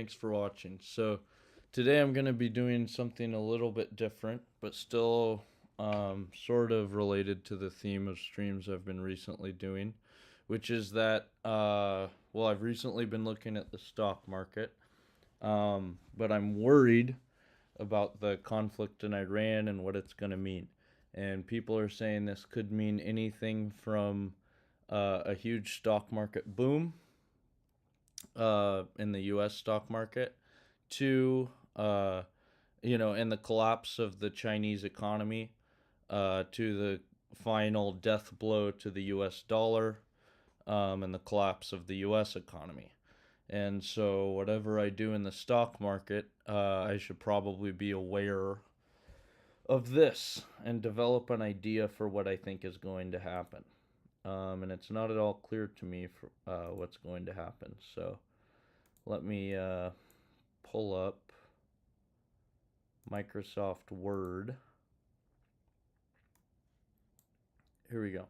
thanks for watching. So today I'm going to be doing something a little bit different, but still sort of related to the theme of streams I've been recently doing, which is that, well, I've recently been looking at the stock market, but I'm worried about the conflict in Iran and what it's going to mean. And people are saying this could mean anything from a huge stock market boom in the U.S. stock market to and the collapse of the Chinese economy, to the final death blow to the U.S. dollar, and the collapse of the U.S. economy. And so, whatever I do in the stock market, I should probably be aware of this and develop an idea for what I think is going to happen. And it's not at all clear to me for, what's going to happen. So, let me pull up Microsoft Word. Here we go.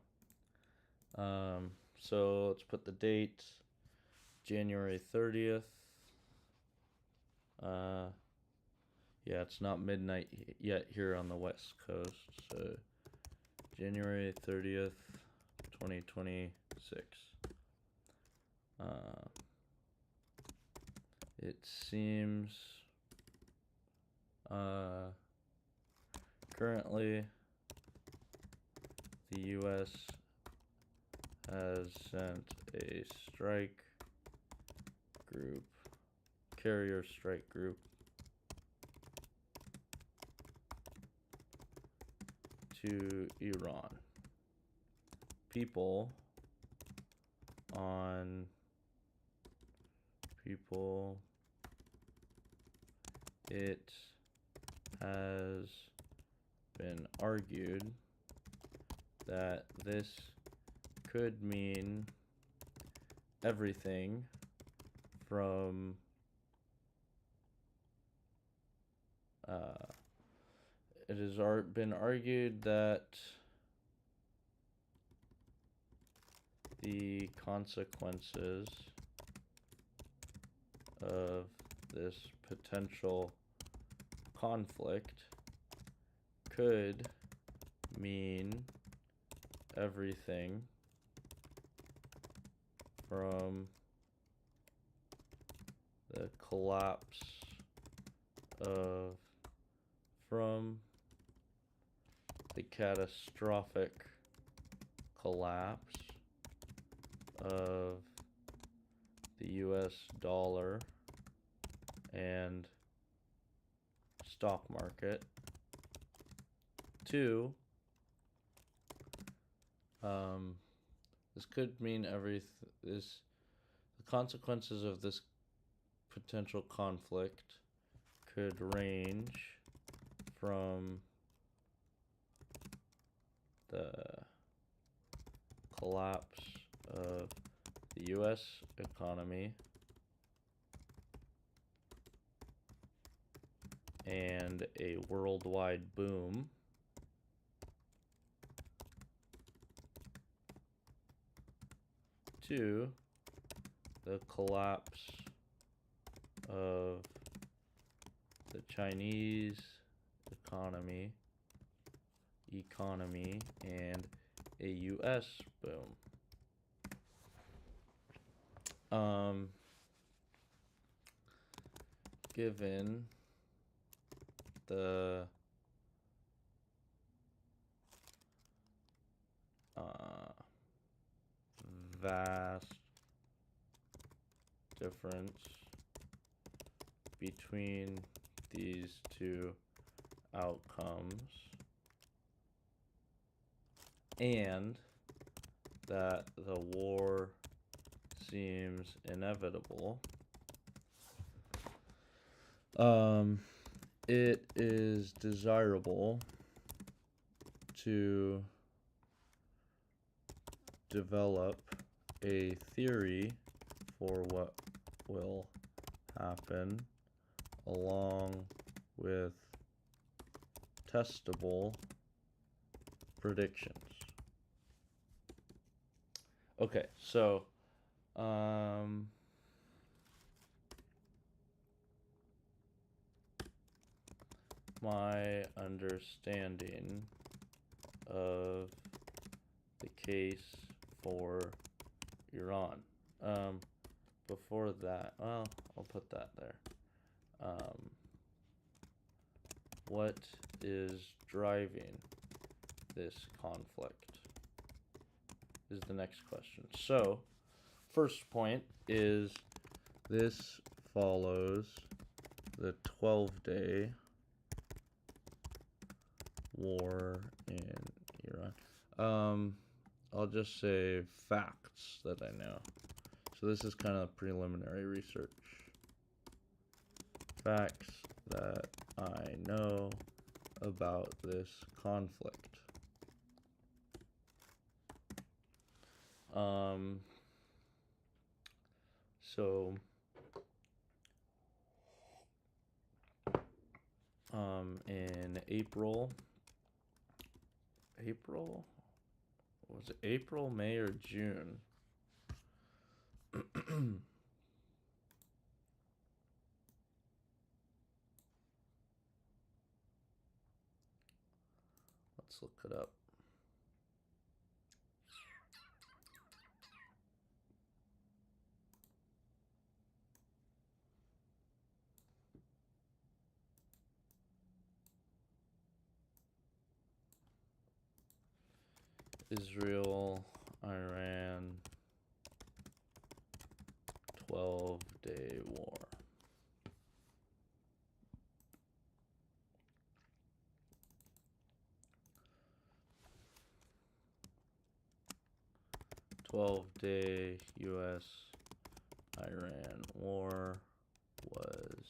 So let's put the date, January 30th. Yeah, it's not midnight yet here on the West Coast. So January 30th, 2026. It seems currently the U.S. has sent a strike group, carrier strike group, to Iran. People it has been argued that this could mean everything from it has been argued that the consequences of this potential conflict could mean everything from the collapse of from the catastrophic collapse of the US dollar and stock market to this could mean the consequences of this potential conflict could range from the collapse of the US economy and a worldwide boom to the collapse of the Chinese economy and a US boom. Given the vast difference between these two outcomes, and that the war seems inevitable, it is desirable to develop a theory for what will happen along with testable predictions. Okay, so my understanding of the case for Iran. Before that, well, I'll put that there. What is driving this conflict is the next question. So, first point is this follows the 12-day war in Iran. I'll just say facts that I know. So this is kind of preliminary research. Facts that I know about this conflict. In was it April, May, or June? Let's look it up. Israel, Iran, 12-day war. "12-day U.S.-Iran war was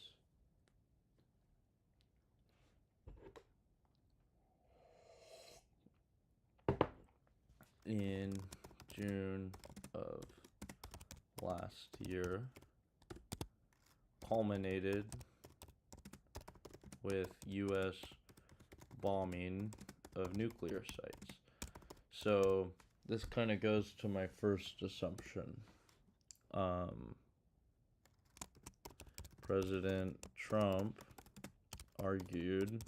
in June of last year, culminated with U.S. bombing of nuclear sites." So this kind of goes to my first assumption. President Trump argued,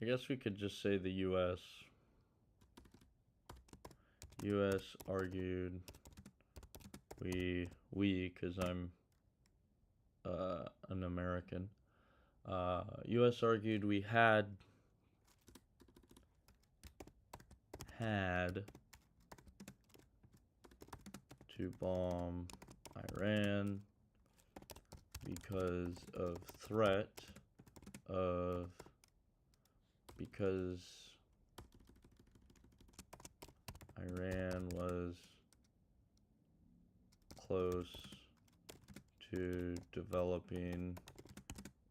I guess we could just say the U.S. argued, we, because I'm an American, U.S. argued we had to bomb Iran because Iran was close to developing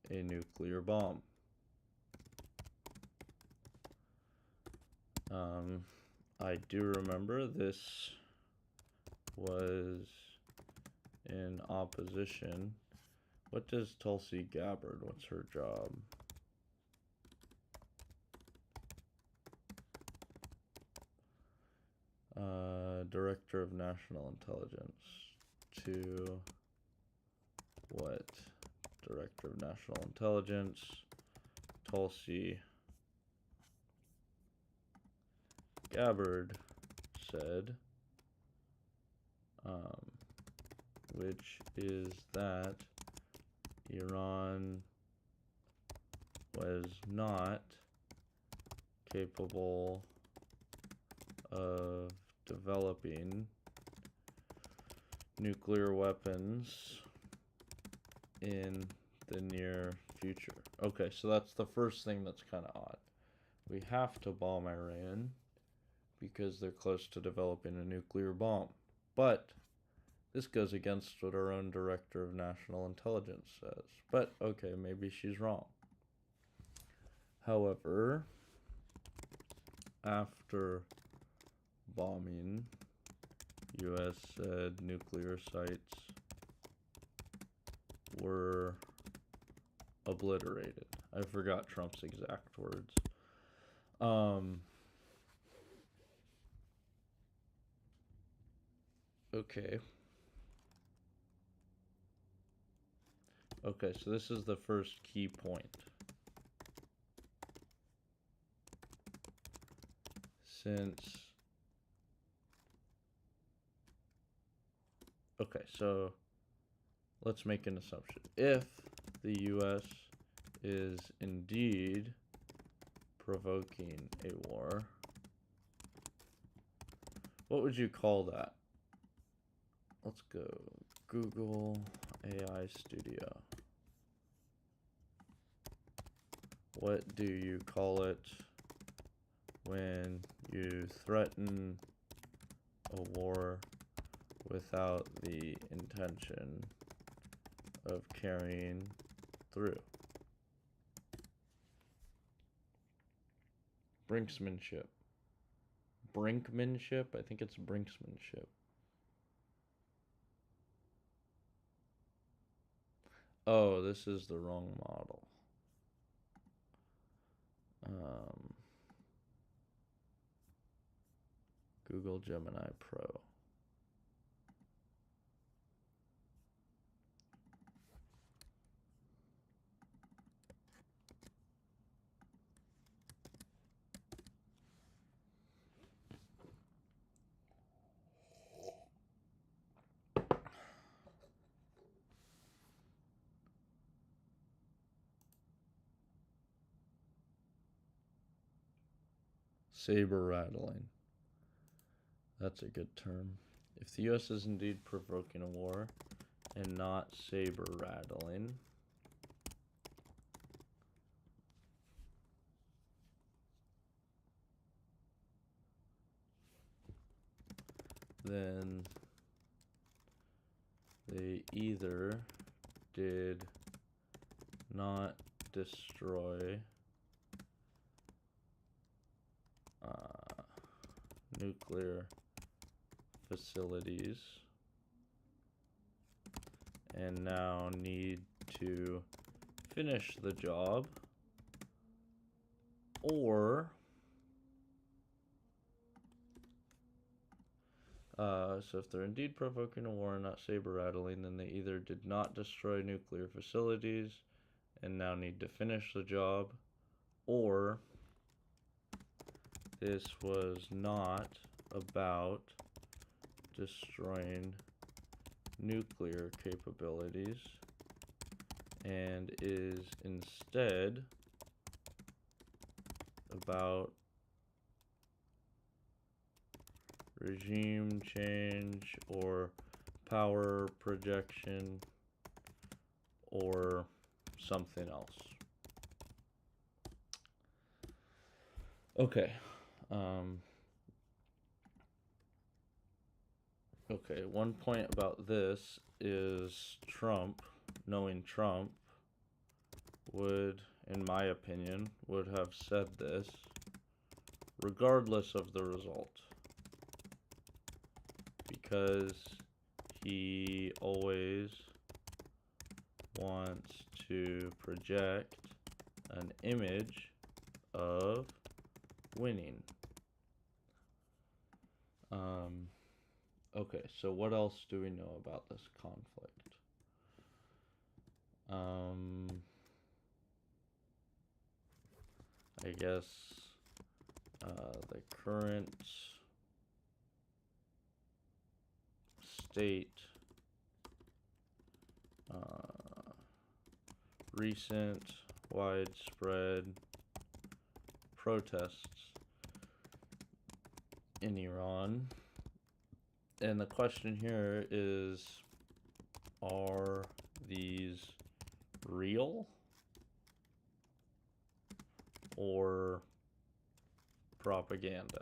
a nuclear bomb. I do remember this was in opposition. What does Tulsi Gabbard, what's her job? Director of National Intelligence. To what? Director of National Intelligence, Tulsi Gabbard said, which is that Iran was not capable of developing nuclear weapons in the near future. Okay, so that's the first thing that's kind of odd. We have to bomb Iran because they're close to developing a nuclear bomb. But this goes against what our own Director of National Intelligence says. But okay, maybe she's wrong. However, after bombing, U.S. said nuclear sites were obliterated. I forgot Trump's exact words. Okay, so this is the first key point. Okay, so let's make an assumption. If the US is indeed provoking a war, what would you call that? Let's go Google AI Studio. What do you call it when you threaten a war without the intention of carrying through? Brinksmanship. Brinkmanship? I think it's brinksmanship. Oh, this is the wrong model. Google Gemini Pro. Saber rattling. That's a good term. If the US is indeed provoking a war and not saber rattling, then they either did not destroy nuclear facilities and now need to finish the job, or so if they're indeed provoking a war and not saber rattling, then they either did not destroy nuclear facilities and now need to finish the job, or this was not about destroying nuclear capabilities and is instead about regime change or power projection or something else. Okay. Okay, one point about this is Trump, knowing Trump, would, in my opinion, would have said this regardless of the result, because he always wants to project an image of winning. Okay, so what else do we know about this conflict? I guess the current state, recent widespread protests in Iran. And the question here is, are these real or propaganda?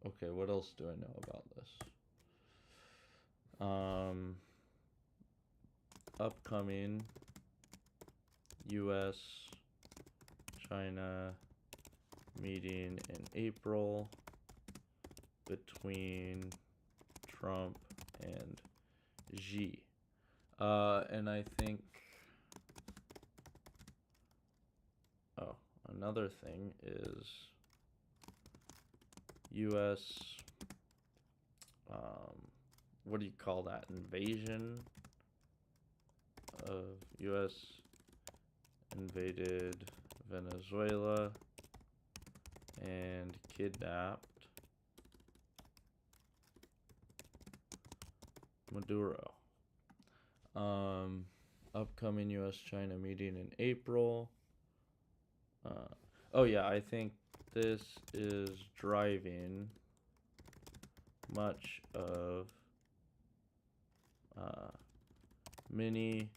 Okay, what else do I know about this? Upcoming US China meeting in April between Trump and Xi. And I think, another thing is US what do you call that? Invasion of U.S. invaded Venezuela and kidnapped Maduro. Upcoming U.S.-China meeting in April. Oh yeah, I think this is driving much of many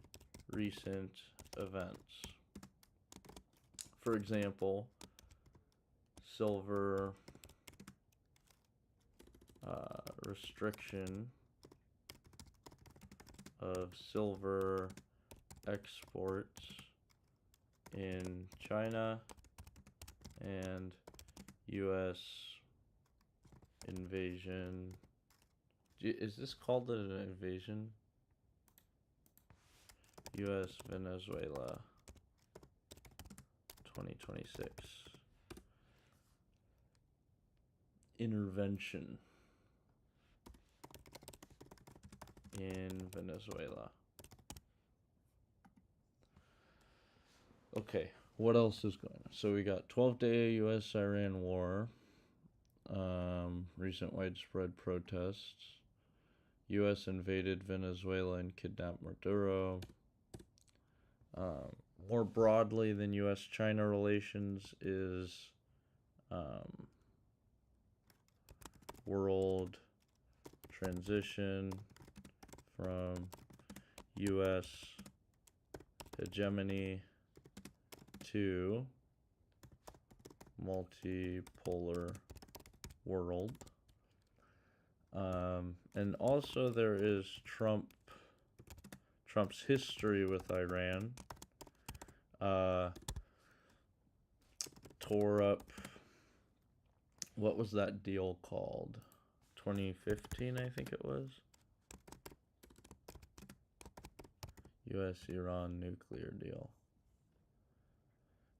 recent events. For example, silver restriction of silver exports in China and U.S. invasion. Is this called an invasion? U.S. Venezuela 2026 intervention in Venezuela. Okay, what else is going on? So we got 12-day U.S.-Iran war, recent widespread protests, U.S. invaded Venezuela and kidnapped Maduro. More broadly than U.S.-China relations is world transition from U.S. hegemony to multipolar world. And also there is Trump's history with Iran. Tore up, what was that deal called? 2015, I think it was. U.S.-Iran nuclear deal.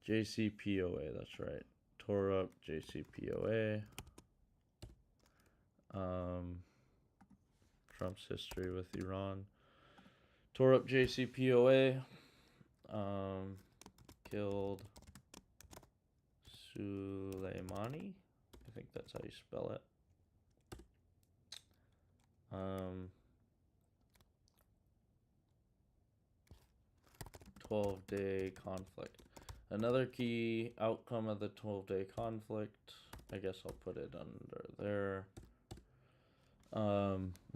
JCPOA, that's right. Tore up JCPOA. Trump's history with Iran. Tore up JCPOA. Killed Soleimani. I think that's how you spell it. 12-day conflict. Another key outcome of the 12-day conflict, I guess I'll put it under there.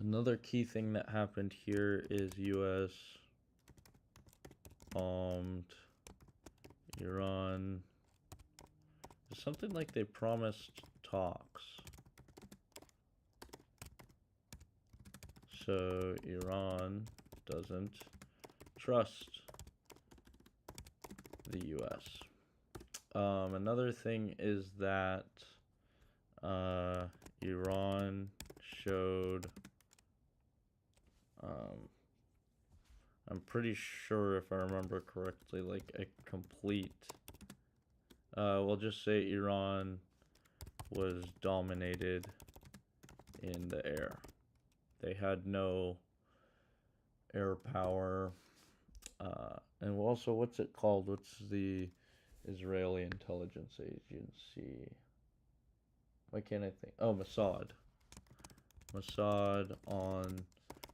Another key thing that happened here is U.S. bombed Iran. It's something like they promised talks. So Iran doesn't trust the U.S. Another thing is that Iran showed, I'm pretty sure if I remember correctly, like a complete, we'll just say Iran was dominated in the air. They had no air power. And also, what's it called? What's the Israeli intelligence agency? Why can't I think? Oh, Mossad. Mossad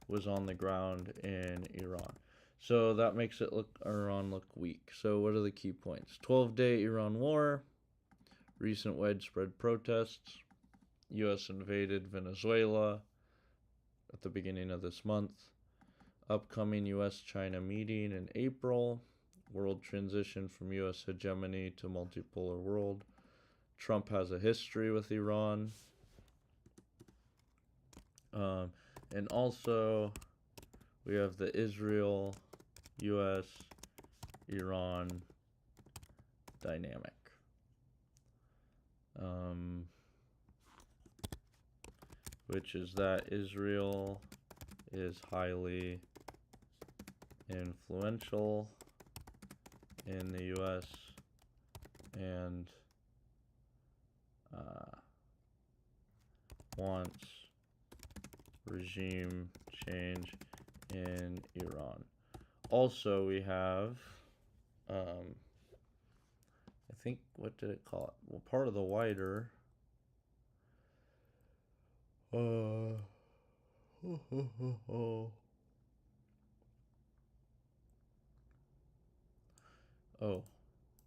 was on the ground in Iran. So that makes Iran look weak. So what are the key points? 12-day Iran war, recent widespread protests, U.S. invaded Venezuela at the beginning of this month, upcoming U.S.-China meeting in April, world transition from U.S. hegemony to multipolar world. Trump has a history with Iran. And also, we have the Israel-U.S.-Iran dynamic. Which is that Israel is highly influential in the U.S. and wants regime change in Iran. Also, we have, I think, what did it call it? Well, part of the wider, oh,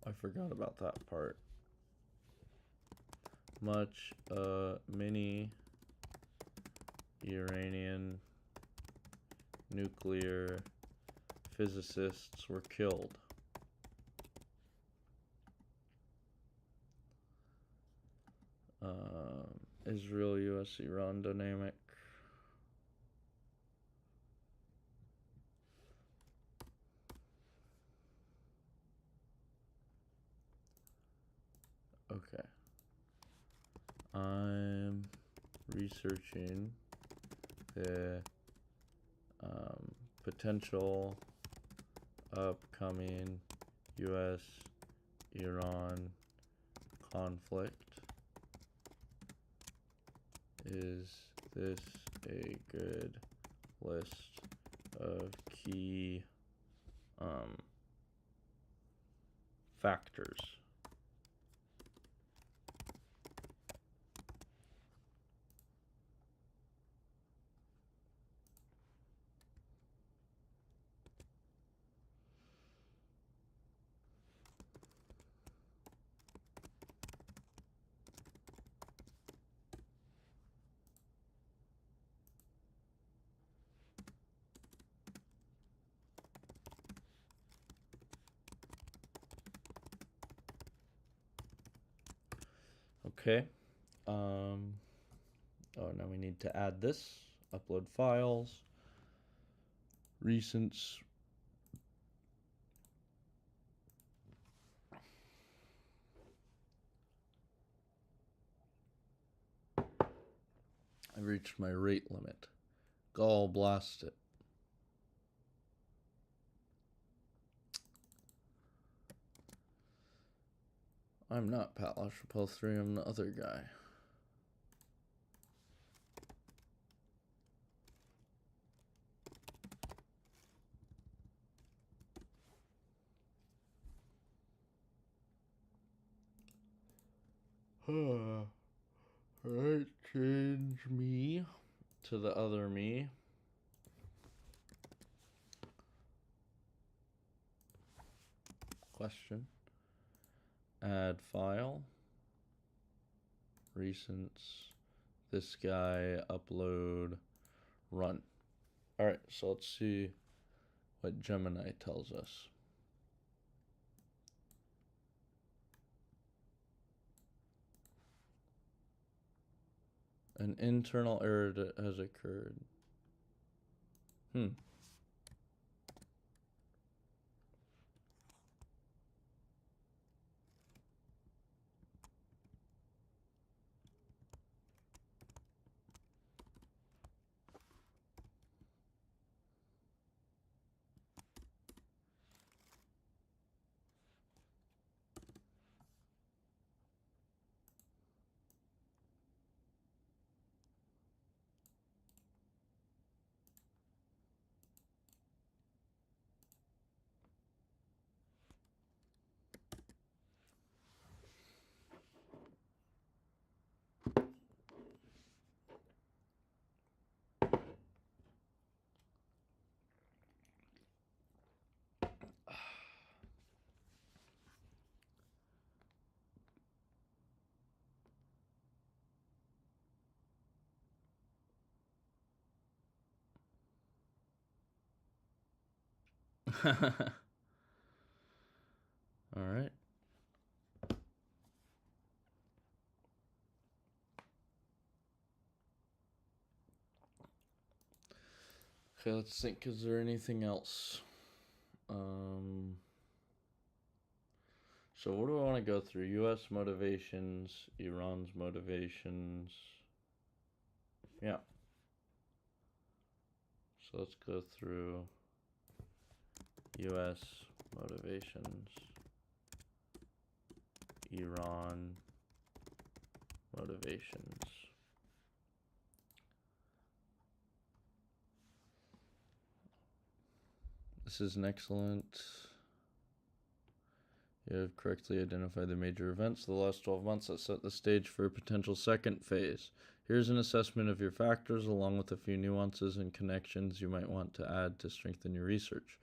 I forgot about that part. Many Iranian nuclear physicists were killed. Israel, U.S., Iran dynamic. Okay. I'm researching the potential upcoming U.S.-Iran conflict. Is this a good list of key factors? Okay. Oh, now we need to add this. Upload files. Recents. I reached my rate limit. Gall blast it. I'm not Pat LaChapelle 3, I'm the other guy. Alright, change me to the other me. Question. Add file. Recents. This guy, upload, run. Alright, so let's see what Gemini tells us. An internal error has occurred. Alright. Okay, let's think. Is there anything else? So what do I want to go through? U.S. motivations, Iran's motivations. Yeah. So let's go through U.S. motivations, Iran motivations. This is an excellent. You have correctly identified the major events of the last 12 months that set the stage for a potential second phase. Here's an assessment of your factors, along with a few nuances and connections you might want to add to strengthen your research.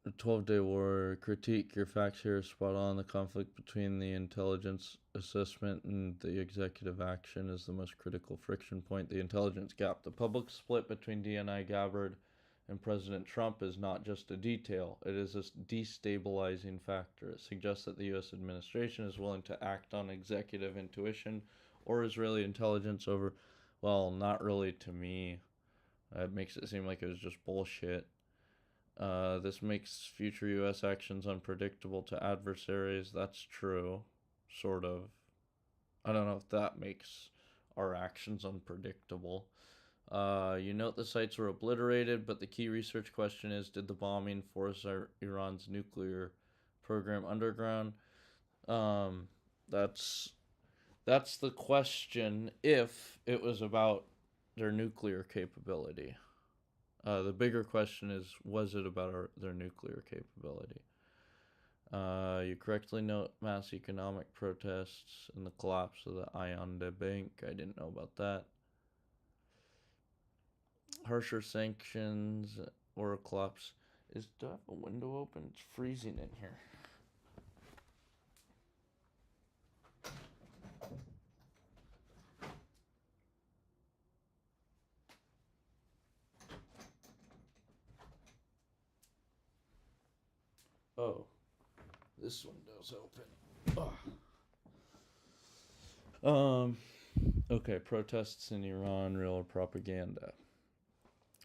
The 12-day war. Critique. Your facts here are spot on. The conflict between the intelligence assessment and the executive action is the most critical friction point. The intelligence gap. The public split between DNI Gabbard and President Trump is not just a detail. It is a destabilizing factor. It suggests that the U.S. administration is willing to act on executive intuition or Israeli intelligence over, well, not really to me. It makes it seem like it was just bullshit. This makes future U.S. actions unpredictable to adversaries. That's true. Sort of. I don't know if that makes our actions unpredictable. You note the sites were obliterated, but the key research question is, did the bombing force Iran's nuclear program underground? That's the question if it was about their nuclear capability. The bigger question is, was it about their nuclear capability? You correctly note mass economic protests and the collapse of the Ayanda Bank. I didn't know about that. Harsher sanctions or collapse. Do I have a window open? It's freezing in here. Oh, this window's open. Oh. Okay, protests in Iran, real or propaganda.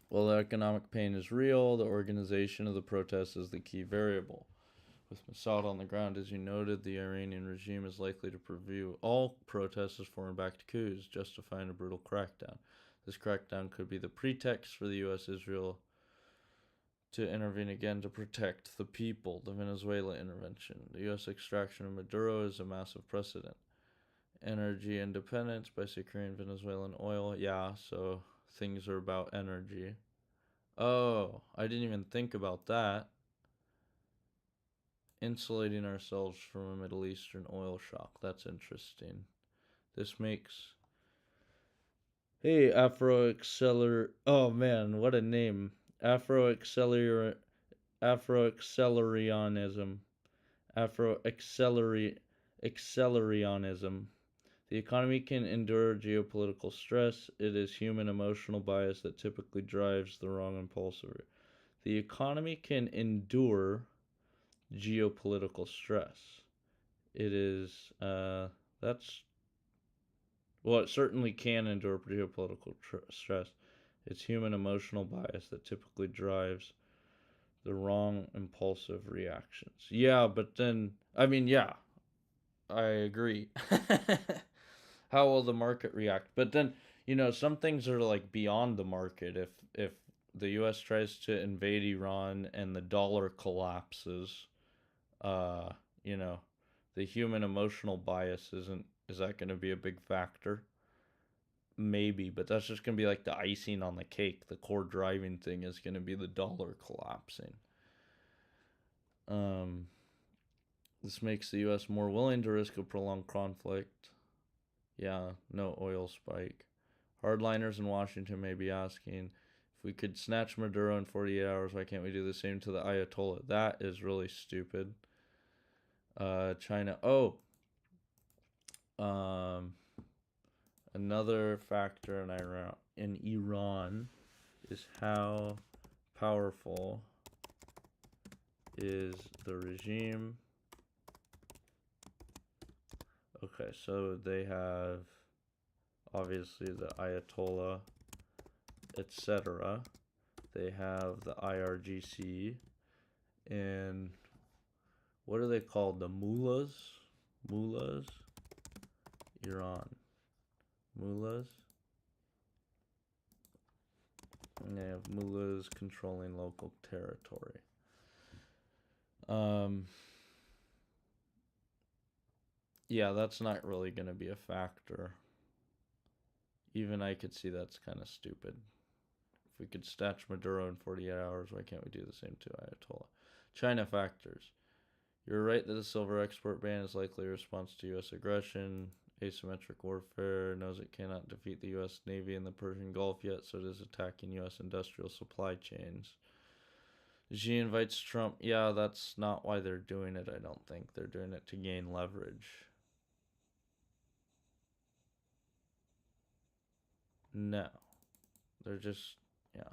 Well, the economic pain is real. The organization of the protests is the key variable. With Mossad on the ground, as you noted, the Iranian regime is likely to preview all protests as foreign-backed coups, justifying a brutal crackdown. This crackdown could be the pretext for the U.S.-Israel to intervene again to protect the people. The Venezuela intervention. The U.S. extraction of Maduro is a massive precedent. Energy independence by securing Venezuelan oil. Yeah, so things are about energy. Oh, I didn't even think about that. Insulating ourselves from a Middle Eastern oil shock. That's interesting. This makes... Hey, Oh man, what a name. Afroaccelerianism. Accelerianism. The economy can endure geopolitical stress. It is human emotional bias that typically drives the wrong impulse. The economy can endure geopolitical stress. It is, that's, well, it certainly can endure geopolitical stress. It's human emotional bias that typically drives the wrong impulsive reactions. Yeah, but then, I mean, yeah, I agree. How will the market react? But then, some things are like beyond the market. If the U.S. tries to invade Iran and the dollar collapses, uh, you know, the human emotional bias is that going to be a big factor? Maybe, but that's just going to be like the icing on the cake. The core driving thing is going to be the dollar collapsing. This makes the U.S. more willing to risk a prolonged conflict. Yeah, no oil spike. Hardliners in Washington may be asking, if we could snatch Maduro in 48 hours, why can't we do the same to the Ayatollah? That is really stupid. China. Oh. Another factor in Iran is how powerful is the regime. Okay, so they have obviously the Ayatollah, etc. They have the IRGC, and what are they called? The mullahs? Mullahs? Iran. Mullahs? And they have mullahs controlling local territory. Yeah, that's not really going to be a factor. Even I could see that's kind of stupid. we could snatch Maduro in 48 hours, why can't we do the same to Ayatollah? China factors. You're right that the silver export ban is likely a response to U.S. aggression. Asymmetric warfare knows it cannot defeat the U.S. Navy in the Persian Gulf yet, so it is attacking U.S. industrial supply chains. Xi invites Trump. Yeah, that's not why they're doing it, I don't think. They're doing it to gain leverage. No. They're just, yeah.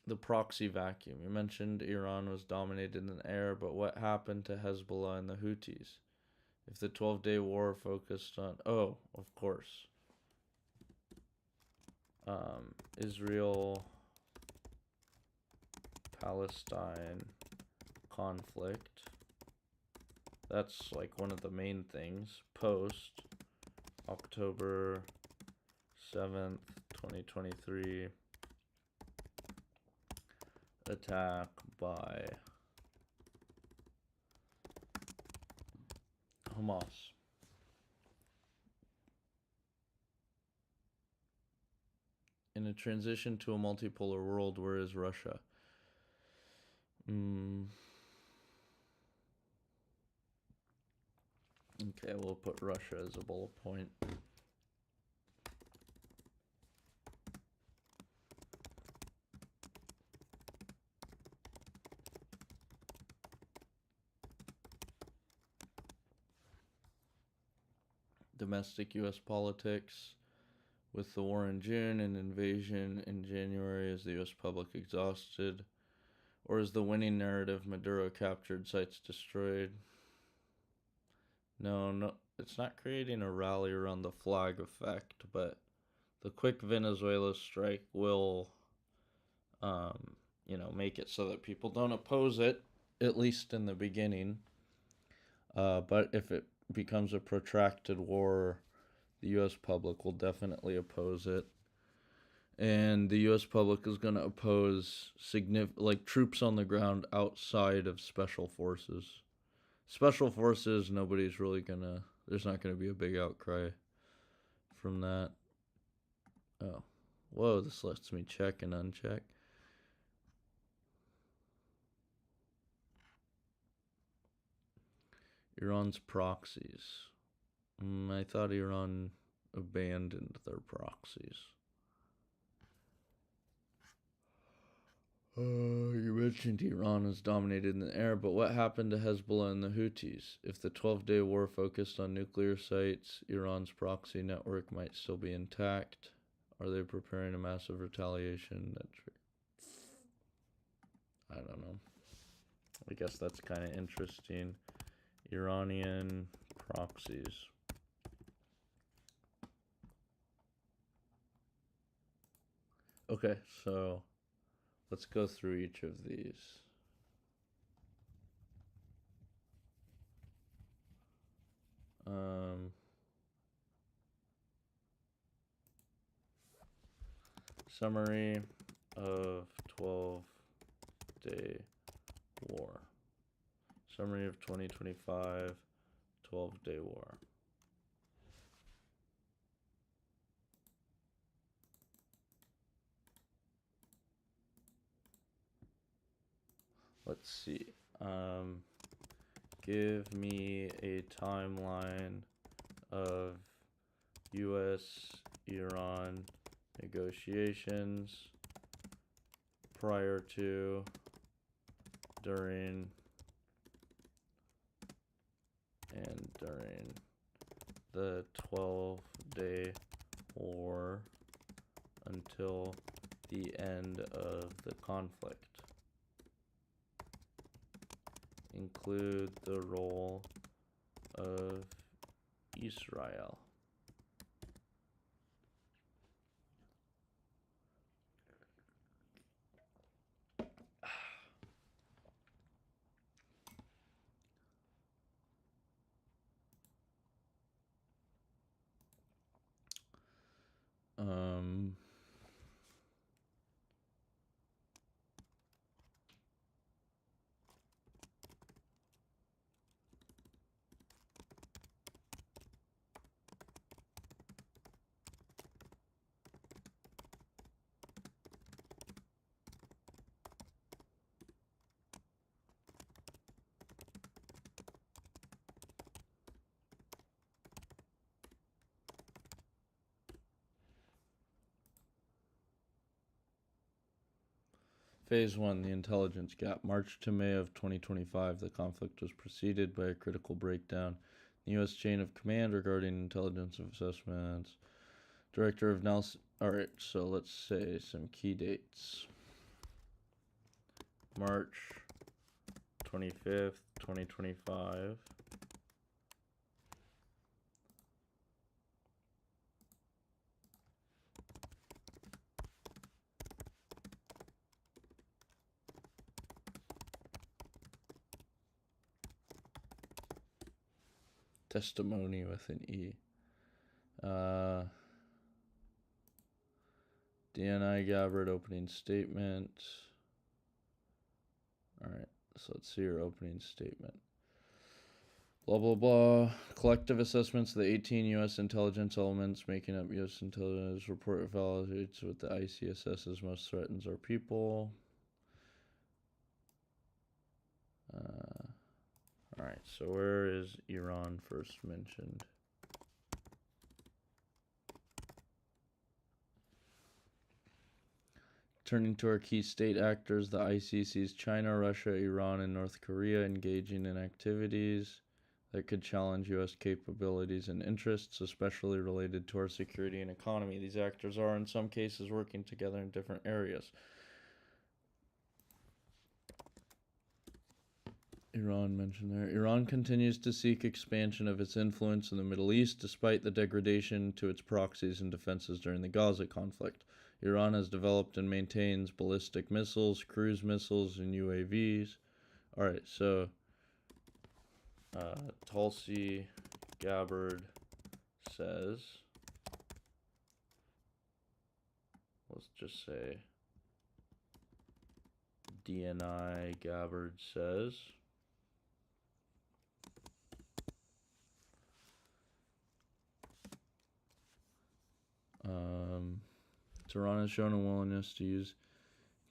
The proxy vacuum. You mentioned Iran was dominated in the air, but what happened to Hezbollah and the Houthis? If the 12-day war focused on... Oh, of course. Israel-Palestine conflict. That's like one of the main things. Post October 7th, 2023. Attack by Hamas. In a transition to a multipolar world, where is Russia? Okay, we'll put Russia as a bullet point. Domestic U.S. politics. With the war in June and invasion in January, is the U.S. public exhausted? Or is the winning narrative Maduro captured, sites destroyed? No, it's not creating a rally around the flag effect, but the quick Venezuela strike will, make it so that people don't oppose it, at least in the beginning. But if it becomes a protracted war, the U.S. public will definitely oppose it. And the U.S. public is going to oppose troops on the ground outside of special forces. Special forces, there's not going to be a big outcry from that. Oh, whoa, this lets me check and uncheck. Iran's proxies. I thought Iran abandoned their proxies. You mentioned Iran is dominated in the air, but what happened to Hezbollah and the Houthis? If the 12-day war focused on nuclear sites, Iran's proxy network might still be intact. Are they preparing a massive retaliation? I don't know. I guess that's kind of interesting. Iranian proxies. Okay, so let's go through each of these. Summary of 12-day war. Summary of 2025 12-day war. Let's see. Give me a timeline of U.S.-Iran negotiations prior to, during, and during the 12-day war until the end of the conflict. Include the role of Israel. Phase 1, the intelligence gap. March to May of 2025, the conflict was preceded by a critical breakdown in the U.S. chain of command regarding intelligence assessments. Director of Nelson. Alright, so let's say some key dates. March 25th, 2025. Testimony with an E. DNI Gabbard opening statement. Alright, so let's see your opening statement. Blah, blah, blah. Collective assessments of the 18 U.S. intelligence elements making up U.S. intelligence report validates what the ICSS as most threatens our people. Alright, so where is Iran first mentioned? Turning to our key state actors, the IC sees China, Russia, Iran, and North Korea engaging in activities that could challenge U.S. capabilities and interests, especially related to our security and economy. These actors are, in some cases, working together in different areas. Iran mentioned there. Iran continues to seek expansion of its influence in the Middle East despite the degradation to its proxies and defenses during the Gaza conflict. Iran has developed and maintains ballistic missiles, cruise missiles, and UAVs. Alright, so Tulsi Gabbard says, let's just say DNI Gabbard says, Tehran has shown a willingness to use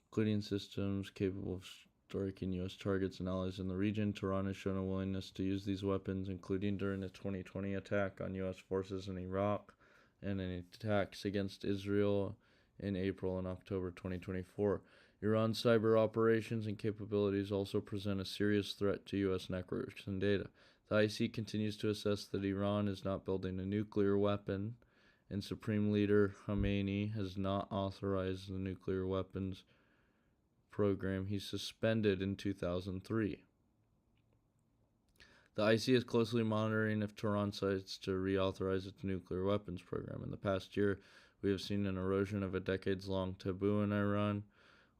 including systems capable of striking U.S. targets and allies in the region. Tehran has shown a willingness to use these weapons, including during the 2020 attack on U.S. forces in Iraq and in attacks against Israel in April and October 2024. Iran's cyber operations and capabilities also present a serious threat to U.S. networks and data. The IC continues to assess that Iran is not building a nuclear weapon, and Supreme Leader Khamenei has not authorized the nuclear weapons program he suspended in 2003. The IC is closely monitoring if Tehran decides to reauthorize its nuclear weapons program. In the past year, we have seen an erosion of a decades-long taboo in Iran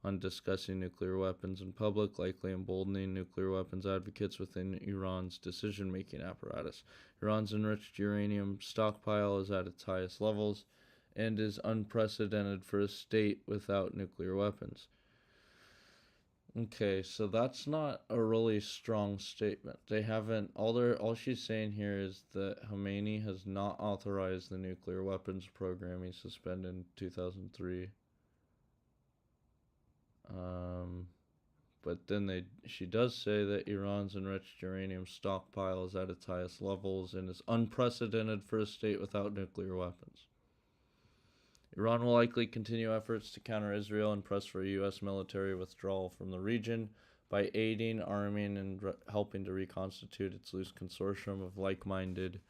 on discussing nuclear weapons in public, likely emboldening nuclear weapons advocates within Iran's decision-making apparatus. Iran's enriched uranium stockpile is at its highest levels and is unprecedented for a state without nuclear weapons. Okay, so that's not a really strong statement. They haven't, all she's saying here is that Khamenei has not authorized the nuclear weapons program he suspended in 2003. But then she does say that Iran's enriched uranium stockpile is at its highest levels and is unprecedented for a state without nuclear weapons. Iran will likely continue efforts to counter Israel and press for a U.S. military withdrawal from the region by aiding, arming, and helping to reconstitute its loose consortium of like-minded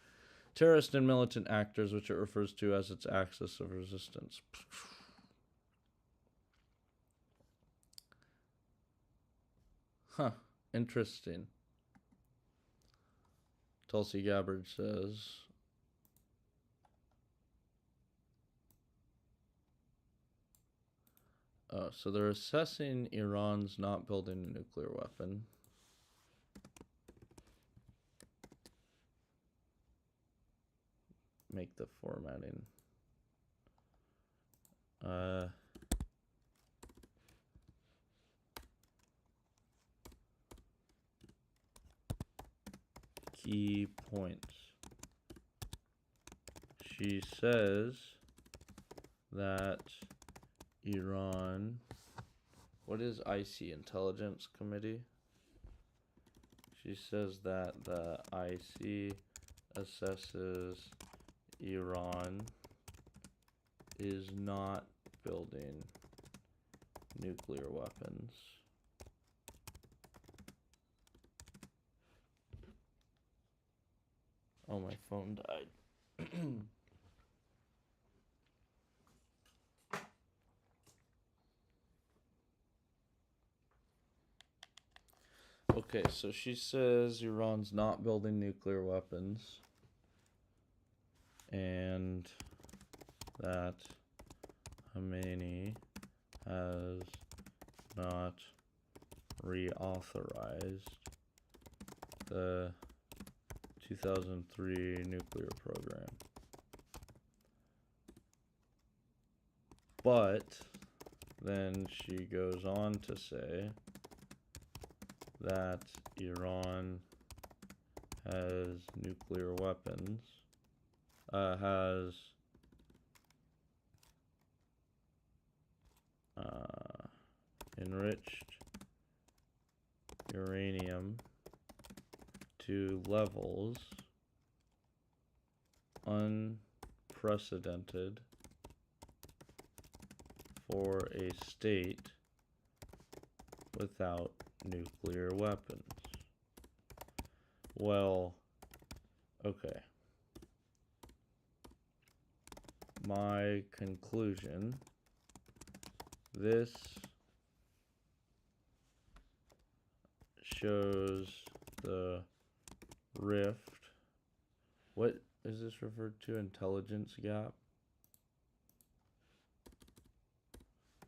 terrorist and militant actors, which it refers to as its axis of resistance. Huh, interesting. Tulsi Gabbard says, oh, so they're assessing Iran's not building a nuclear weapon. Make the formatting. Key points. She says that Iran, what is IC, Intelligence Committee? She says that the IC assesses Iran is not building nuclear weapons. Oh, my phone died. Okay, so she says Iran's not building nuclear weapons, and that Khomeini has not reauthorized the 2003 nuclear program. But then she goes on to say that Iran has nuclear weapons, has enriched uranium to levels unprecedented for a state without nuclear weapons. Well, okay. My conclusion, this shows the rift. What is this referred to? Intelligence gap?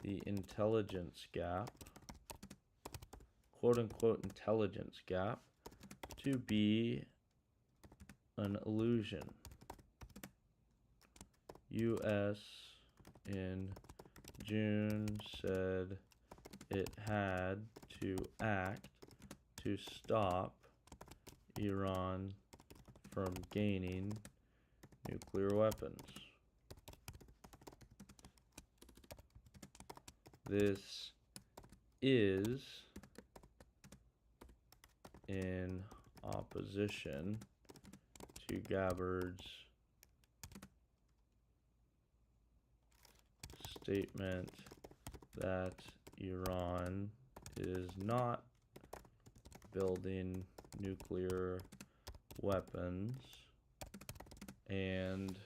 The intelligence gap, quote unquote intelligence gap, to be an illusion. US in June said it had to act to stop Iran from gaining nuclear weapons. This is in opposition to Gabbard's statement that Iran is not building nuclear weapons and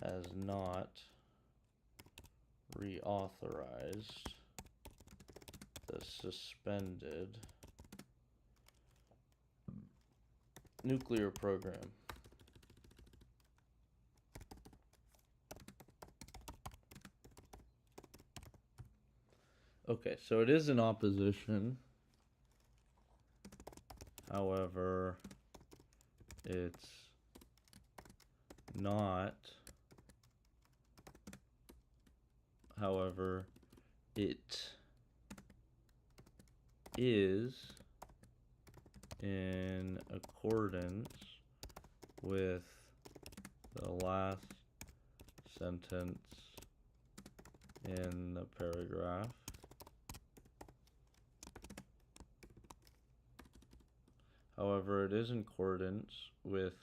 has not reauthorized the suspended nuclear program. Okay, so it is in opposition. However, it's not. However, it is in accordance with the last sentence in the paragraph. However, it is in accordance with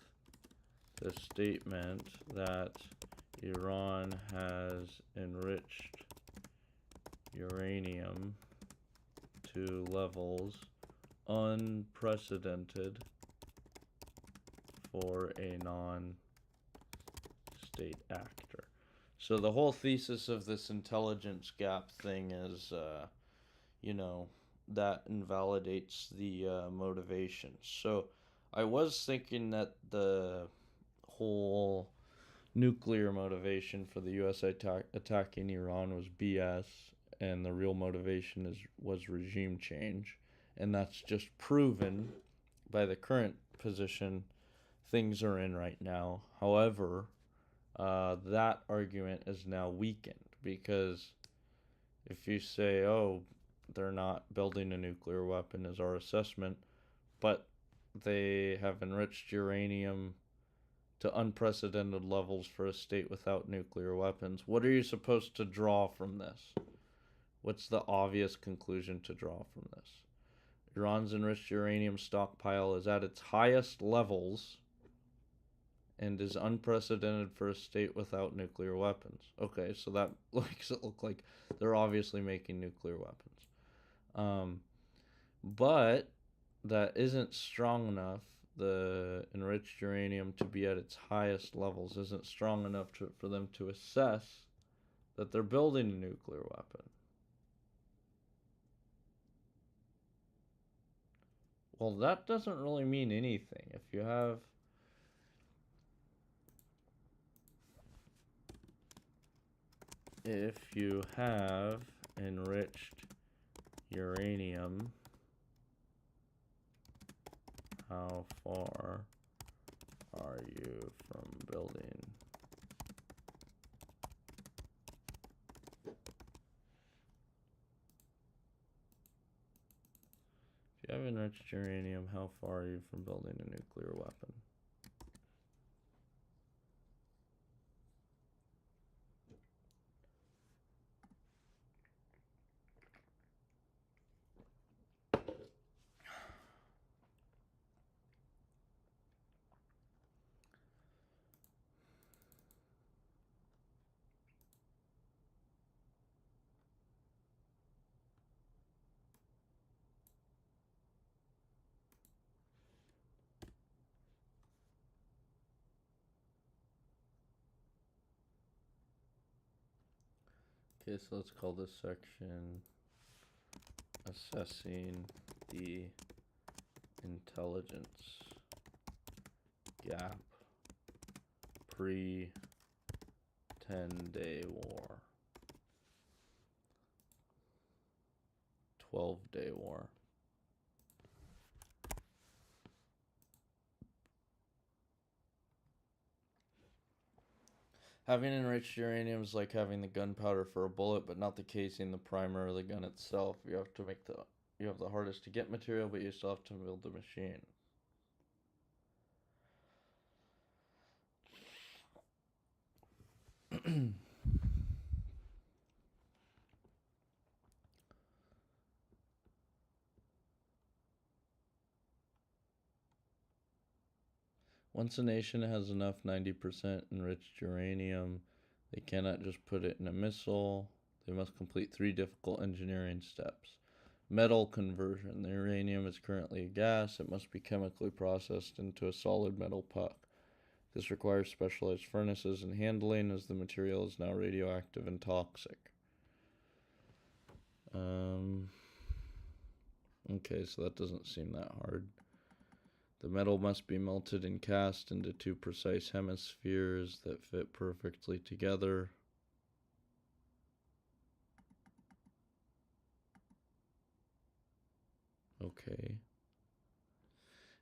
the statement that Iran has enriched uranium to levels unprecedented for a non-state actor. So the whole thesis of this intelligence gap thing is, that invalidates the motivation. So I was thinking that the whole nuclear motivation for the U.S. attacking Iran was BS, and the real motivation was regime change, and that's just proven by the current position things are in right now. However, that argument is now weakened, because if you say, oh, they're not building a nuclear weapon is our assessment, but they have enriched uranium to unprecedented levels for a state without nuclear weapons, what are you supposed to draw from this? What's the obvious conclusion to draw from this? Iran's enriched uranium stockpile is at its highest levels and is unprecedented for a state without nuclear weapons. Okay, so that makes it look like they're obviously making nuclear weapons. Um, but that isn't strong enough. The enriched uranium to be at its highest levels isn't strong enough for them to assess that they're building a nuclear weapon. Well, that doesn't really mean anything. If you have enriched uranium, how far are you from building? If you have enriched uranium, how far are you from building a nuclear weapon? Okay, so let's call this section assessing the intelligence gap pre 10-day war, 12-day war. Having enriched uranium is like having the gunpowder for a bullet, but not the casing, the primer, or the gun itself. You have the hardest to get material, but you still have to build the machine. Once a nation has enough 90% enriched uranium, they cannot just put it in a missile. They must complete 3 difficult engineering steps. Metal conversion. The uranium is currently a gas. It must be chemically processed into a solid metal puck. This requires specialized furnaces and handling, as the material is now radioactive and toxic. Okay, so that doesn't seem that hard. The metal must be melted and cast into 2 precise hemispheres that fit perfectly together. Okay.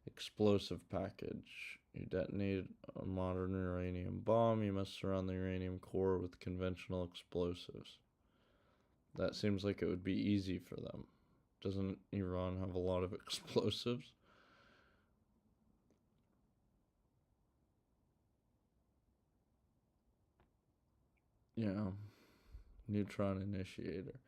Explosive package. You detonate a modern uranium bomb. You must surround the uranium core with conventional explosives. That seems like it would be easy for them. Doesn't Iran have a lot of explosives? Yeah. Neutron initiator.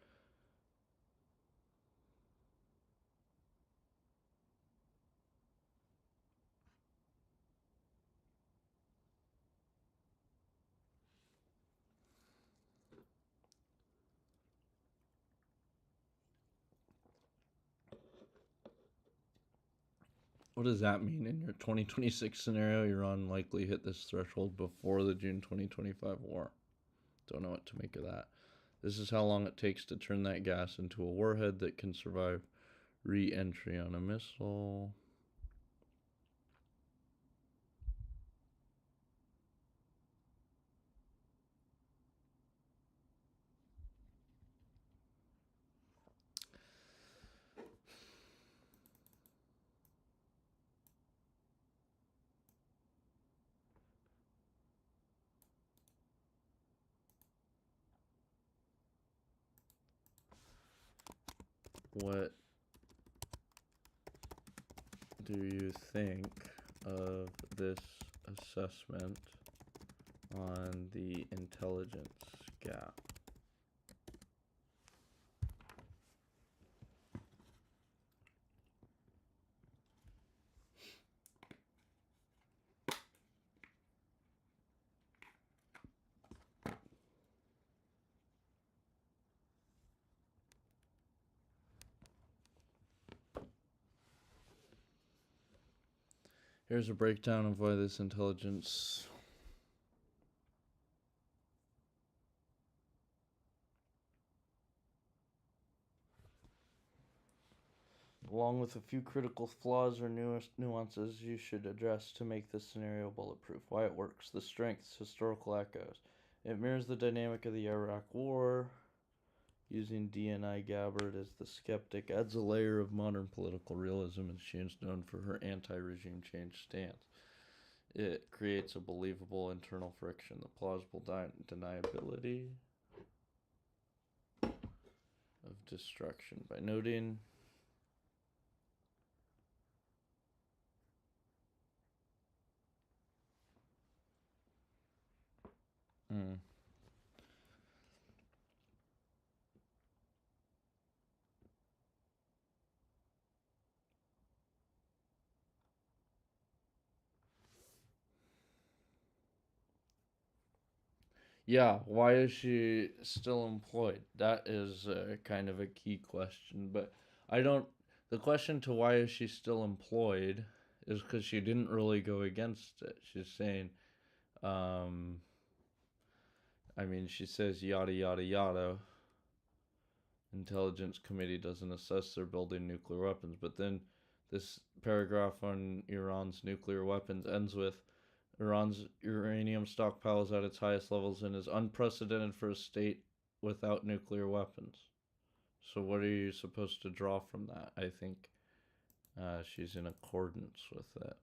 What does that mean? In your 2026 scenario, Iran likely hit this threshold before the June 2025 war. Don't know what to make of that. This is how long it takes to turn that gas into a warhead that can survive re-entry on a missile. What do you think of this assessment on the intelligence gap? Here's a breakdown of why this intelligence along with a few critical flaws or nuances you should address to make this scenario bulletproof. Why it works. The strengths, historical echoes. It mirrors the dynamic of the Iraq War. Using DNI Gabbard as the skeptic adds a layer of modern political realism, as she is known for her anti-regime change stance. It creates a believable internal friction, the plausible deniability of destruction by noting Yeah, why is she still employed? That is kind of a key question. But I don't. The question to why is she still employed is because she didn't really go against it. She's saying, um, I mean, she says yada yada yada. Intelligence committee doesn't assess they're building nuclear weapons. But then this paragraph on Iran's nuclear weapons ends with Iran's uranium stockpile is at its highest levels and is unprecedented for a state without nuclear weapons. So, what are you supposed to draw from that? I think she's in accordance with it.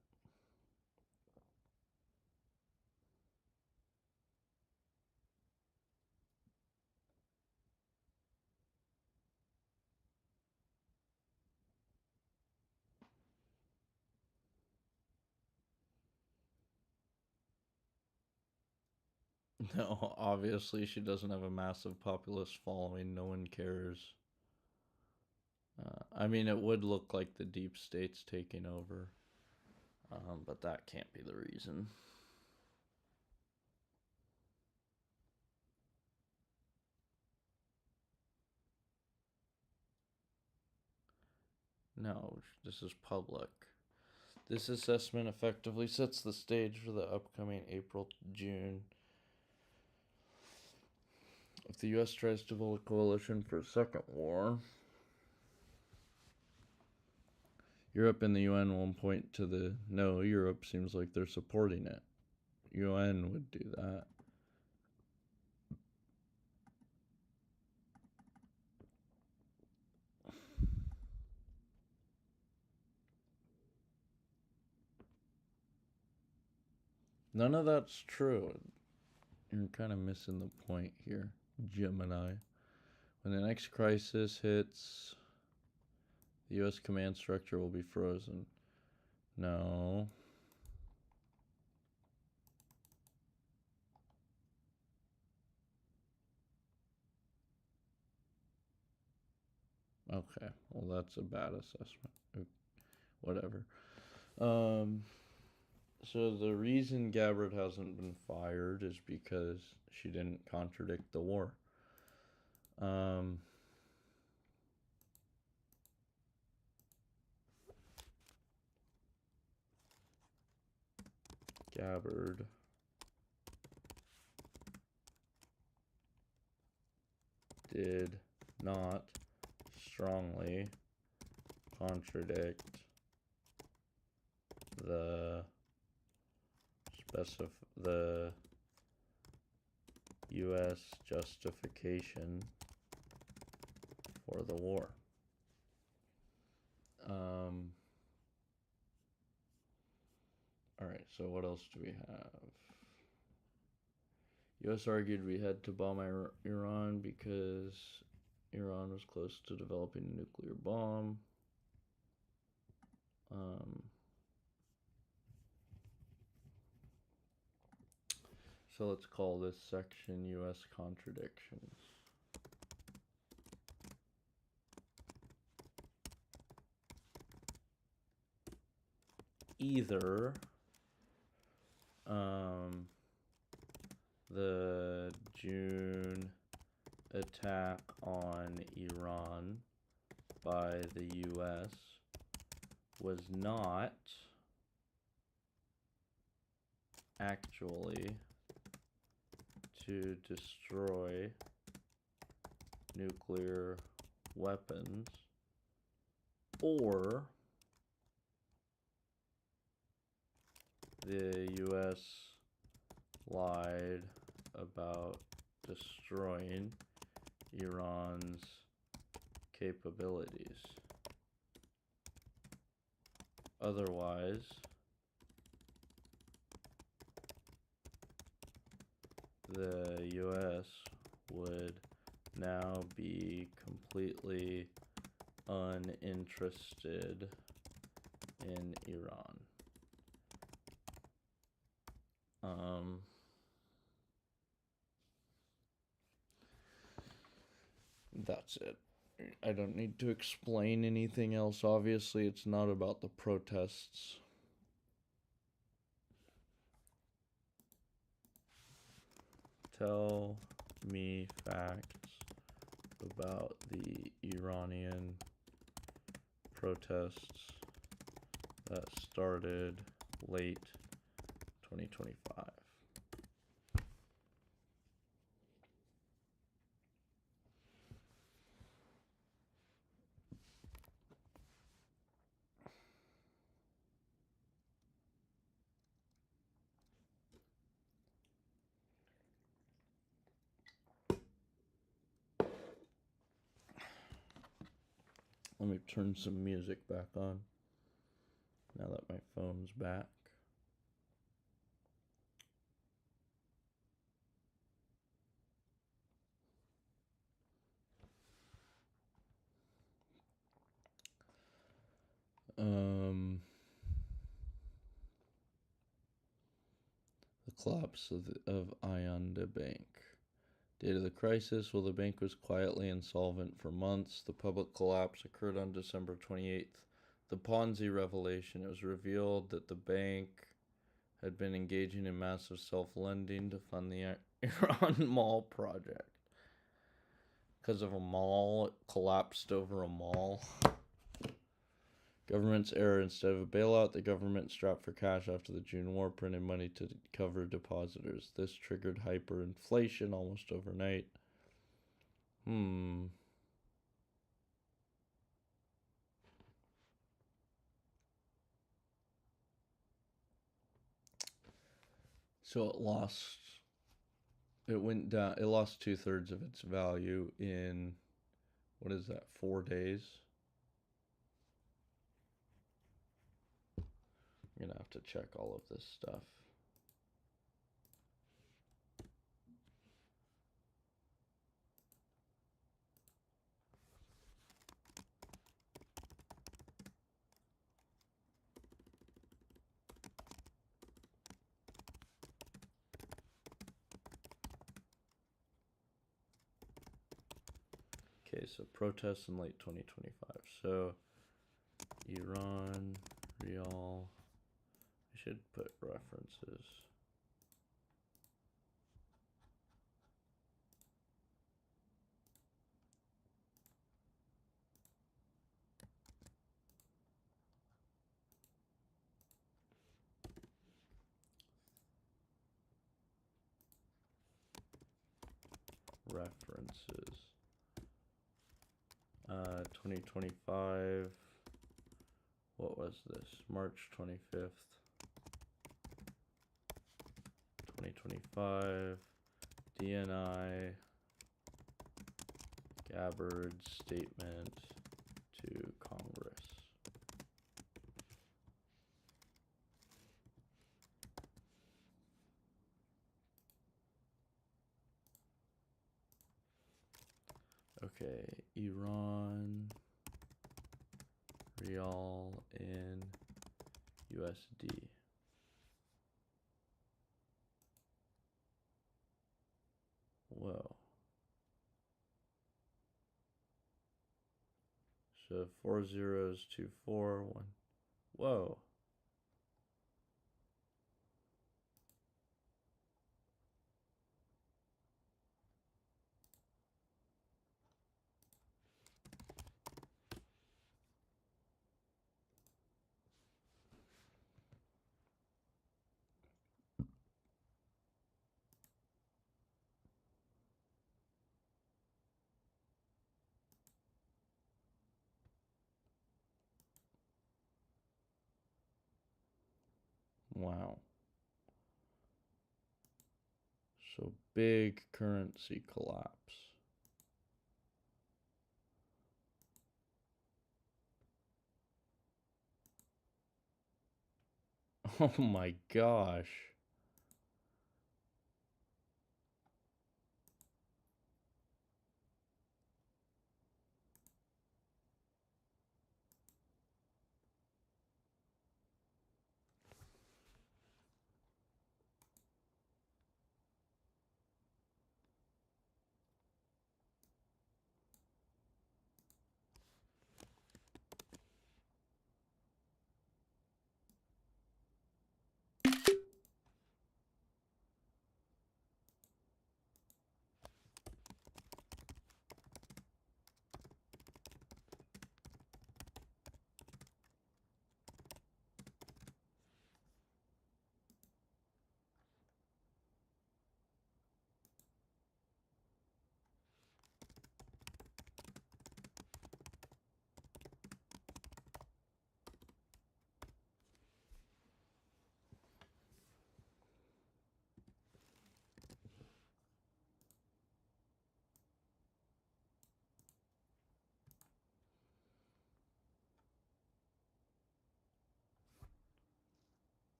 No, obviously, she doesn't have a massive populist following. No one cares. I mean, it would look like the deep state's taking over, but that can't be the reason. No, this is public. This assessment effectively sets the stage for the upcoming April-June. If the U.S. tries to build a coalition for a second war, Europe and the UN won't point to the no. Europe seems like they're supporting it. UN would do that. None of that's true. You're kind of missing the point here, Gemini. When the next crisis hits, the U.S. command structure will be frozen. No. Okay, well, that's a bad assessment. Whatever. So the reason Gabbard hasn't been fired is because she didn't contradict the war. Gabbard did not strongly contradict the the U.S. justification for the war. All right, so what else do we have? U.S. argued we had to bomb Iran because Iran was close to developing a nuclear bomb. So let's call this section U.S. contradictions. Either the June attack on Iran by the U.S. was not actually to destroy nuclear weapons, or the US lied about destroying Iran's capabilities. Otherwise, the US would now be completely uninterested in Iran. That's it. I don't need to explain anything else. Obviously, it's not about the protests. Tell me facts about the Iranian protests that started late 2025. Let me turn some music back on now that my phone's back. The collapse of Ayanda Bank. Date of the crisis. Well, the bank was quietly insolvent for months. The public collapse occurred on December 28th. The Ponzi revelation. It was revealed that the bank had been engaging in massive self-lending to fund the Iran mall project. Because of a mall, it collapsed over a mall. Government's error. Instead of a bailout, the government strapped for cash after the June war, printed money to cover depositors. This triggered hyperinflation almost overnight. So it went down, it lost 2/3 of its value in, 4 days? I'm gonna have to check all of this stuff. Okay, so protests in late 2025. So, Iran, Real. I should put references. References. 2025. What was this? March 25th. 2025. DNI. Gabbard's statement to Congress. Okay, Iran, Real in USD. Whoa. So 4 zeros, 2 4 1. Whoa. Wow. So big currency collapse. Oh my gosh.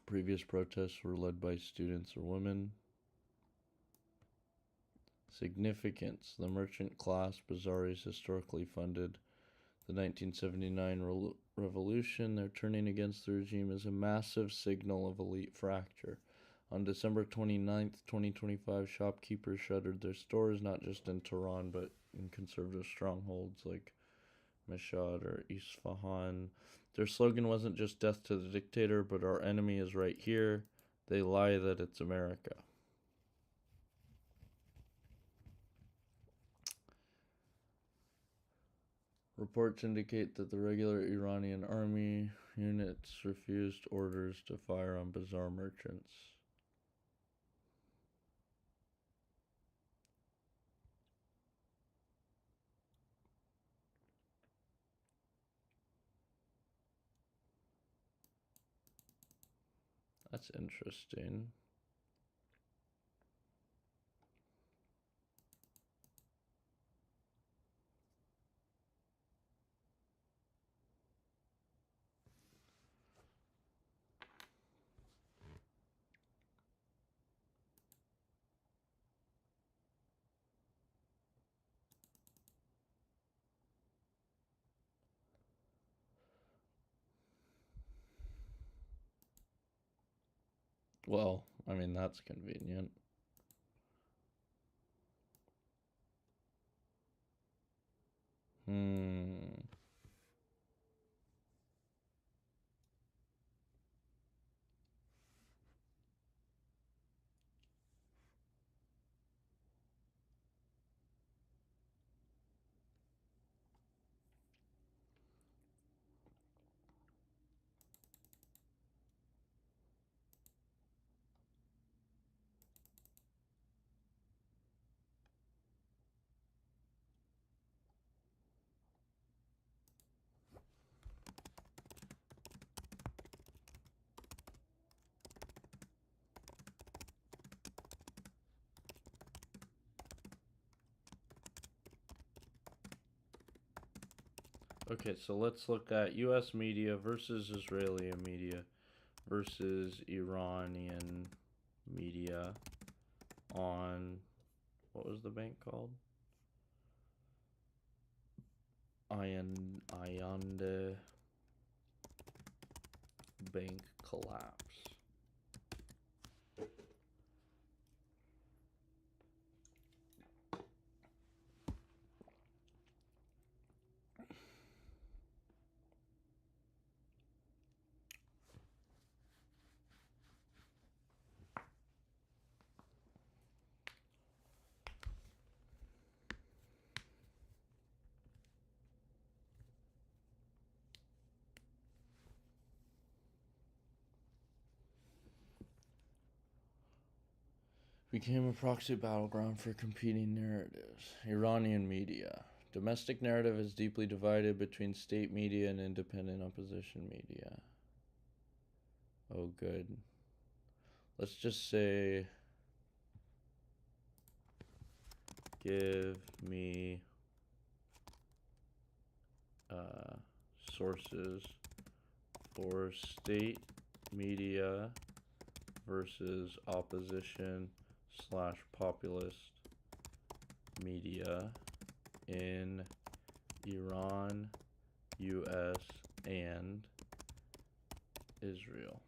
Previous protests were led by students or women. Significance. The merchant class bazaars historically funded the 1979 revolution. Their turning against the regime is a massive signal of elite fracture. On December 29th, 2025, shopkeepers shuttered their stores not just in Tehran but in conservative strongholds like Mashhad or Isfahan. Their slogan wasn't just death to the dictator, but our enemy is right here. They lie that it's America. Reports indicate that the regular Iranian army units refused orders to fire on bazaar merchants. That's interesting. Well, I mean, that's convenient. Hmm. Okay, so let's look at U.S. media versus Israeli media versus Iranian media on what was the bank called? Ayande bank collapse. Became a proxy battleground for competing narratives. Iranian media. Domestic narrative is deeply divided between state media and independent opposition media. Oh, good. Let's just say, give me sources for state media versus opposition slash populist media in Iran, US, and Israel.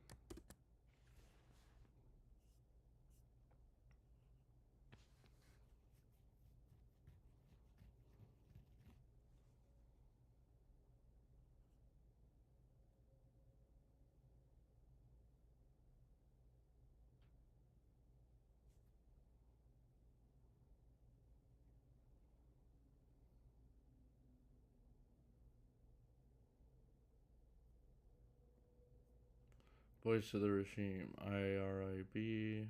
Voice of the regime, IRIB,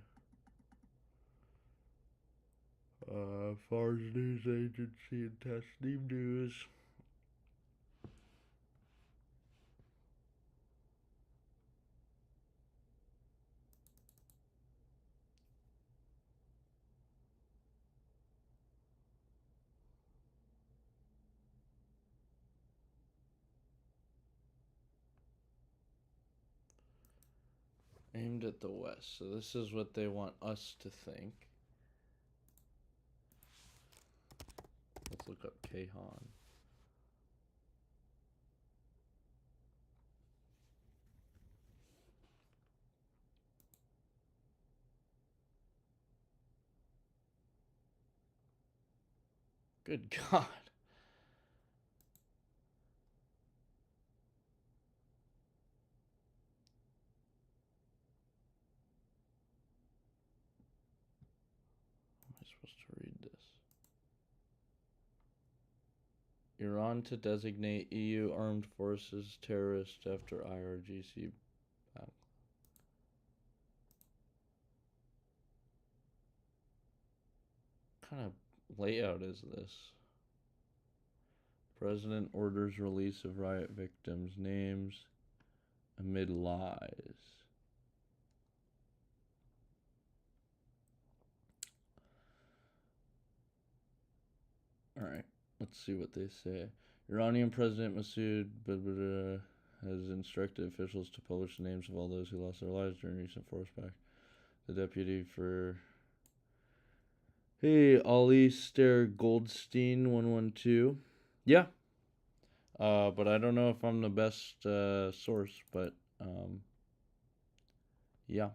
Fars News Agency, and Tasnim News. Aimed at the West. So this is what they want us to think. Let's look up Kahan. Good God. How am I supposed to read this? Iran to designate EU armed forces terrorist after IRGC battle. What kind of layout is this? President orders release of riot victims' names amid lies. Alright, let's see what they say. Iranian President Masoud has instructed officials to publish the names of all those who lost their lives during recent force back. The deputy for... Hey, Ali Stair Goldstein 112. Yeah. But I don't know if I'm the best source, but yeah.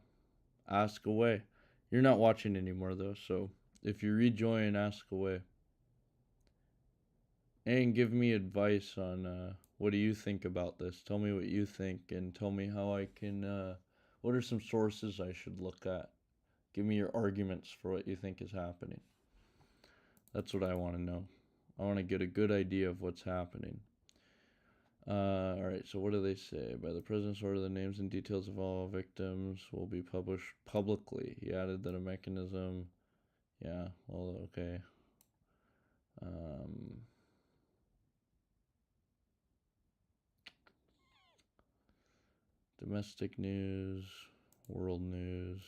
Ask away. You're not watching anymore though, so if you rejoin, ask away. And give me advice on what do you think about this. Tell me what you think and tell me how I can, what are some sources I should look at. Give me your arguments for what you think is happening. That's what I want to know. I want to get a good idea of what's happening. Alright, so what do they say? By the president's order, the names and details of all victims will be published publicly. He added that a mechanism... Yeah, well, okay. Domestic news, world news.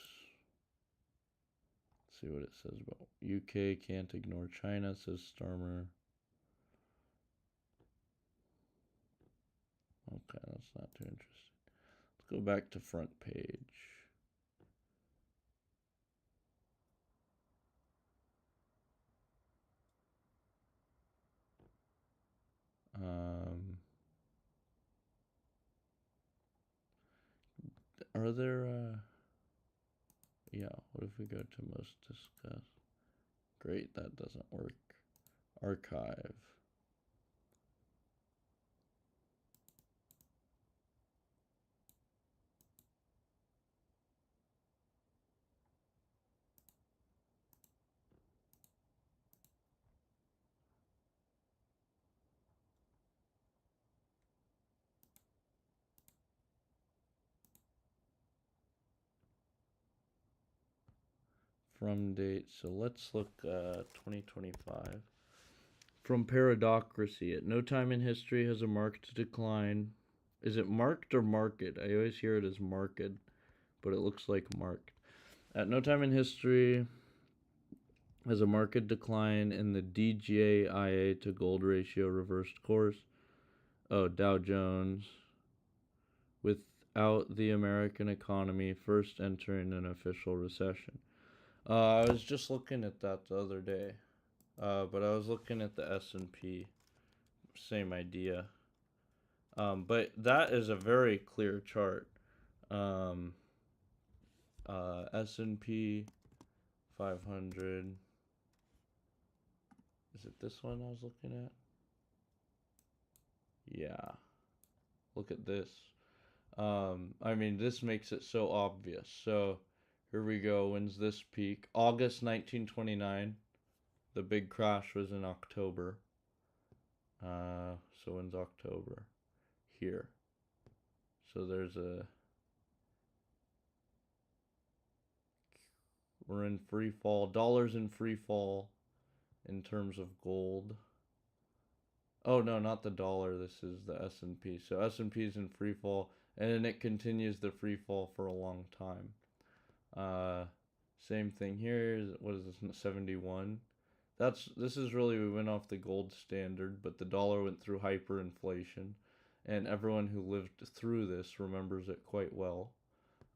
Let's see what it says about UK can't ignore China, says Starmer. Okay, that's not too interesting. Let's go back to front page. Are there, yeah, what if we go to most discussed? Great, that doesn't work. Archive. From date, so let's look 2025. From Paradocracy. At no time in history has a marked decline. Is it marked or market? I always hear it as marked, but it looks like marked. At no time in history has a market decline in the DJIA to gold ratio reversed course. Oh, Dow Jones. Without the American economy first entering an official recession. I was just looking at that the other day, but I was looking at the S&P. Same idea. But that is a very clear chart. Um, S&P 500. Is it this one I was looking at? Yeah. Look at this. I mean, this makes it so obvious. So here we go. When's this peak? August 1929. The big crash was in October. So when's October? Here. So we're in free fall. Dollars in free fall in terms of gold. Oh no, not the dollar. This is the S&P. So S&P is in free fall, and it continues the free fall for a long time. Same thing here. What is this? 71. This is really, we went off the gold standard, but the dollar went through hyperinflation, and everyone who lived through this remembers it quite well.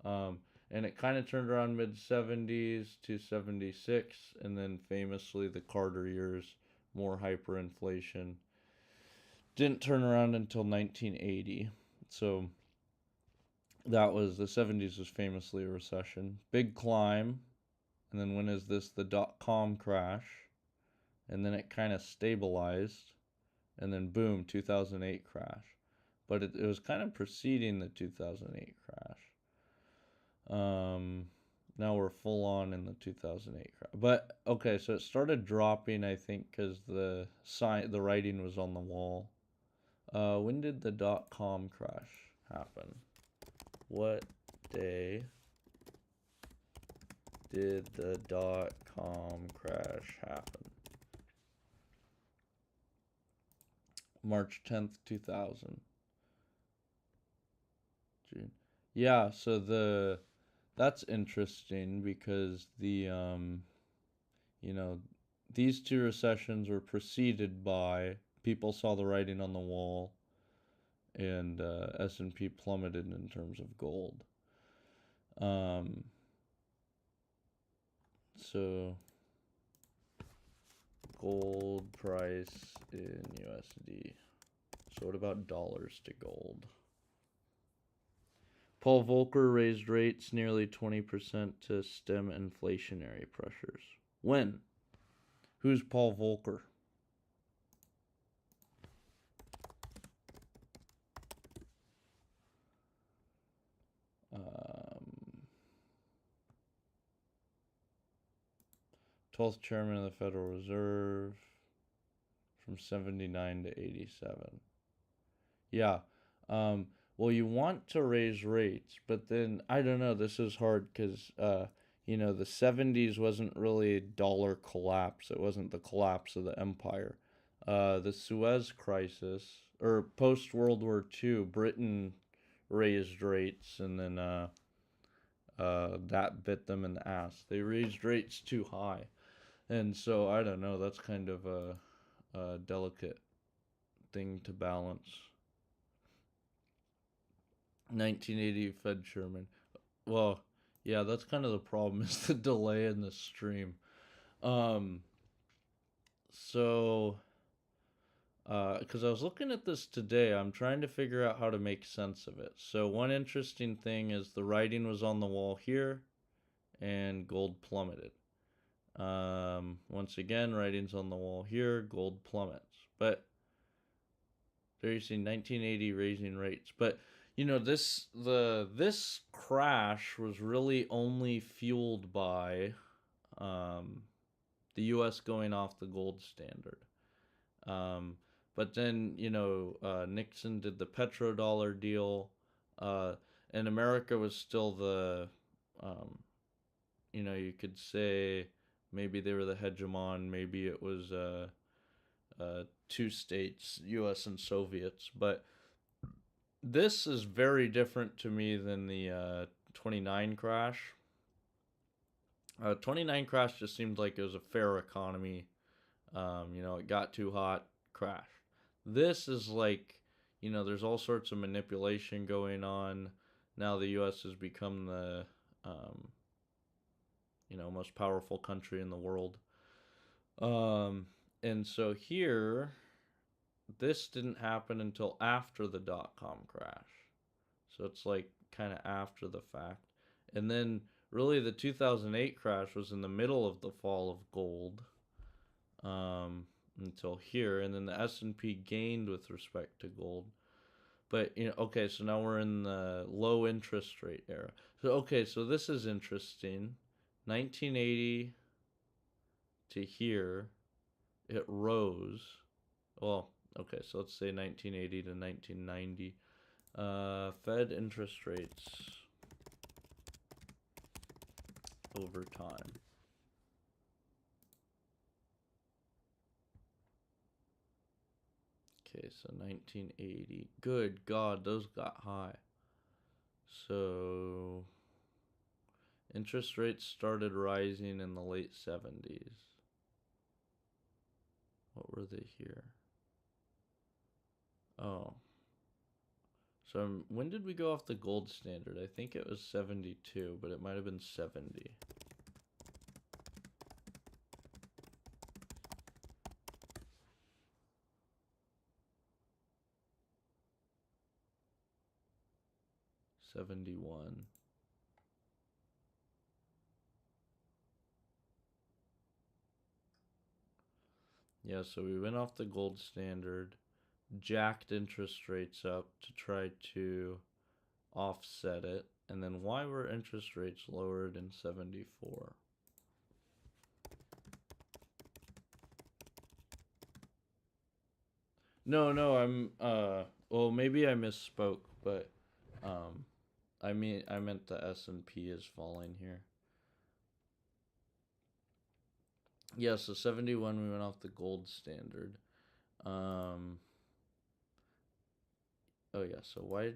And it kind of turned around mid 70s to 76, and then famously the Carter years, more hyperinflation. Didn't turn around until 1980. So that was, the 70s was famously a recession. Big climb, and then when is this? The dot-com crash, and then it kind of stabilized, and then boom, 2008 crash. But it was kind of preceding the 2008 crash. Now we're full on in the 2008 crash. But okay, so it started dropping, I think, because the writing was on the wall. When did the dot-com crash happen? What day did the dot-com crash happen? March 10th, 2000. June. Yeah, so that's interesting because these two recessions were preceded by, people saw the writing on the wall, and S&P plummeted in terms of gold. So gold price in USD. So what about dollars to gold? Paul Volcker raised rates nearly 20% to stem inflationary pressures. When? Who's Paul Volcker? Um, 12th chairman of the Federal Reserve from 79 to 87. Yeah. Well, you want to raise rates, but then, I don't know, this is hard because, the 70s wasn't really a dollar collapse. It wasn't the collapse of the empire. The Suez Crisis, or post World War II, Britain raised rates, and then that bit them in the ass. They raised rates too high. And so, I don't know, that's kind of a delicate thing to balance. 1980 Fed Chairman. Well, yeah, that's kind of the problem, is the delay in the stream. Um, so, because I was looking at this today, I'm trying to figure out how to make sense of it. So, one interesting thing is the writing was on the wall here, and gold plummeted. Once again, writing's on the wall here, gold plummets. But there you see 1980 raising rates. But this crash was really only fueled by the U.S. going off the gold standard. But then Nixon did the petrodollar deal, and America was still you could say maybe they were the hegemon, maybe it was two states, U.S. and Soviets. But this is very different to me than the 29 crash. 29 crash just seemed like it was a fair economy. It got too hot, crash. This is like, there's all sorts of manipulation going on. Now the U.S. has become the, most powerful country in the world. And so here, this didn't happen until after the dot-com crash. So it's like kind of after the fact. And then really the 2008 crash was in the middle of the fall of gold until here. And then the S&P gained with respect to gold. But, okay, so now we're in the low interest rate era. So, okay, so this is interesting. 1980 to here, it rose. Well, okay, so let's say 1980 to 1990. Fed interest rates over time. Okay, so 1980. Good God, those got high. So interest rates started rising in the late 70s. What were they here? Oh. So when did we go off the gold standard? I think it was 72, but it might have been 70. '71. Yeah, so we went off the gold standard, jacked interest rates up to try to offset it. And then why were interest rates lowered in 74? No, well, maybe I misspoke, but I meant the S&P is falling here. Yeah, so 71 we went off the gold standard. Oh yeah, so why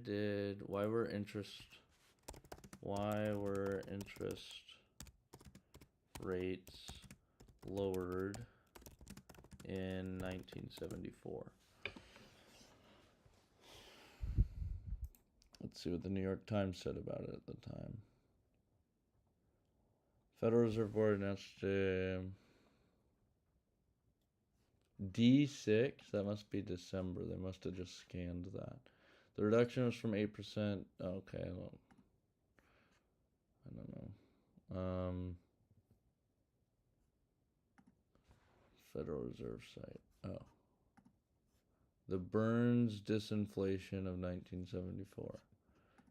were interest rates lowered in 1974? Let's see what the New York Times said about it at the time. Federal Reserve Board announced D6. That must be December. They must have just scanned that. The reduction was from 8%. Okay, well, I don't know. Federal Reserve site. Oh. The Burns disinflation of 1974.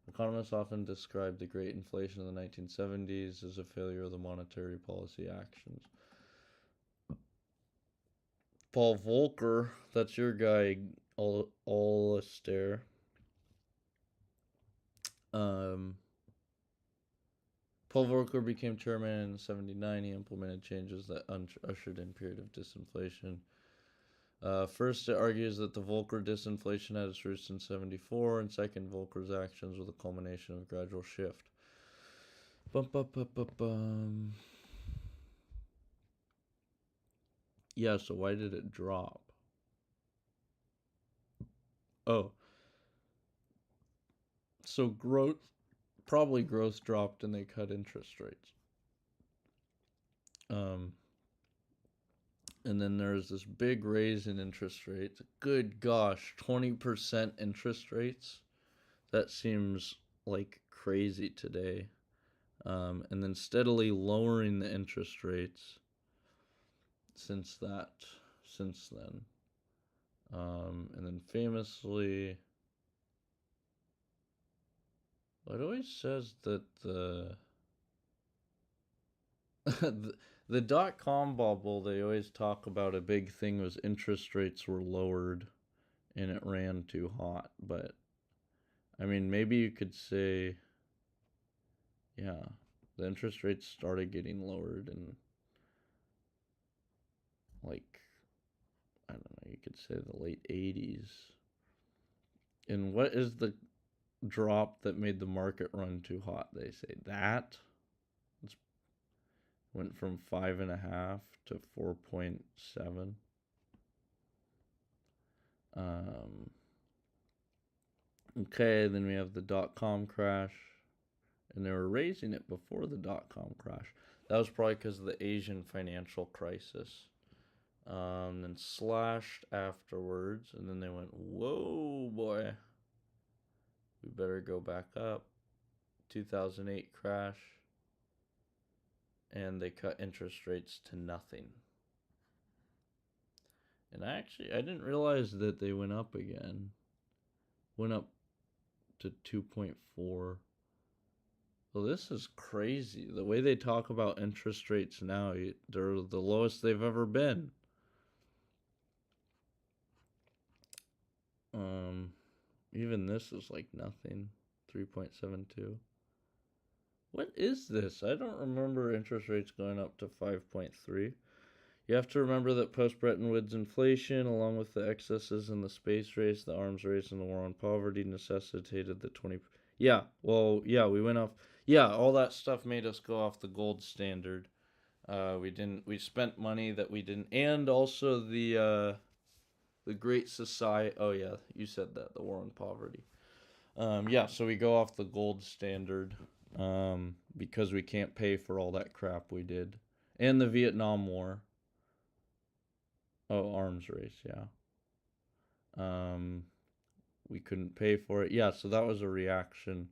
Economists often describe the Great Inflation of the 1970s as a failure of the monetary policy actions. Paul Volcker, that's your guy, Alistair. Paul Volcker became chairman in '79. He implemented changes that ushered in a period of disinflation. First, it argues that the Volcker disinflation had its roots in '74, and second, Volcker's actions were the culmination of a gradual shift. Yeah, so why did it drop? Oh, so growth dropped and they cut interest rates. And then there's this big raise in interest rates. Good gosh, 20% interest rates. That seems like crazy today. And then steadily lowering the interest rates since then. And then famously, it always says that the dot-com bubble, they always talk about a big thing was interest rates were lowered and it ran too hot. But, I mean, maybe you could say, yeah, the interest rates started getting lowered in, like, I don't know, could say the late 80s. And what is the drop that made the market run too hot? They say that it's went from 5.5 to 4.7. Okay, then we have the dot-com crash, and they were raising it before the dot-com crash. That was probably because of the Asian financial crisis. Then slashed afterwards, and then they went, whoa, boy, we better go back up. 2008 crash, and they cut interest rates to nothing. And I didn't realize that they went up again. Went up to 2.4. Well, this is crazy. The way they talk about interest rates now, they're the lowest they've ever been. Even this is like nothing. 3.72. What is this? I don't remember interest rates going up to 5.3. You have to remember that post-Bretton Woods inflation, along with the excesses in the space race, the arms race, and the war on poverty, necessitated the 20... we went off... Yeah, all that stuff made us go off the gold standard. We spent money that we didn't... And also the Great Society... Oh, yeah, you said that, the war on poverty. So we go off the gold standard because we can't pay for all that crap we did. And the Vietnam War. Oh, arms race, yeah. We couldn't pay for it. Yeah, so that was a reaction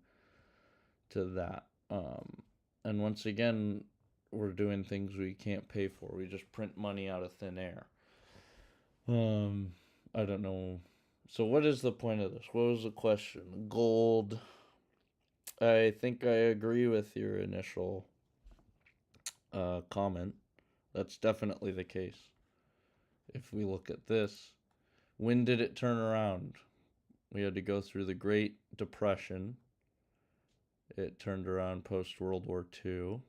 to that. And once again, we're doing things we can't pay for. We just print money out of thin air. I don't know. So what is the point of this? What was the question? Gold. I think I agree with your initial comment. That's definitely the case. If we look at this, when did it turn around? We had to go through the Great Depression. It turned around post-World War II.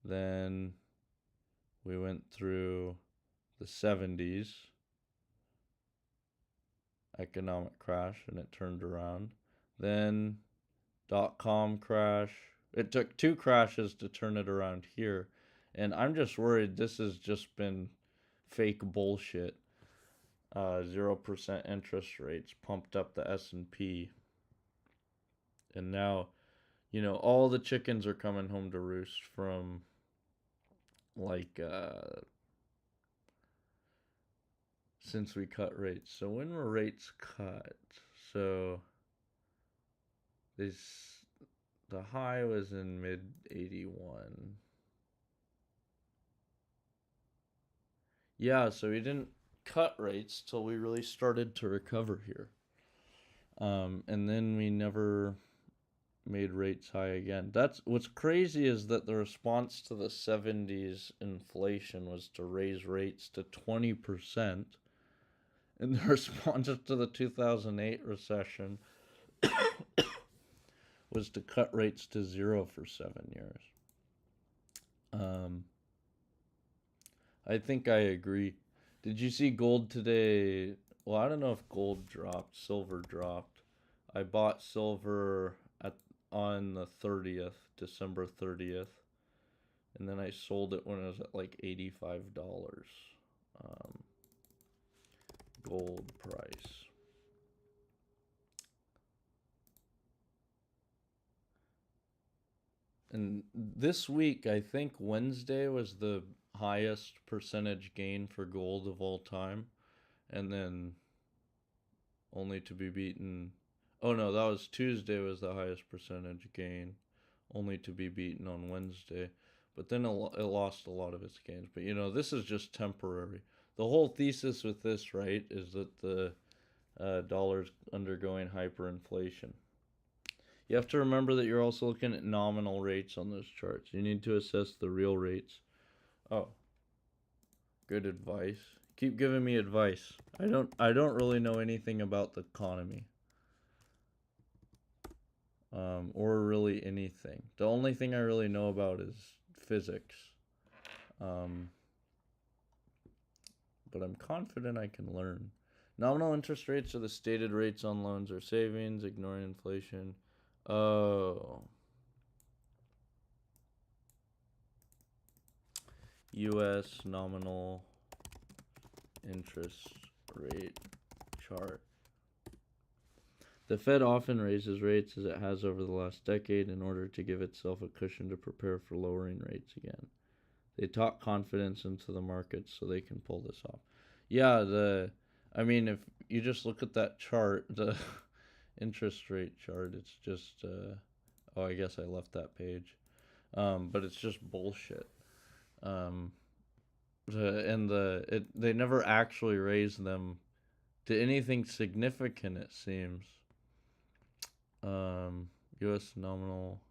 Then we went through the 70s economic crash, and it turned around. Then dot-com crash. It took 2 crashes to turn it around here. And I'm just worried this has just been fake bullshit. 0% interest rates pumped up the S&P. And now, all the chickens are coming home to roost from, since we cut rates. So when were rates cut? So the high was in mid-81. Yeah, so we didn't cut rates till we really started to recover here. And then we never made rates high again. That's what's crazy, is that the response to the 70s inflation was to raise rates to 20%. And the response to the 2008 recession was to cut rates to 0 for 7 years. I think I agree. Did you see gold today? Well, I don't know if gold dropped. Silver dropped. I bought silver on the 30th, December 30th. And then I sold it when it was at like $85. Gold price. And this week, I think Wednesday was the highest percentage gain for gold of all time. And then only to be beaten... Oh no, that was Tuesday was the highest percentage gain. Only to be beaten on Wednesday. But then it lost a lot of its gains. But this is just temporary. The whole thesis with this, right, is that the dollar's undergoing hyperinflation. You have to remember that you're also looking at nominal rates on those charts. You need to assess the real rates. Oh, good advice. Keep giving me advice. I don't really know anything about the economy. Or really anything. The only thing I really know about is physics. but I'm confident I can learn. Nominal interest rates are the stated rates on loans or savings, ignoring inflation. Oh. U.S. nominal interest rate chart. The Fed often raises rates, as it has over the last decade, in order to give itself a cushion to prepare for lowering rates again. They talk confidence into the markets so they can pull this off. Yeah, if you just look at that chart, the interest rate chart, it's just, oh, I guess I left that page. But it's just bullshit. Um, they never actually raise them to anything significant, it seems. U.S. nominal.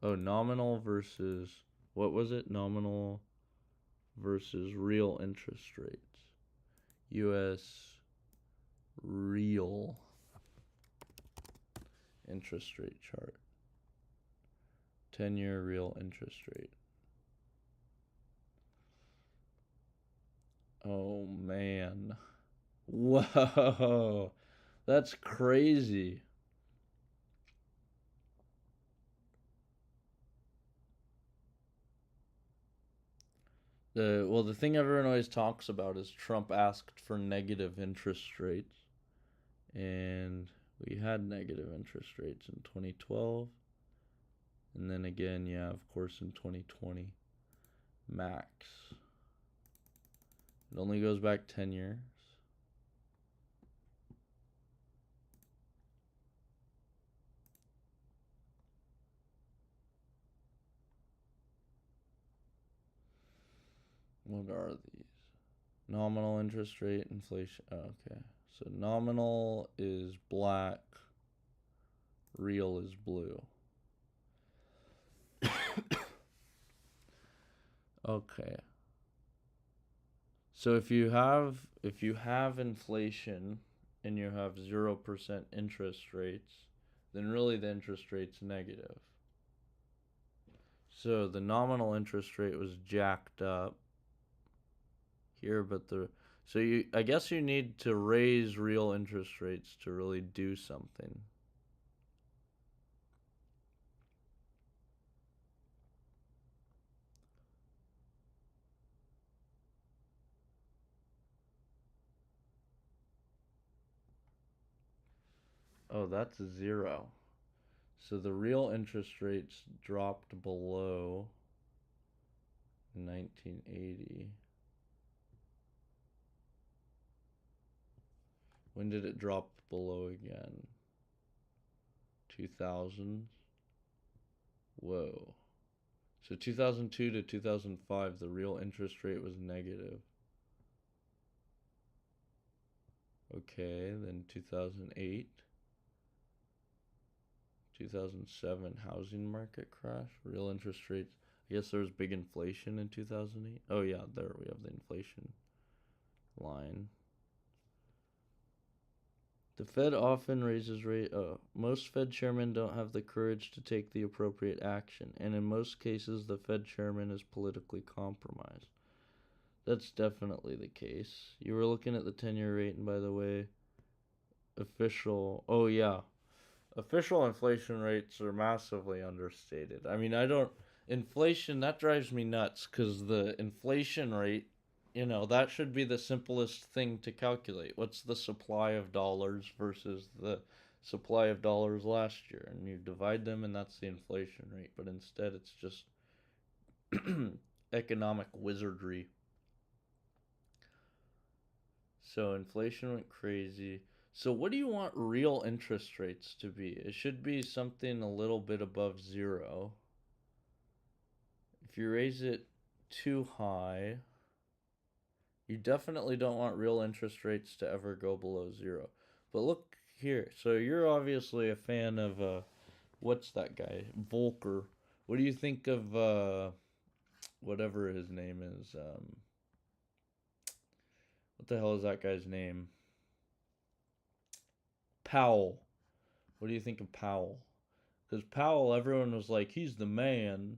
Oh, nominal versus, what was it? Nominal versus real interest rates. U.S. real interest rate chart. 10-year real interest rate. Oh, man. Whoa. That's crazy. The thing everyone always talks about is Trump asked for negative interest rates, and we had negative interest rates in 2012, and then again, yeah, of course, in 2020, max. It only goes back 10 years. What are these? Nominal interest rate, inflation. Oh, okay. So nominal is black, real is blue. Okay. So if you have inflation and you have 0% interest rates, then really the interest rate's negative. So the nominal interest rate was jacked up here, but I guess you need to raise real interest rates to really do something. Oh, that's 0. So the real interest rates dropped below 1980. When did it drop below again? 2000s? Whoa. So 2002 to 2005, the real interest rate was negative. Okay, then 2008, 2007 housing market crash, real interest rates. I guess there was big inflation in 2008. Oh yeah, there we have the inflation line. The Fed often raises rate. Most Fed chairmen don't have the courage to take the appropriate action, and in most cases, the Fed chairman is politically compromised. That's definitely the case. You were looking at the 10-year rate, and by the way, official. Oh yeah, official inflation rates are massively understated. Inflation, that drives me nuts because the inflation rate, that should be the simplest thing to calculate. What's the supply of dollars versus the supply of dollars last year? And you divide them, and that's the inflation rate. But instead, it's just economic wizardry. So inflation went crazy. So what do you want real interest rates to be? It should be something a little bit above 0. If you raise it too high, you definitely don't want real interest rates to ever go below 0. But look here. So you're obviously a fan of what's that guy? Volcker. What do you think of whatever his name is? What the hell is that guy's name? Powell. What do you think of Powell? Because Powell, everyone was like, he's the man.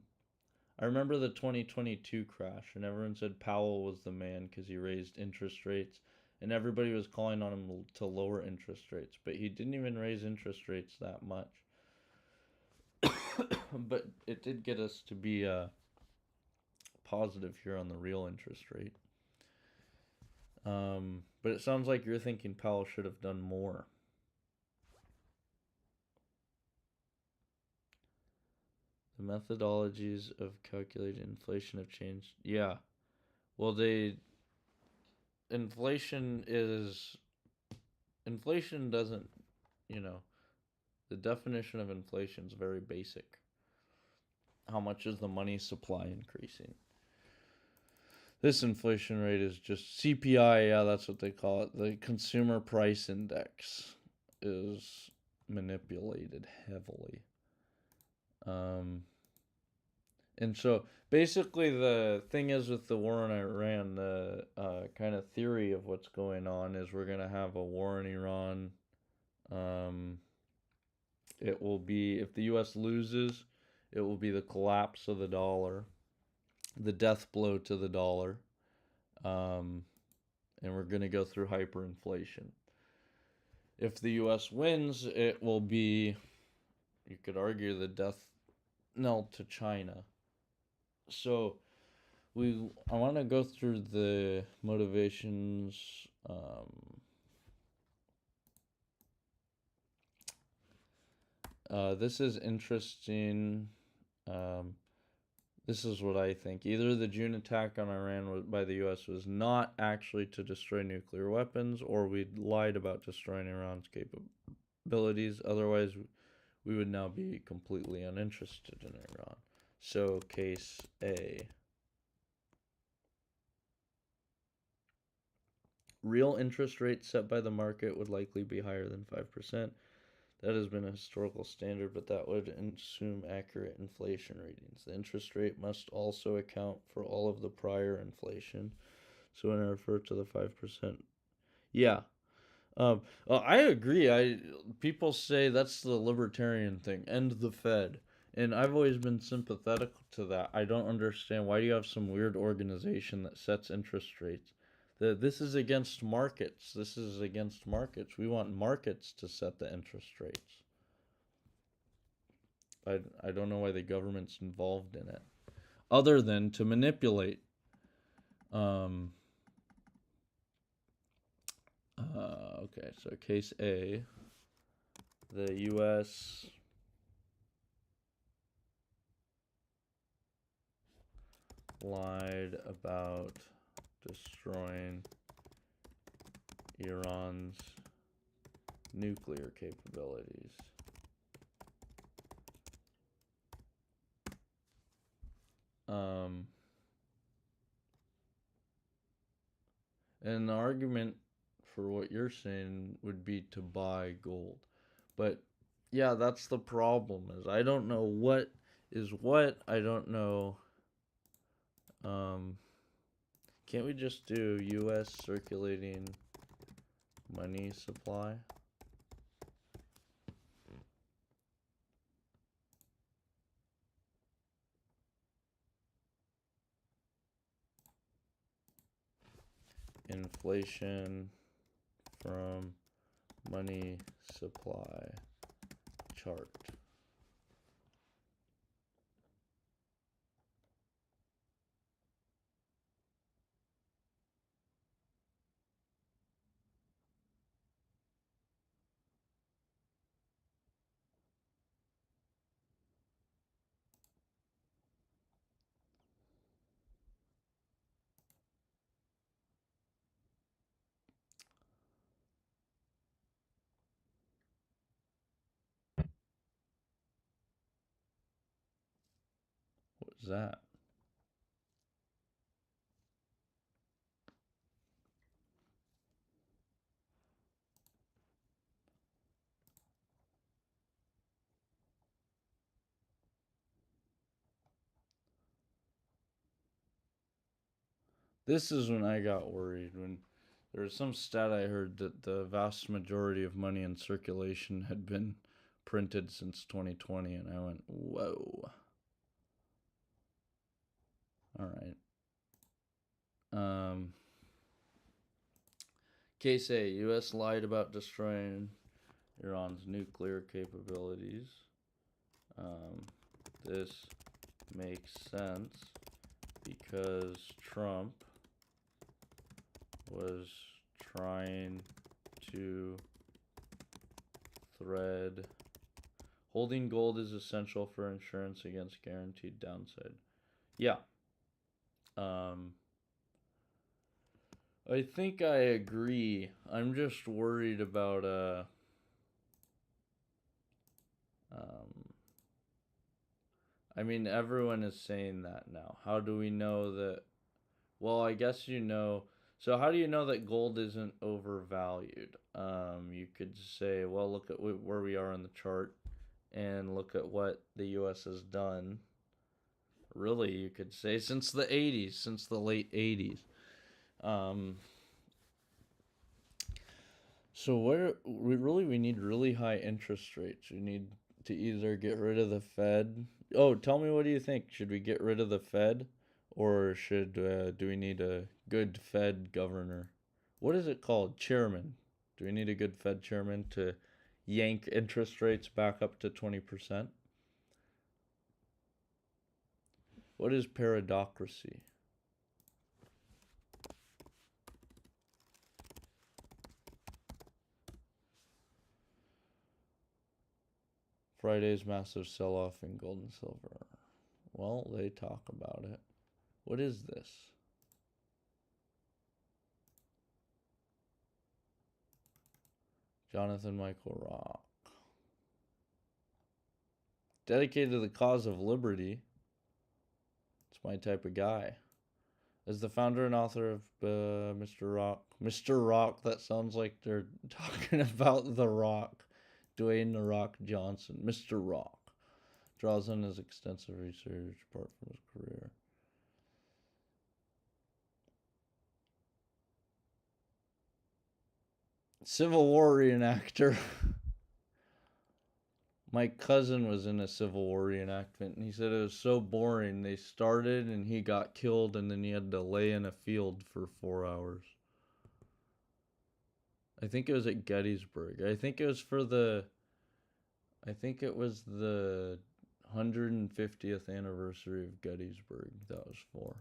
I remember the 2022 crash, and everyone said Powell was the man because he raised interest rates, and everybody was calling on him to lower interest rates, but he didn't even raise interest rates that much. But it did get us to be positive here on the real interest rate. But it sounds like you're thinking Powell should have done more. The methodologies of calculating inflation have changed. Yeah. Well, inflation doesn't, you know, the definition of inflation is very basic. How much is the money supply increasing? This inflation rate is just CPI, yeah, that's what they call it. The consumer price index is manipulated heavily. And so basically, the thing is with the war in Iran, the kind of theory of what's going on is we're going to have a war in Iran. It will be, if the U.S. loses, it will be the collapse of the dollar, the death blow to the dollar. And we're going to go through hyperinflation. If the U.S. wins, it will be, you could argue, the death knell to China. So I want to go through the motivations. This is interesting. This is what I think. Either the June attack on Iran by the U.S. was not actually to destroy nuclear weapons, or we lied about destroying Iran's capabilities. Otherwise, we would now be completely uninterested in Iran. So, case A. Real interest rates set by the market would likely be higher than 5%. That has been a historical standard, but that would assume accurate inflation readings. The interest rate must also account for all of the prior inflation. So when I refer to the 5%, yeah. I agree. People say that's the libertarian thing, end the Fed. And I've always been sympathetic to that. I don't understand, why do you have some weird organization that sets interest rates? This is against markets. This is against markets. We want markets to set the interest rates. I don't know why the government's involved in it, other than to manipulate. Okay, so case A, the U.S. lied about destroying Iran's nuclear capabilities. And the argument for what you're saying would be to buy gold. But yeah, that's the problem, is I don't know what is what. I don't know. Can't we just do U.S. circulating money supply? Inflation from money supply chart. What is that? This is when I got worried, when there was some stat I heard that the vast majority of money in circulation had been printed since 2020, and I went, whoa. All right. Case A: U.S. lied about destroying Iran's nuclear capabilities. Um, this makes sense because Trump was trying to thread. Holding gold is essential for insurance against guaranteed downside. Yeah. Um, I think I agree. I'm just worried about um I mean everyone is saying that now. How do we know that? Well, I guess you know. So how do you know that gold isn't overvalued? You could say, well, look at where we are on the chart and look at what the US has done. Really, you could say since the 80s, since the late 80s. Um, So we need really high interest rates. We need to either get rid of the Fed. Oh, tell me, what do you think? Should we get rid of the Fed, or should do we need a good Fed governor? What is it called? Chairman. Do we need a good Fed chairman to yank interest rates back up to 20%? What is paradocracy? Friday's massive sell-off in gold and silver. Well, they talk about it. What is this? Jonathan Michael Rock. Dedicated to the cause of liberty. It's my type of guy. As the founder and author of Mr. Rock. Mr. Rock, that sounds like they're talking about The Rock. Dwayne The Rock Johnson. Mr. Rock. Draws on his extensive research apart from his career. Civil War reenactor. My cousin was in a Civil War reenactment, and he said it was so boring. They started, and he got killed, and then he had to lay in a field for 4 hours. I think it was at Gettysburg. I think it was the 150th anniversary of Gettysburg that was for.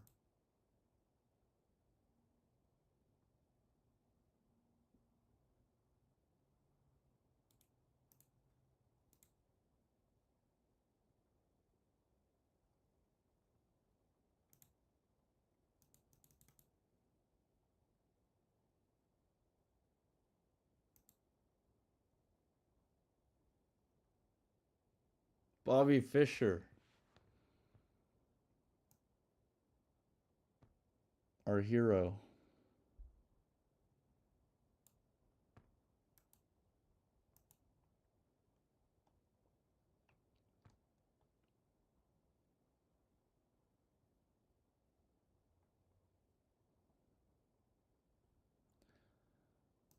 Bobby Fischer, our hero.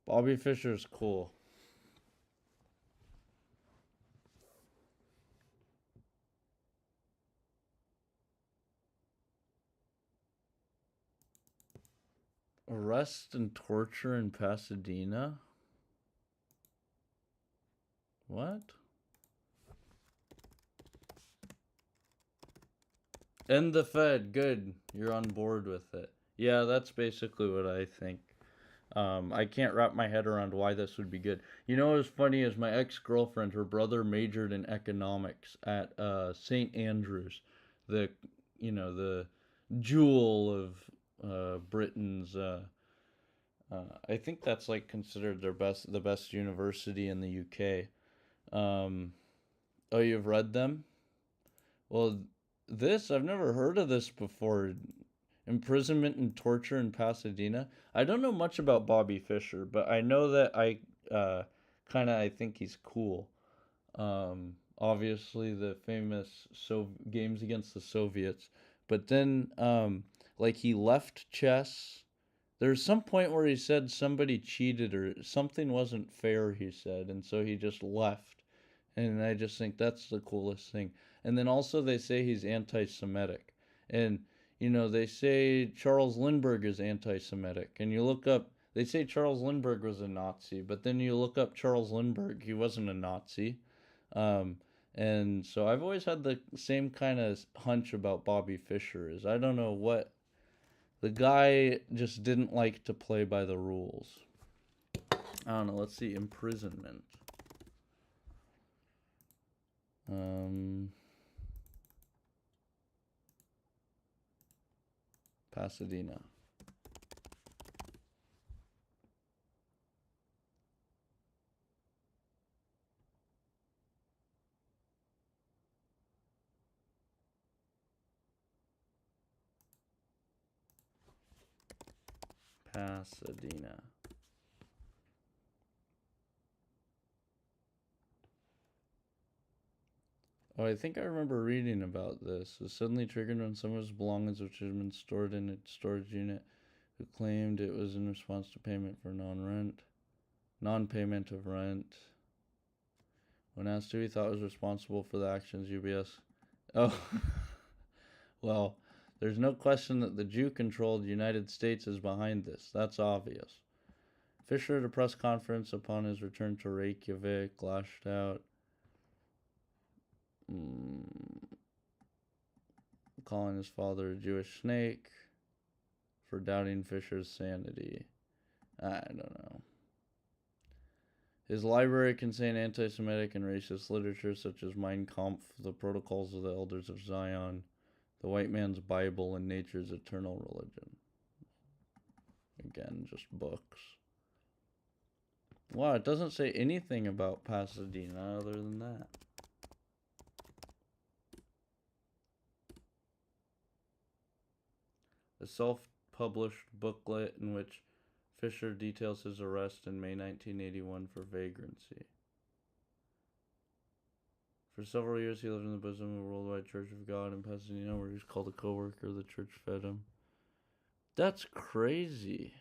Bobby Fischer's cool. Arrest and torture in Pasadena? What? End the Fed. Good. You're on board with it. Yeah, that's basically what I think. I can't wrap my head around why this would be good. You know what's funny is my ex-girlfriend, her brother majored in economics at St. Andrews, the the jewel of Britain's. I think that's like considered the best university in the UK. Um, oh, you've read them? Well, this I've never heard of this before. Imprisonment and torture in Pasadena. I don't know much about Bobby Fischer, but I know that kind of I think he's cool. Obviously the famous games against the Soviets, but then like he left chess. There's some point where he said somebody cheated or something wasn't fair, he said, and so he just left. And I just think that's the coolest thing. And then also they say he's anti-Semitic. And They say Charles Lindbergh is anti-Semitic, and you look up. They say Charles Lindbergh was a Nazi, but then you look up Charles Lindbergh. He wasn't a Nazi. Um, and so I've always had the same kind of hunch about Bobby Fischer. Is I don't know what the guy just didn't like to play by the rules. I don't know. Let's see. Imprisonment. Pasadena. Pasadena. Oh, I think I remember reading about this. It was suddenly triggered when some of his belongings, which had been stored in a storage unit, who claimed it was in response to payment for non-payment of rent. When asked who he thought was responsible for the actions, UBS. Oh, well, there's no question that the Jew-controlled United States is behind this. That's obvious. Fisher at a press conference upon his return to Reykjavik lashed out, calling his father a Jewish snake for doubting Fisher's sanity. I don't know. His library contained anti-Semitic and racist literature such as Mein Kampf, the Protocols of the Elders of Zion, the White Man's Bible, and Nature's Eternal Religion. Again, just books. Wow, it doesn't say anything about Pasadena other than that. A self-published booklet in which Fisher details his arrest in May 1981 for vagrancy. For several years, he lived in the bosom of the Worldwide Church of God in Pasadena, where he was called a co-worker. The church fed him. That's crazy.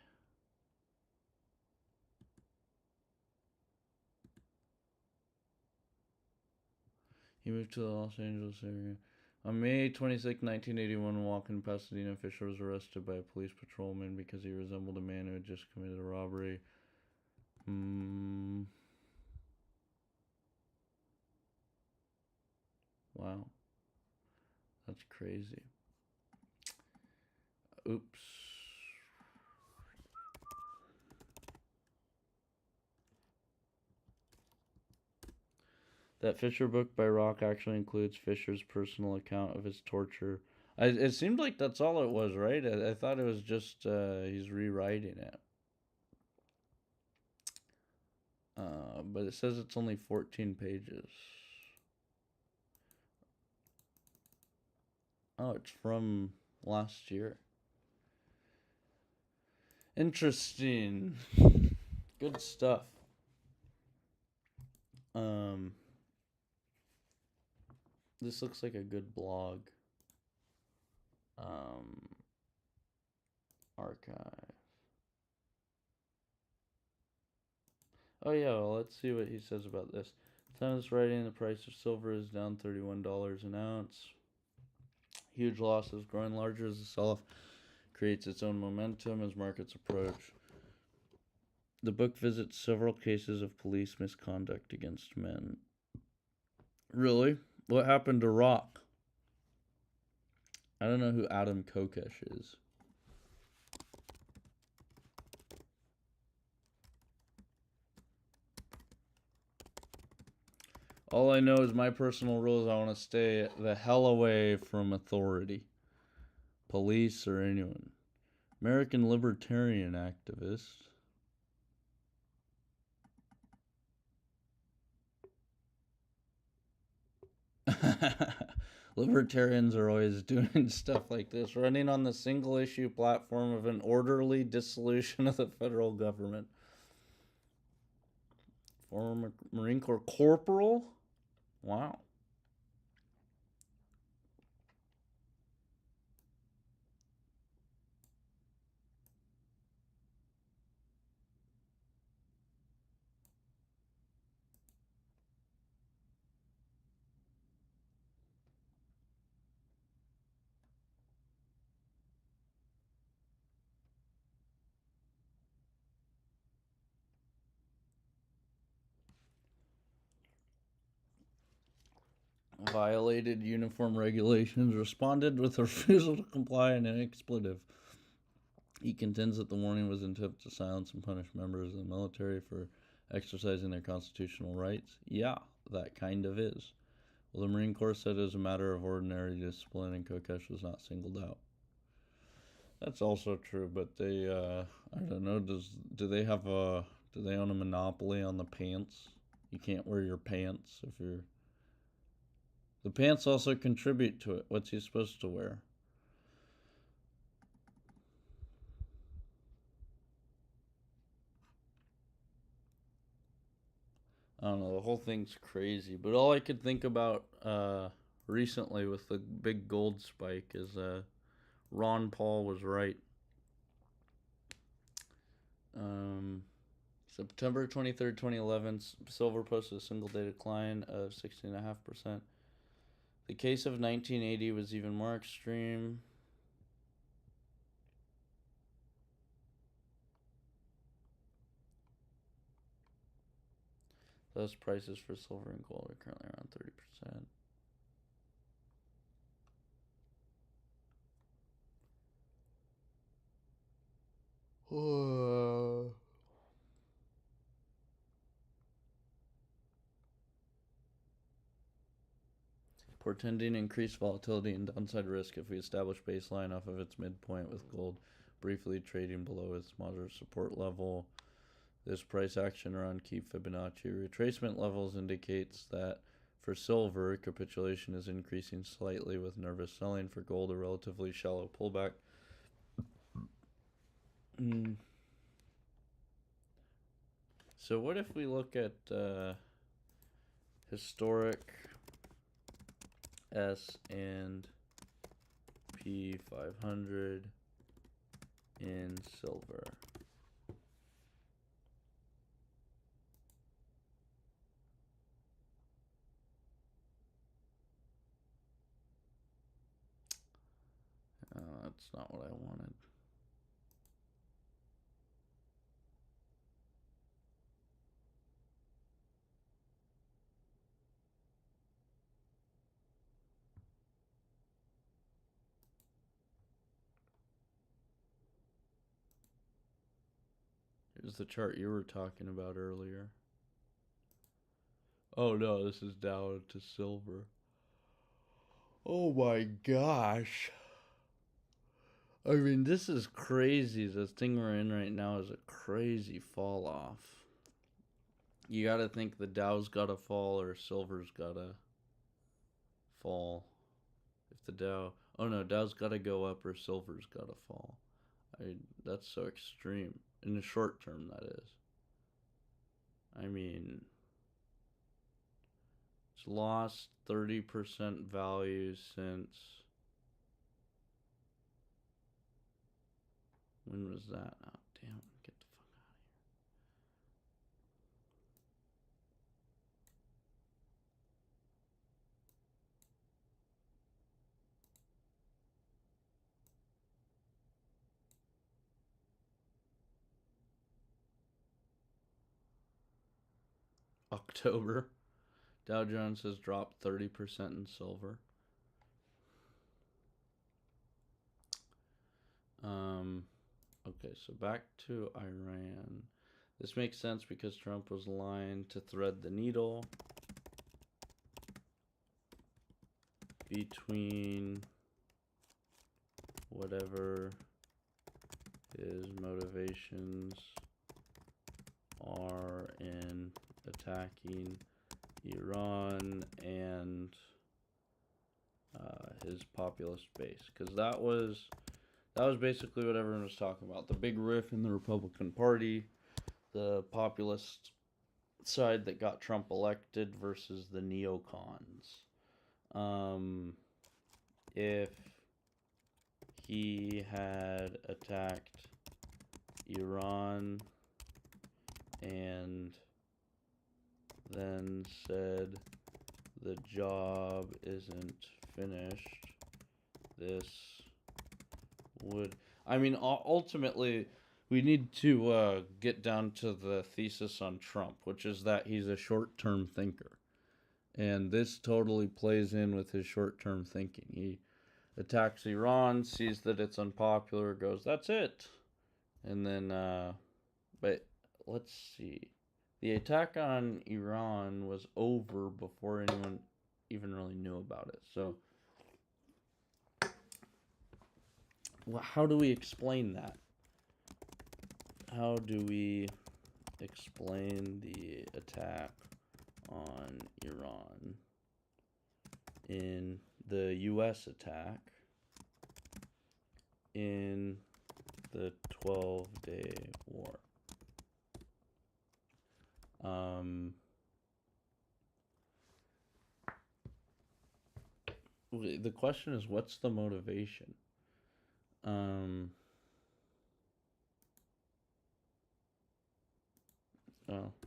He moved to the Los Angeles area. On May 26, 1981, walking in Pasadena, Fisher was arrested by a police patrolman because he resembled a man who had just committed a robbery. Wow. That's crazy. Oops. That Fisher book by Rock actually includes Fisher's personal account of his torture. It seemed like that's all it was, right? I thought it was just he's rewriting it. But it says it's only 14 pages. Oh, it's from last year. Interesting. Good stuff. This looks like a good blog. Archive. Oh yeah, well, let's see what he says about this. Time of this writing, the price of silver is down $31 an ounce. Huge losses, growing larger as the sell-off creates its own momentum as markets approach. The book visits several cases of police misconduct against men. Really? What happened to Rock? I don't know who Adam Kokesh is. All I know is my personal rule is I want to stay the hell away from authority, police, or anyone. American libertarian activist. Libertarians are always doing stuff like this, running on the single issue platform of an orderly dissolution of the federal government. Former Marine Corps corporal? Wow. violated uniform regulations, responded with a refusal to comply and an expletive. He contends that the warning was intended to silence and punish members of the military for exercising their constitutional rights. Yeah, that kind of is. Well, the Marine Corps said it was a matter of ordinary discipline and Kokesh was not singled out. That's also true, but they, I don't know, do they own a monopoly on the pants? You can't wear your pants if you're... The pants also contribute to it. What's he supposed to wear? I don't know, the whole thing's crazy. But all I could think about recently with the big gold spike is Ron Paul was right. September 23rd, 2011, silver posted a single day decline of 16.5%. The case of 1980 was even more extreme. Those prices for silver and gold are currently around 30%. Portending increased volatility and downside risk if we establish baseline off of its midpoint, with gold briefly trading below its moderate support level. This price action around key Fibonacci retracement levels indicates that for silver, capitulation is increasing slightly with nervous selling. For gold, a relatively shallow pullback. So what if we look at historic S&P 500 in silver? That's not what I wanted. Here's the chart you were talking about earlier. Oh no, this is down to silver. Oh my gosh. I mean, this is crazy. This thing we're in right now is a crazy fall off. You gotta think the Dow's gotta fall or silver's gotta fall. If the Dow... Oh no, Dow's gotta go up or silver's gotta fall. That's so extreme. In the short term, that is. I mean... It's lost 30% value since... When was that? Oh, damn. Get the fuck out of here. October. Dow Jones has dropped 30% in silver. Okay, so back to Iran. This makes sense because Trump was lying to thread the needle between whatever his motivations are in attacking Iran and his populist base, because that was basically what everyone was talking about. The big riff in the Republican Party, the populist side that got Trump elected versus the neocons. If he had attacked Iran and then said the job isn't finished, this would... I mean, ultimately, we need to get down to the thesis on Trump, which is that he's a short-term thinker. And this totally plays in with his short-term thinking. He attacks Iran, sees that it's unpopular, goes, that's it. And then, but let's see. The attack on Iran was over before anyone even really knew about it. So, how do we explain that? How do we explain the attack on Iran in the U.S. attack in the 12-day war? The question is, what's the motivation? Oh,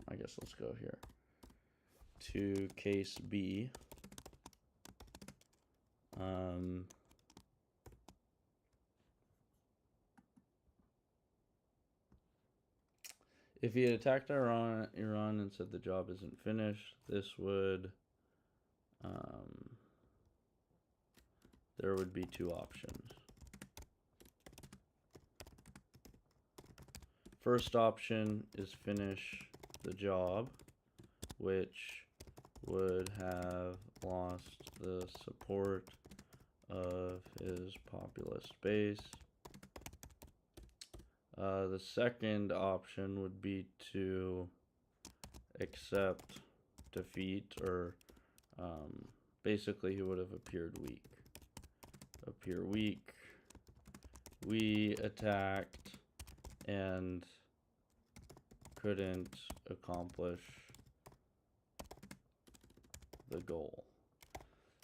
I guess let's go here to case B. If he had attacked Iran and said the job isn't finished, this would, there would be two options. First option is finish the job, which would have lost the support of his populist base. The second option would be to accept defeat, or basically he would have appeared weak. Appear weak. We attacked and couldn't accomplish the goal.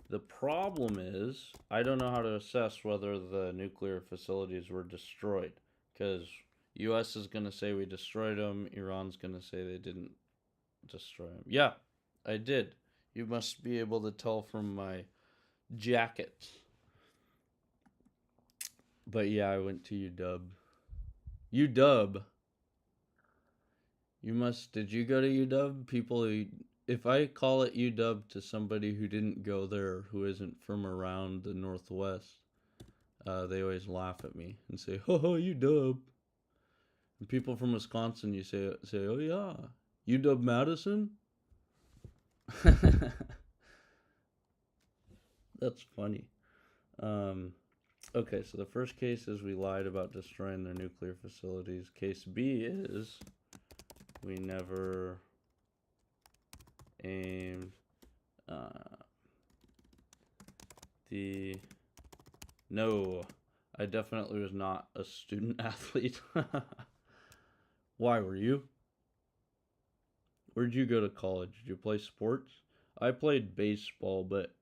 The problem is, I don't know how to assess whether the nuclear facilities were destroyed, because U.S. is going to say we destroyed them, Iran's going to say they didn't destroy them. Yeah, I did. You must be able to tell from my jacket. But yeah, I went to UW. UW. You must, did you go to UW? People who, if I call it UW to somebody who didn't go there, who isn't from around the Northwest, they always laugh at me and say, "Ho ho, UW." And people from Wisconsin, you say, "Oh yeah, UW Madison." That's funny. Okay, so the first case is we lied about destroying their nuclear facilities. Case B is we never aimed no, I definitely was not a student athlete. Why were you? Where'd you go to college? Did you play sports? I played baseball, but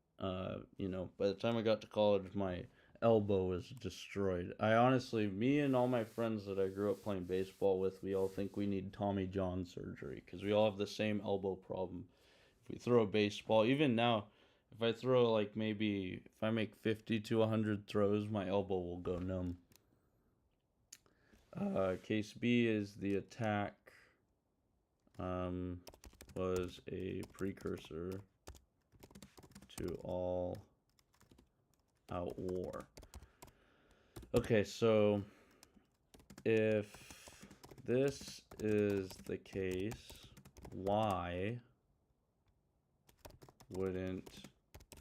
you know, by the time I got to college, my elbow was destroyed. I honestly, me and all my friends that I grew up playing baseball with, we all think we need Tommy John surgery because we all have the same elbow problem. If we throw a baseball, even now, if I throw like maybe, if I make 50 to 100 throws, my elbow will go numb. Case B is the attack was a precursor to all out war. Okay, so if this is the case, why wouldn't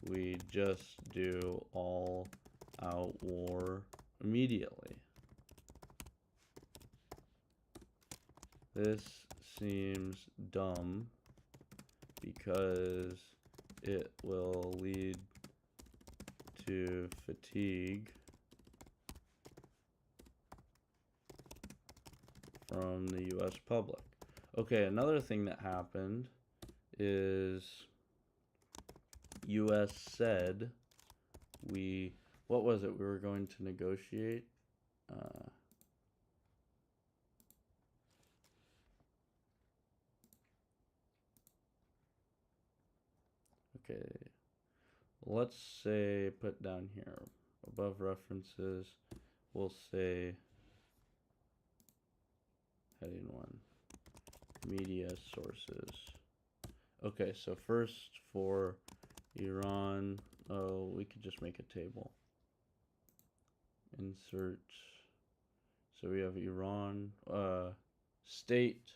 we just do all out war immediately? This seems dumb because it will lead to fatigue from the U.S. public. Okay, another thing that happened is U.S. said what was it? We were going to negotiate. Okay, let's say, put down here, above references, we'll say, heading 1, media sources. Okay, so first for Iran, oh, we could just make a table. Insert. So we have Iran, state,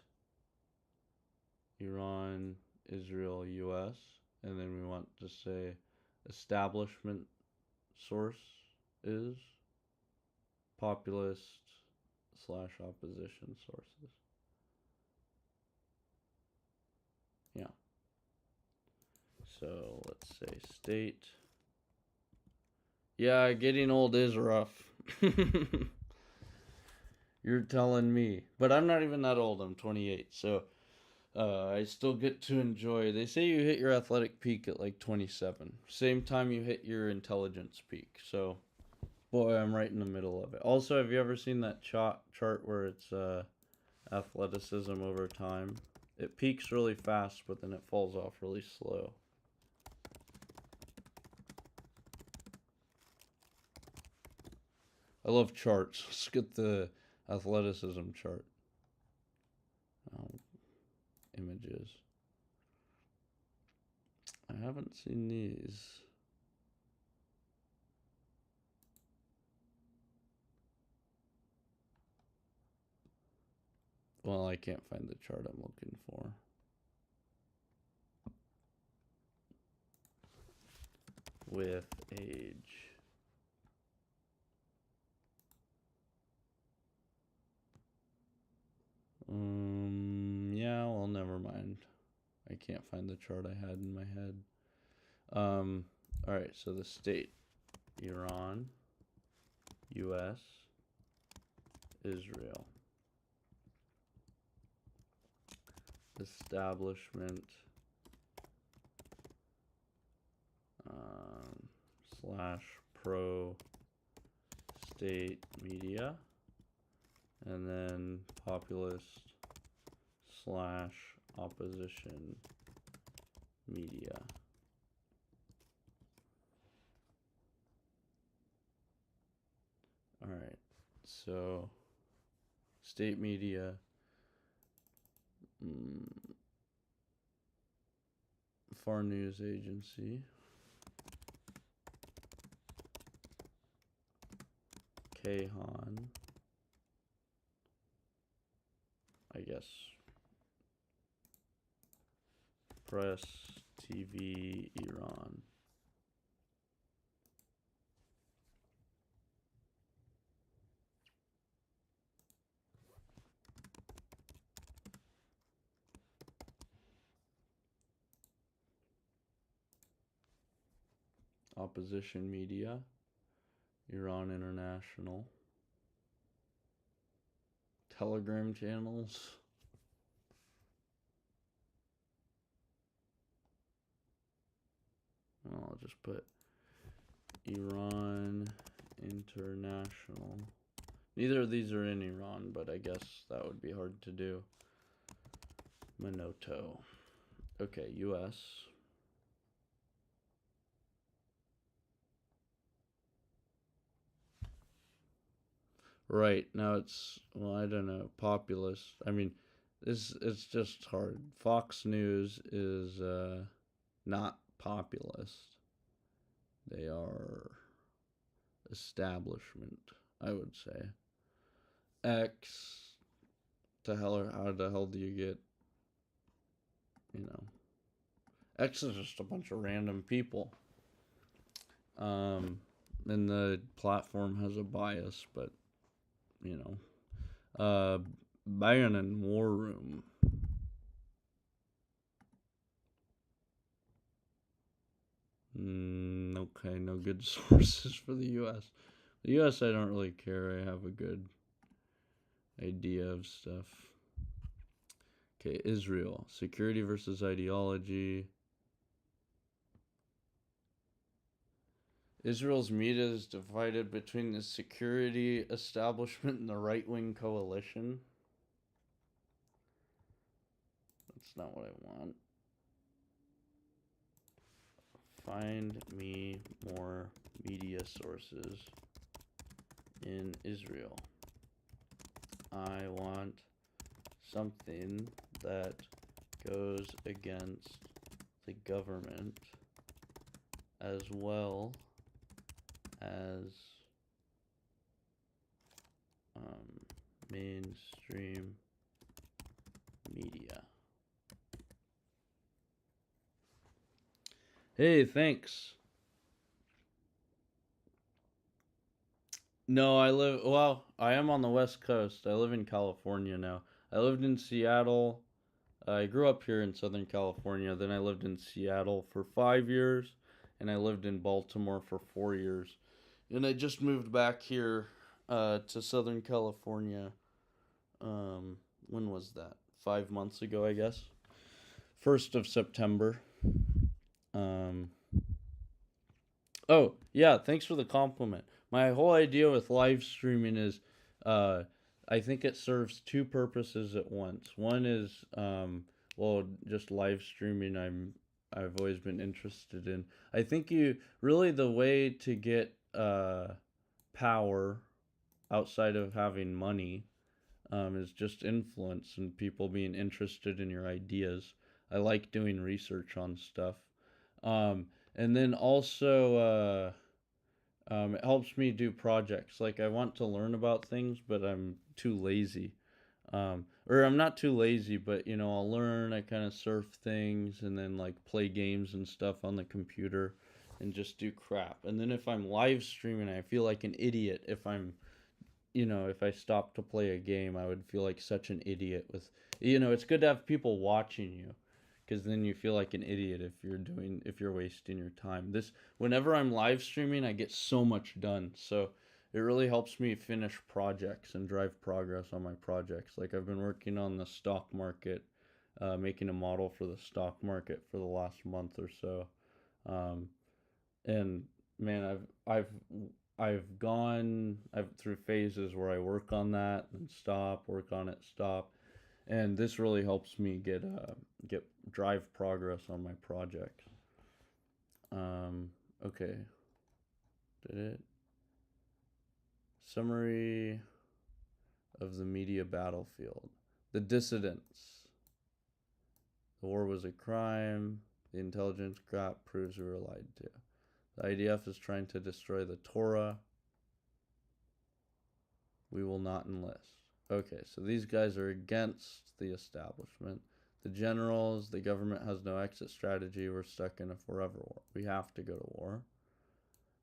Iran, Israel, US, and then we want to say establishment source is populist / opposition sources. Yeah. So let's say state. Yeah, getting old is rough. You're telling me. But I'm not even that old. I'm 28. So I still get to enjoy. They say you hit your athletic peak at like 27. Same time you hit your intelligence peak. So, boy, I'm right in the middle of it. Also, have you ever seen that chart where it's athleticism over time? It peaks really fast, but then it falls off really slow. I love charts. Let's get the athleticism chart. Oh, images. I haven't seen these. Well, I can't find the chart I'm looking for. With age. Yeah, well, never mind. I can't find the chart I had in my head. Alright, so the state. Iran, US, Israel. Establishment, / pro state media, and then populist / opposition media. All right, so state media, Far News Agency, Kayhan, I guess, Press TV Iran. Opposition media, Iran International, Telegram channels. I'll just put Iran International. Neither of these are in Iran, but I guess that would be hard to do. Manoto. Okay, US. Right, now it's, well, I don't know, populist. I mean, it's just hard. Fox News is not populist. They are establishment, I would say. X, how the hell do you get, you know, X is just a bunch of random people. And the platform has a bias, but, you know. Bannon War Room. Okay, no good sources for the U.S. The U.S. I don't really care. I have a good idea of stuff. Okay, Israel. Security versus ideology. Israel's media is divided between the security establishment and the right-wing coalition. That's not what I want. Find me more media sources in Israel. I want something that goes against the government as well as mainstream media. Hey, thanks. No, I am on the West Coast. I live in California now. I lived in Seattle. I grew up here in Southern California. Then I lived in Seattle for 5 years, and I lived in Baltimore for 4 years. And I just moved back here to Southern California. Um, when was that? 5 months ago, I guess. 1st of September. Um, oh, yeah, thanks for the compliment. My whole idea with live streaming is uh, I think it serves two purposes at once. One is, well, just live streaming. I've always been interested in. I think you really the way to get power outside of having money is just influence and people being interested in your ideas. I like doing research on stuff. Um, and then also, it helps me do projects. Like, I want to learn about things, but I'm too lazy. Or I'm not too lazy, but I'll learn. I kind of surf things and then like play games and stuff on the computer and just do crap. And then if I'm live streaming, I feel like an idiot if I stopped to play a game, I would feel like such an idiot it's good to have people watching you because then you feel like an idiot if you're wasting your time. Whenever I'm live streaming, I get so much done. So it really helps me finish projects and drive progress on my projects. Like I've been working on the stock market, making a model for the stock market for the last month or so. Um, and man, I've through phases where I work on that and stop, work on it, stop, and this really helps me get drive progress on my project. Okay, did it? Summary of the media battlefield. The dissidents. The war was a crime. The intelligence gap proves we were lied to. The IDF is trying to destroy the Torah. We will not enlist. Okay, so these guys are against the establishment. The generals, the government has no exit strategy. We're stuck in a forever war. We have to go to war.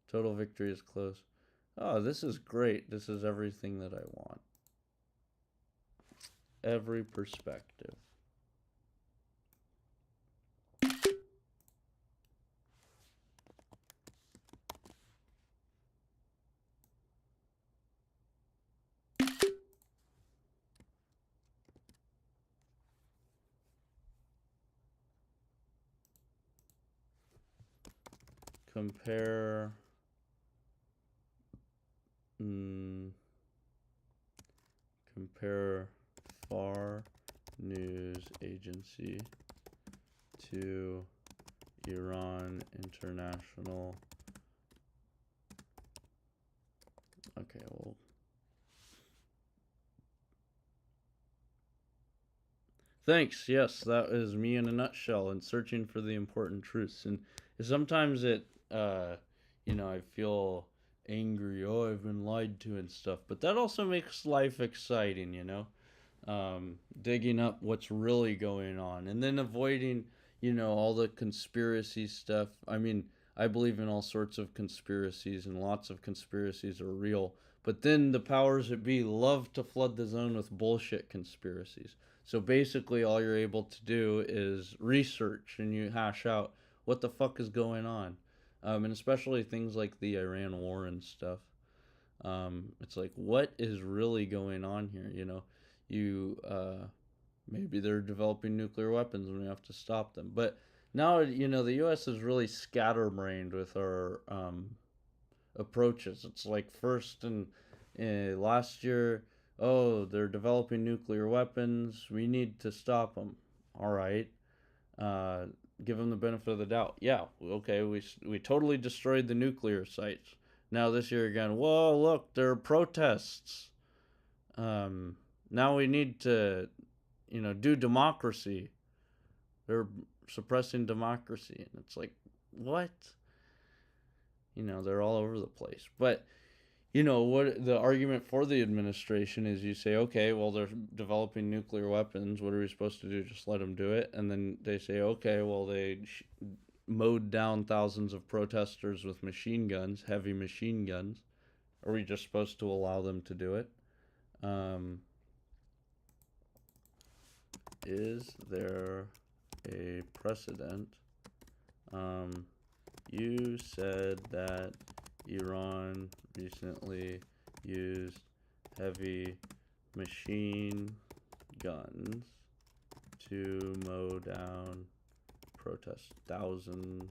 Total victory is close. Oh, this is great. This is everything that I want. Every perspective. Compare compare FAR news agency to Iran International. Okay, well. Thanks. Yes, that is me in a nutshell and searching for the important truths. And sometimes I feel angry. Oh, I've been lied to and stuff. But that also makes life exciting. Digging up what's really going on and then avoiding all the conspiracy stuff. I mean, I believe in all sorts of conspiracies and lots of conspiracies are real, but then the powers that be love to flood the zone with bullshit conspiracies. So basically all you're able to do is research and you hash out what the fuck is going on. And especially things like the Iran war and stuff. It's like, what is really going on here? You maybe they're developing nuclear weapons and we have to stop them. But now the U.S. is really scatterbrained with our approaches. It's like first and last year, oh, they're developing nuclear weapons. We need to stop them. All right. Uh, Give them the benefit of the doubt. Yeah, okay, we totally destroyed the nuclear sites. Now this year again, whoa, look, there are protests. Now we need to, do democracy. They're suppressing democracy. And it's like, what? They're all over the place. But what the argument for the administration is, you say, okay, well, they're developing nuclear weapons. What are we supposed to do? Just let them do it? And then they say, okay, well, they mowed down thousands of protesters with machine guns, heavy machine guns. Are we just supposed to allow them to do it? Is there a precedent? You said that Iran recently used heavy machine guns to mow down protests. Thousands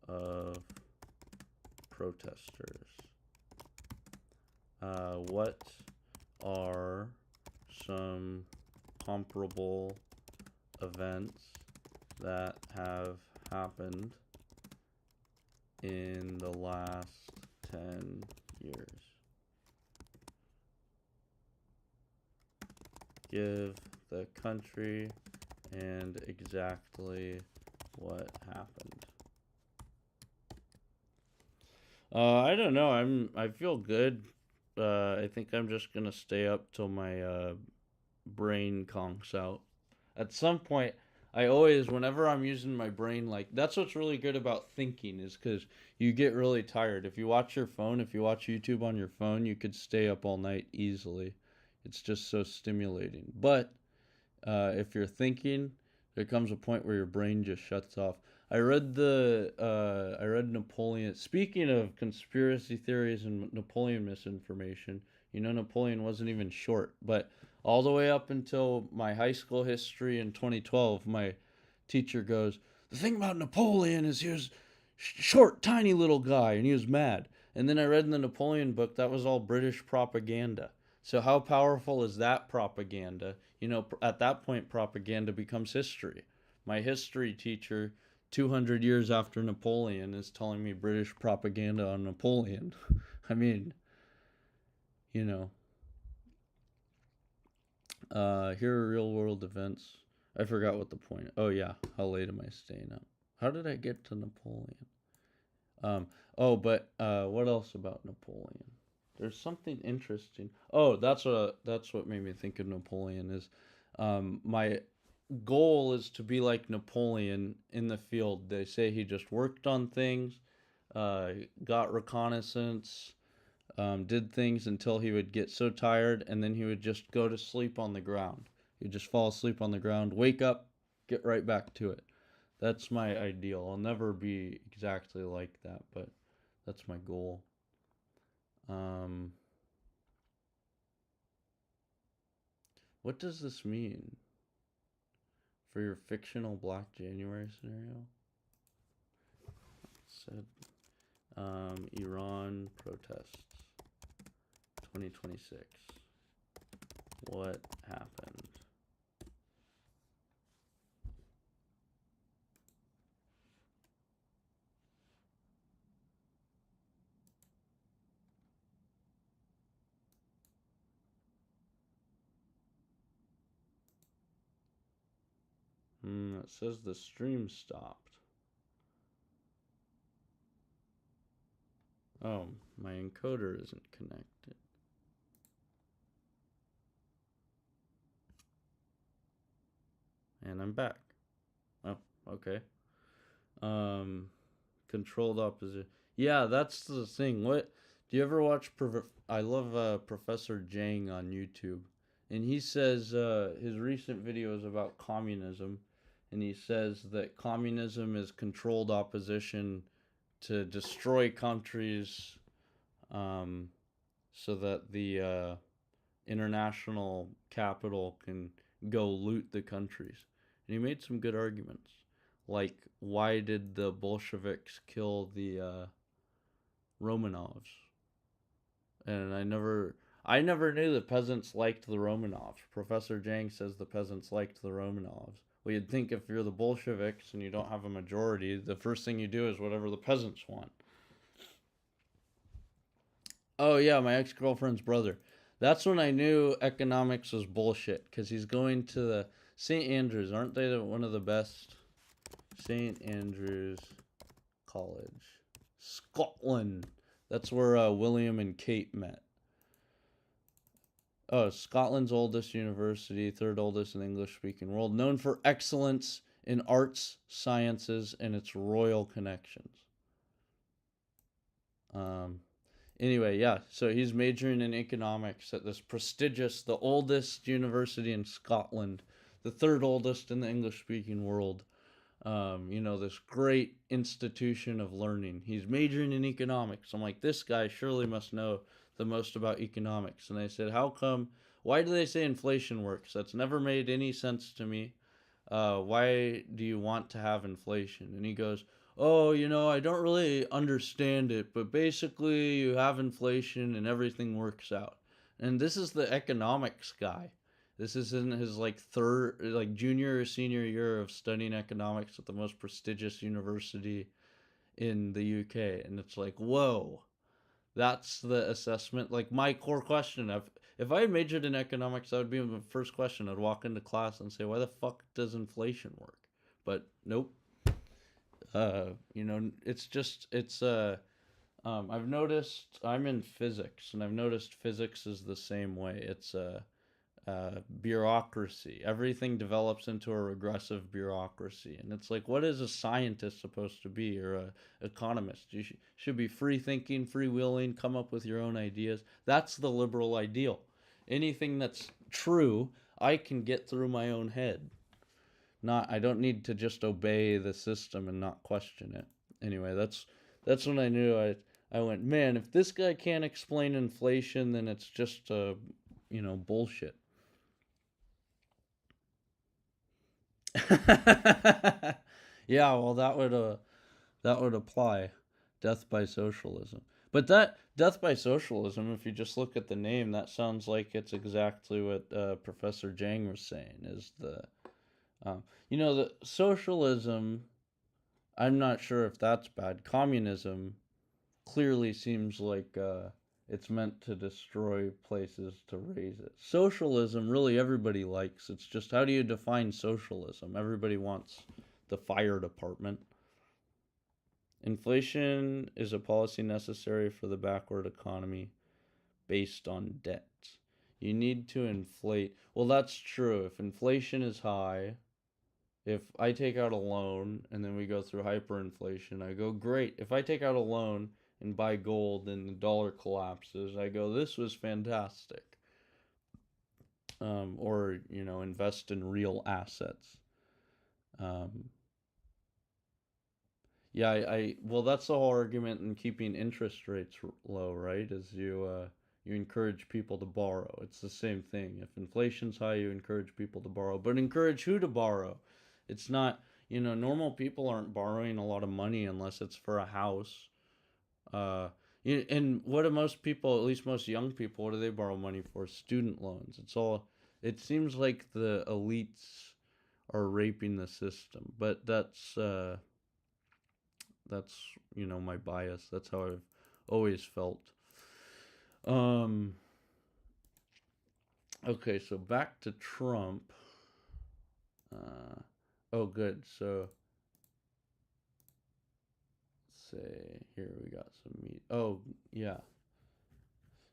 of protesters. What are some comparable events that have happened in the last 10 years? Give the country and exactly what happened. I don't know. I feel good. I think I'm just gonna stay up till my brain conks out. At some point, whenever I'm using my brain, like, that's what's really good about thinking, is because you get really tired. If you watch YouTube on your phone, you could stay up all night easily. It's just so stimulating. But if you're thinking, there comes a point where your brain just shuts off. I read Napoleon. Speaking of conspiracy theories and Napoleon misinformation, Napoleon wasn't even short, but all the way up until my high school history in 2012, my teacher goes, the thing about Napoleon is he was short, tiny little guy, and he was mad. And then I read in the Napoleon book that was all British propaganda. So how powerful is that propaganda? At that point, propaganda becomes history. My history teacher, 200 years after Napoleon, is telling me British propaganda on Napoleon. I mean, here are real world events. I forgot what the point. Oh yeah, how late am I staying up? How did I get to Napoleon? But what else about Napoleon? There's something interesting. Oh, that's what made me think of Napoleon. Is my goal is to be like Napoleon in the field. They say he just worked on things, got reconnaissance, did things until he would get so tired, and then he would just go to sleep on the ground. He'd just fall asleep on the ground, wake up, get right back to it. That's my ideal. I'll never be exactly like that, but that's my goal. What does this mean for your fictional Black January scenario? It said Iran protests 2026. What happened? It says the stream stopped. Oh, my encoder isn't connected. And I'm back. Oh, okay. Controlled opposition. Yeah, that's the thing. What do you ever watch? I love Professor Jang on YouTube, and he says his recent video is about communism, and he says that communism is controlled opposition to destroy countries, so that the international capital can go loot the countries. And he made some good arguments. Like, why did the Bolsheviks kill the Romanovs? And I never knew the peasants liked the Romanovs. Professor Jang says the peasants liked the Romanovs. Well, you'd think if you're the Bolsheviks and you don't have a majority, the first thing you do is whatever the peasants want. Oh yeah, my ex-girlfriend's brother. That's when I knew economics was bullshit, because he's going to the St. Andrews, aren't they one of the best? St. Andrews College, Scotland. That's where William and Kate met. Oh, Scotland's oldest university, third oldest in the English speaking world, known for excellence in arts, sciences, and its royal connections. Um, anyway, yeah, so he's majoring in economics at this prestigious, the oldest university in Scotland, the third oldest in the English speaking world. This great institution of learning. He's majoring in economics. I'm like, this guy surely must know the most about economics. And I said, how come? Why do they say inflation works? That's never made any sense to me. Why do you want to have inflation? And he goes, oh, I don't really understand it, but basically you have inflation and everything works out. And this is the economics guy. This is in his junior or senior year of studying economics at the most prestigious university in the UK. And it's like, whoa, that's the assessment. Like my core question, if I had majored in economics, that would be my first question. I'd walk into class and say, why the fuck does inflation work? But nope. I've noticed I'm in physics, and I've noticed physics is the same way. It's bureaucracy. Everything develops into a regressive bureaucracy, and it's like, what is a scientist supposed to be, or a economist? You should be free thinking, freewheeling, come up with your own ideas. That's the liberal ideal. Anything that's true, I can get through my own head. I don't need to just obey the system and not question it. Anyway, that's when I knew I went, man, if this guy can't explain inflation, then it's just bullshit. Yeah, well, that would apply, death by socialism. But that death by socialism, if you just look at the name, that sounds like it's exactly what Professor Jang was saying. Is the socialism? I'm not sure if that's bad. Communism clearly seems like it's meant to destroy places to raise it. Socialism, really, everybody likes. It's just, how do you define socialism? Everybody wants the fire department. Inflation is a policy necessary for the backward economy based on debt. You need to inflate. Well, that's true. If inflation is high, if I take out a loan and then we go through hyperinflation, I go, great. If I take out a loan and buy gold and the dollar collapses, I go, this was fantastic. Or, invest in real assets. Um, yeah, well, that's the whole argument in keeping interest rates low, right? Is you encourage people to borrow. It's the same thing. If inflation's high, you encourage people to borrow, but encourage who to borrow? It's not, normal people aren't borrowing a lot of money unless it's for a house. Uh, and what do most people, at least most young people, what do they borrow money for? Student loans. It seems like the elites are raping the system, but that's my bias. That's how I've always felt. Um, okay, so back to Trump. Oh, good. So, let's say here we got some meat. Oh, yeah.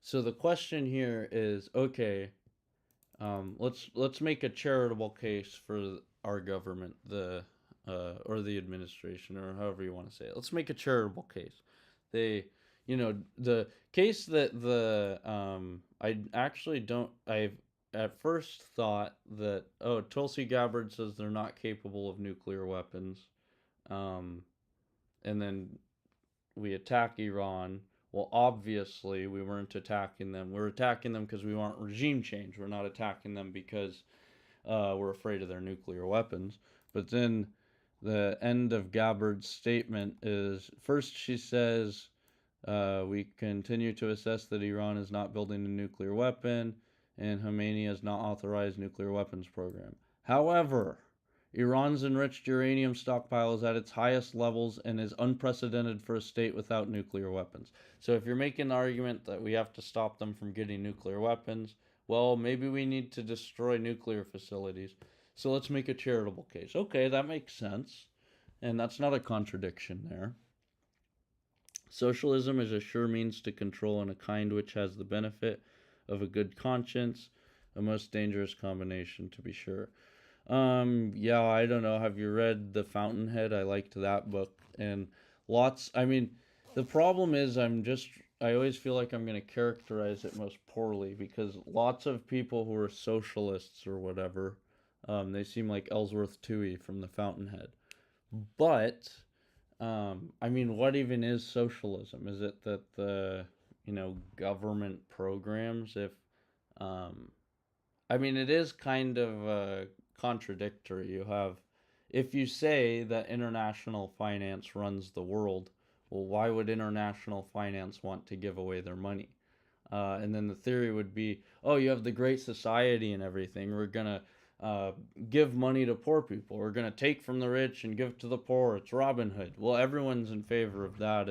So the question here is, okay, let's make a charitable case for our government, or the administration, or however you want to say it. Let's make a charitable case. The case that I actually don't. I've at first thought that, oh, Tulsi Gabbard says they're not capable of nuclear weapons, um, and then we attack Iran. Well, obviously, we weren't attacking them. We're attacking them because we want regime change. We're not attacking them because we're afraid of their nuclear weapons. But then the end of Gabbard's statement is, first she says, we continue to assess that Iran is not building a nuclear weapon and Khomeini has not authorized nuclear weapons program. However, Iran's enriched uranium stockpile is at its highest levels and is unprecedented for a state without nuclear weapons. So if you're making the argument that we have to stop them from getting nuclear weapons, well, maybe we need to destroy nuclear facilities. So let's make a charitable case. Okay, that makes sense. And that's not a contradiction there. Socialism is a sure means to control in a kind which has the benefit of a good conscience, a most dangerous combination to be sure. Yeah, I don't know. Have you read The Fountainhead? I liked that book. And I mean, the problem is I always feel like I'm going to characterize it most poorly because lots of people who are socialists or whatever, they seem like Ellsworth Toohey from The Fountainhead. But I mean, what even is socialism? Is it that government programs, if, um, I mean, it is kind of contradictory. If you say that international finance runs the world, well, why would international finance want to give away their money? And then the theory would be, oh, you have the Great Society and everything. We're gonna uh, give money to poor people. We're gonna take from the rich and give to the poor. It's Robin Hood. Well, everyone's in favor of that.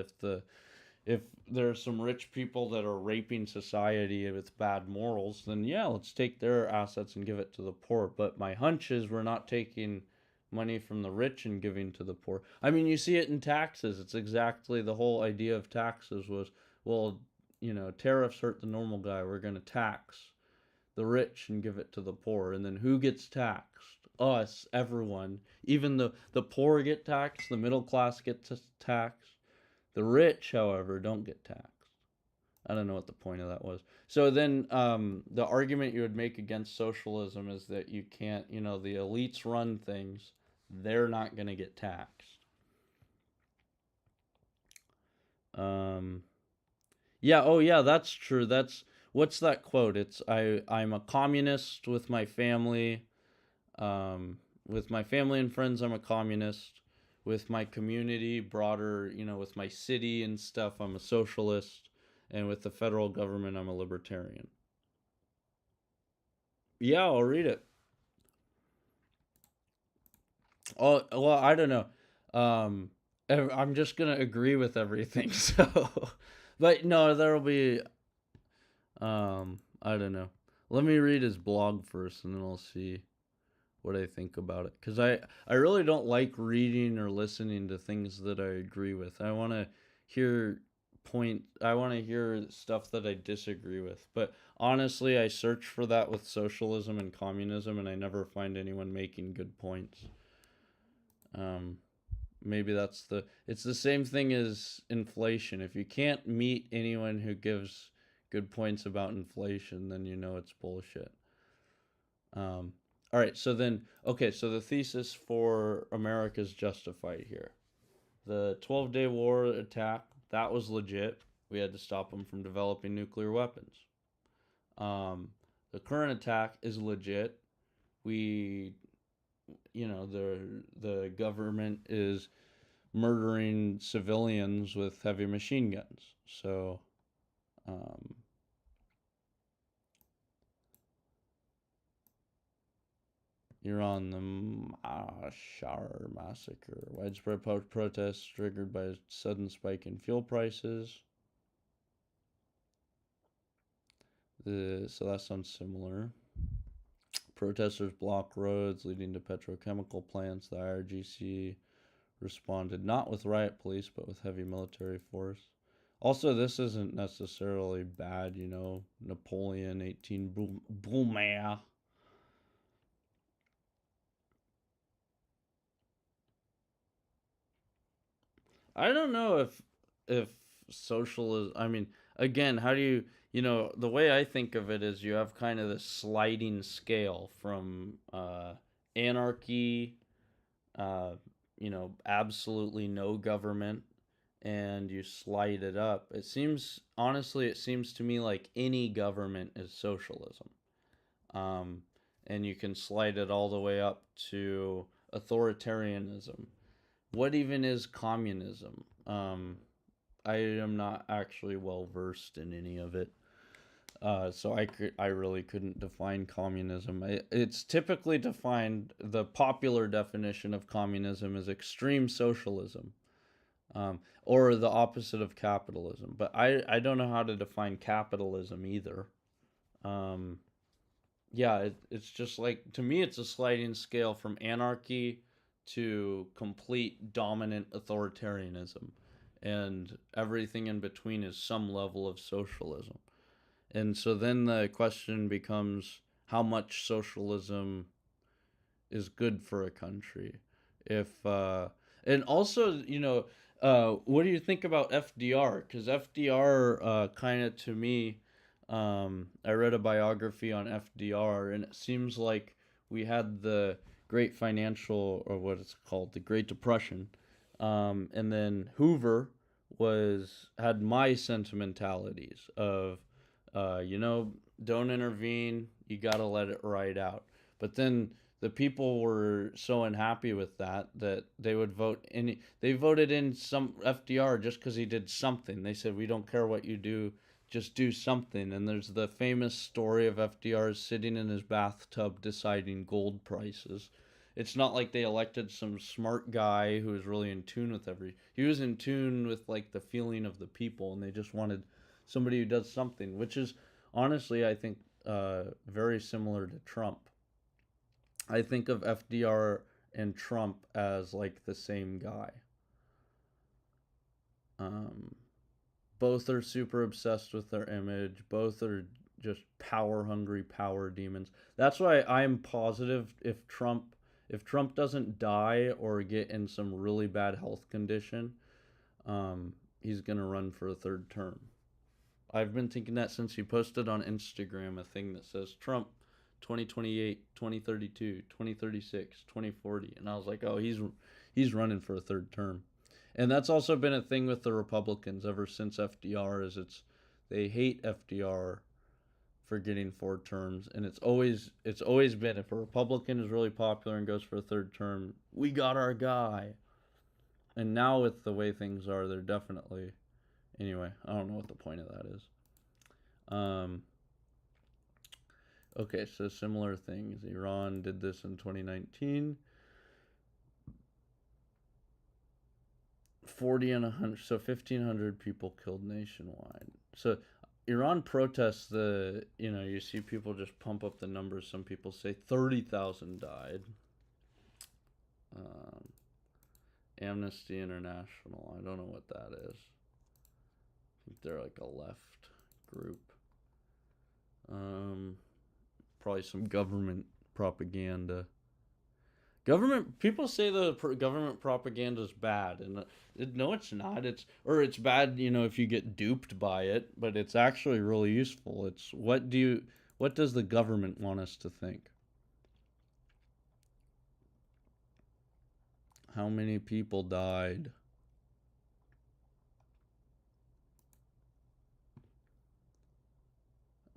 If there's some rich people that are raping society with bad morals, then yeah, let's take their assets and give it to the poor. But my hunch is we're not taking money from the rich and giving to the poor. I mean, you see it in taxes. It's exactly the whole idea of taxes was, well, tariffs hurt the normal guy. We're going to tax the rich and give it to the poor. And then who gets taxed? Us, everyone. Even the poor get taxed, the middle class gets taxed. The rich, however, don't get taxed. I don't know what the point of that was. So then the argument you would make against socialism is that you can't, the elites run things, they're not going to get taxed. Um, yeah, oh yeah, that's true. What's that quote? I'm a communist with my family. With my family and friends, I'm a communist. With my community, broader, with my city and stuff, I'm a socialist. And with the federal government, I'm a libertarian. Yeah, I'll read it. Oh, well, I don't know. Um, I'm just gonna agree with everything. So, but no, there'll be. I don't know. Let me read his blog first, and then I'll see what I think about it. Cause I really don't like reading or listening to things that I agree with. Hear I want to hear stuff that I disagree with. But honestly, I search for that with socialism and communism, and I never find anyone making good points. Um, Maybe it's the same thing as inflation. If you can't meet anyone who gives good points about inflation, then you know it's bullshit. Um, all right, so then, okay, so the thesis for America's justified here. The 12-day war attack, that was legit. We had to stop them from developing nuclear weapons. The current attack is legit. We, the government is murdering civilians with heavy machine guns. So, um, you're on the Mashar massacre. Widespread protests triggered by a sudden spike in fuel prices. So that sounds similar. Protesters block roads leading to petrochemical plants. The IRGC responded not with riot police but with heavy military force. Also, this isn't necessarily bad, Napoleon 18 Brumaire. I don't know if socialism. I mean, again, how do the way I think of it is you have kind of this sliding scale from anarchy, uh, absolutely no government, and you slide it up. It seems to me like any government is socialism. Um, and you can slide it all the way up to authoritarianism. What even is communism? I am not actually well versed in any of it. So I really couldn't define communism. It's typically defined, the popular definition of communism is extreme socialism, or the opposite of capitalism. But I don't know how to define capitalism either. Um, Yeah, it's just like, to me, it's a sliding scale from anarchy to complete dominant authoritarianism, and everything in between is some level of socialism. And so then the question becomes, how much socialism is good for a country? If And also, what do you think about FDR? Because FDR, kind of, to me, I read a biography on FDR, and it seems like we had the great financial, or what it's called, the Great Depression, and then Hoover was had my sentimentalities of, you know, don't intervene, you gotta let it ride out. But then the people were so unhappy with that they would vote in. They voted in some FDR just because he did something. They said, we don't care what you do, just do something. And there's the famous story of FDR sitting in his bathtub deciding gold prices. It's not like they elected some smart guy who was really in tune with he was in tune with, like, the feeling of the people, and they just wanted somebody who does something, which is, honestly, I think, very similar to Trump. I think of FDR and Trump as like the same guy. Um, Both are super obsessed with their image. Both are just power hungry power demons. That's why I'm positive, if Trump doesn't die or get in some really bad health condition, he's gonna run for a third term. I've been thinking that since he posted on Instagram a thing that says Trump 2028, 2032, 2036, 2040, and I was like, "Oh, he's running for a third term." And that's also been a thing with the Republicans ever since FDR, is they hate FDR for getting 4 terms, and it's always been, if a Republican is really popular and goes for a third term, we got our guy. And now, with the way things are, they're definitely, anyway, I don't know what the point of that is. Um, okay, so similar things. Iran did this in 2019. 40 and 100, so 1,500 people killed nationwide. So Iran protests, you see people just pump up the numbers. Some people say 30,000 died. Um, Amnesty International, I don't know what that is. I think they're like a left group. Um, Probably some government propaganda. Government people say the government propaganda is bad, and no, it's not. It's bad, if you get duped by it, but it's actually really useful. It's what does the government want us to think? How many people died?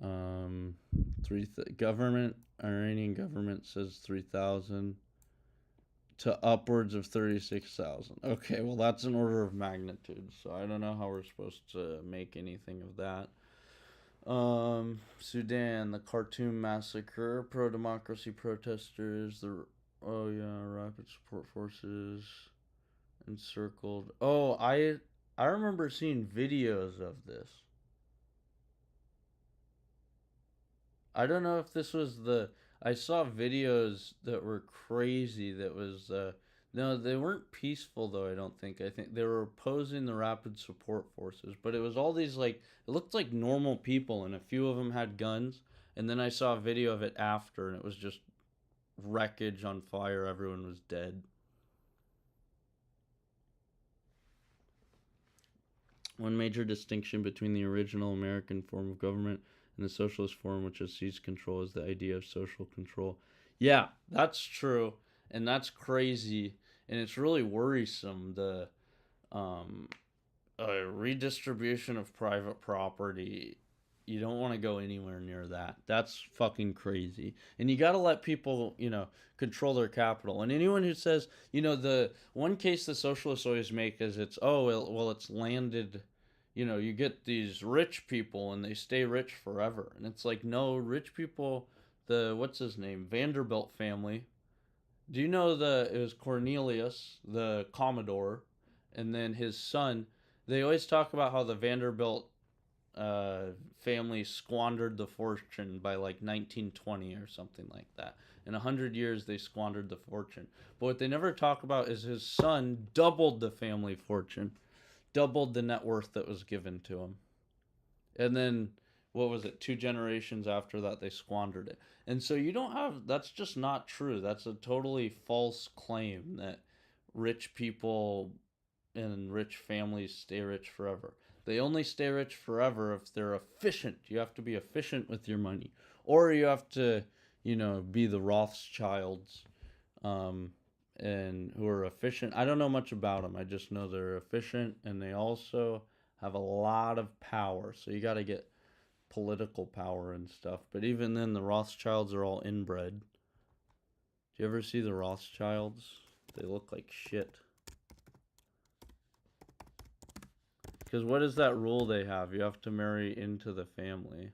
Um, government Iranian government says 3,000 to upwards of 36,000. Okay, well, that's an order of magnitude, so I don't know how we're supposed to make anything of that. Sudan, the Khartoum massacre, pro democracy protesters, oh yeah, rapid support forces encircled. Oh, I remember seeing videos of this. I don't know if this was I saw videos that were crazy. That was no, they weren't peaceful though. I don't think. I think they were opposing the rapid support forces, but it was all these, like, it looked like normal people, and a few of them had guns. And then I saw a video of it after, and it was just wreckage on fire. Everyone was dead. One major distinction between the original American form of government and the socialist form, which has seized control, is the idea of social control. Yeah, that's true, and that's crazy, and it's really worrisome. The um, redistribution of private property. You don't want to go anywhere near that. That's fucking crazy. And you got to let people, control their capital. And anyone who says, the one case the socialists always make is, it's landed, you get these rich people and they stay rich forever. And it's like, no, rich people, what's his name? Vanderbilt family. Do you know it was Cornelius, the Commodore, and then his son. They always talk about how the Vanderbilt uh, family squandered the fortune by like 1920 or something like that. In 100 years, they squandered the fortune. But what they never talk about is his son doubled the family fortune, doubled the net worth that was given to him. And then, what was it, 2 generations after that, they squandered it. And so you don't have, that's just not true. That's a totally false claim that rich people and rich families stay rich forever. They only stay rich forever if they're efficient. You have to be efficient with your money, or you have to, be the Rothschilds, um, and who are efficient. I don't know much about them. I just know they're efficient, and they also have a lot of power. So you got to get political power and stuff. But even then, the Rothschilds are all inbred. Do you ever see the Rothschilds? They look like shit. Because what is that rule they have? You have to marry into the family.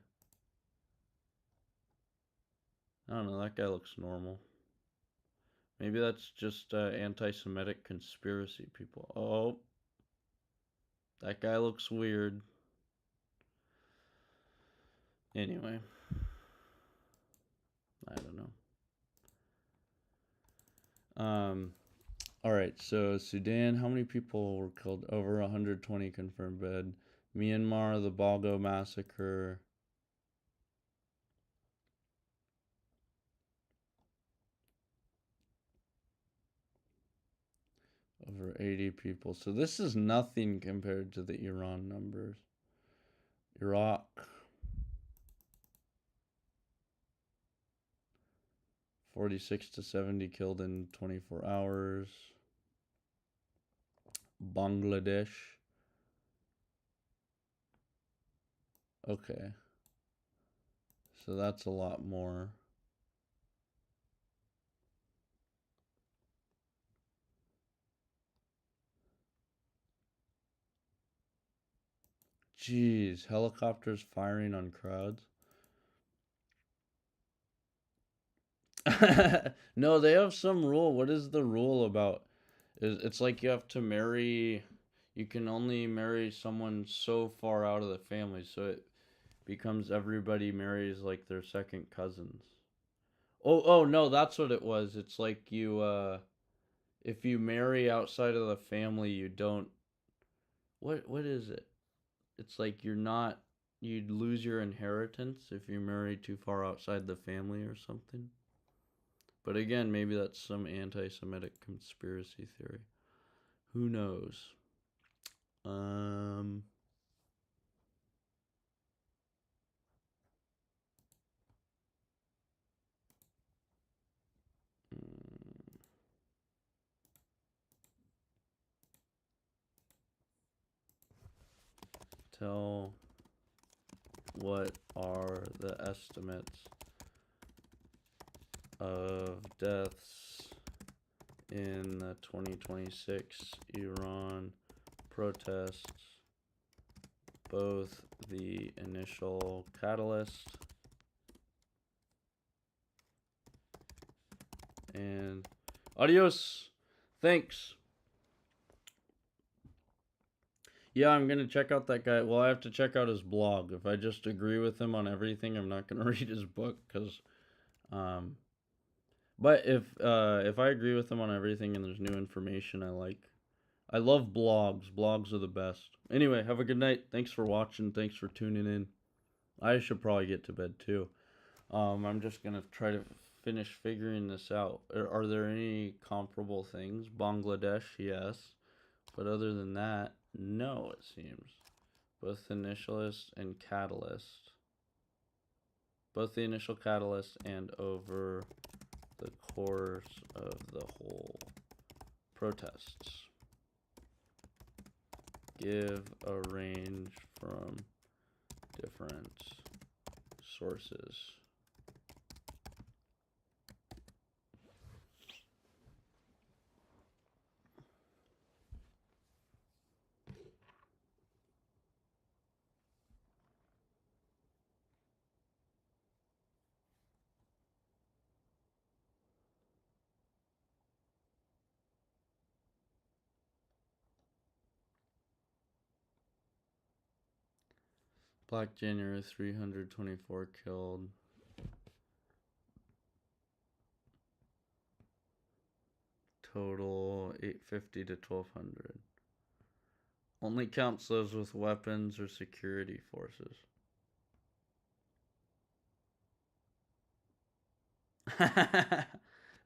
I don't know. That guy looks normal. Maybe that's just anti Semitic conspiracy people. Oh, that guy looks weird. Anyway, I don't know. All right. So Sudan, how many people were killed? Over 120 confirmed dead. Myanmar, the Bago massacre. Over 80 people. So this is nothing compared to the Iran numbers. Iraq, 46 to 70 killed in 24 hours. Bangladesh. Okay. So that's a lot more. Jeez, helicopters firing on crowds. No, they have some rule. What is the rule about? It's like you have to marry. You can only marry someone so far out of the family, so it becomes everybody marries like their second cousins. Oh no, that's what it was. It's like if you marry outside of the family, you don't. What is it? It's like you'd lose your inheritance if you marry too far outside the family or something. But again, maybe that's some anti-Semitic conspiracy theory. Who knows? Um, tell what are the estimates of deaths in the 2026 Iran protests, both the initial catalyst and adios. Thanks. Yeah, I'm gonna check out that guy. Well, I have to check out his blog. If I just agree with him on everything, I'm not gonna read his book because, um, but if I agree with him on everything and there's new information I like, I love blogs. Blogs are the best. Anyway, have a good night. Thanks for watching. Thanks for tuning in. I should probably get to bed too. I'm just gonna try to finish figuring this out. Are there any comparable things? Bangladesh, yes, but other than that, no. It seems both initialist and catalyst, both the initial catalyst and over the course of the whole protests. Give a range from different sources. Black January, 324 killed. Total 850 to 1200. Only counts those with weapons or security forces.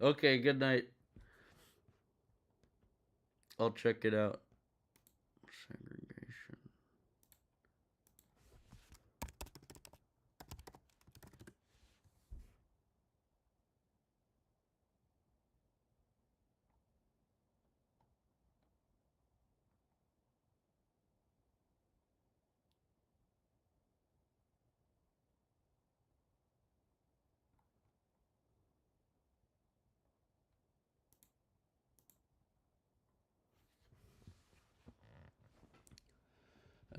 Okay, good night. I'll check it out. Segregation.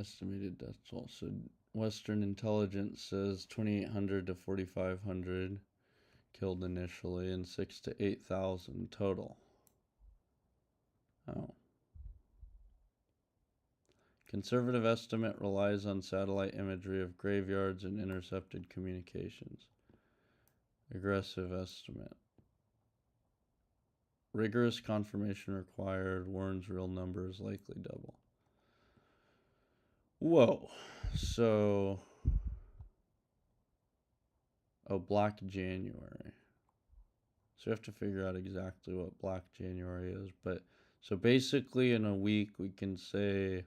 Estimated death toll. So Western intelligence says 2,800 to 4,500 killed initially and 6 to 8,000 total. Oh. Conservative estimate relies on satellite imagery of graveyards and intercepted communications. Aggressive estimate. Rigorous confirmation required. Warren's real number is likely double. Whoa. So. Oh, Black January. So we have to figure out exactly what Black January is. But so basically in a week we can say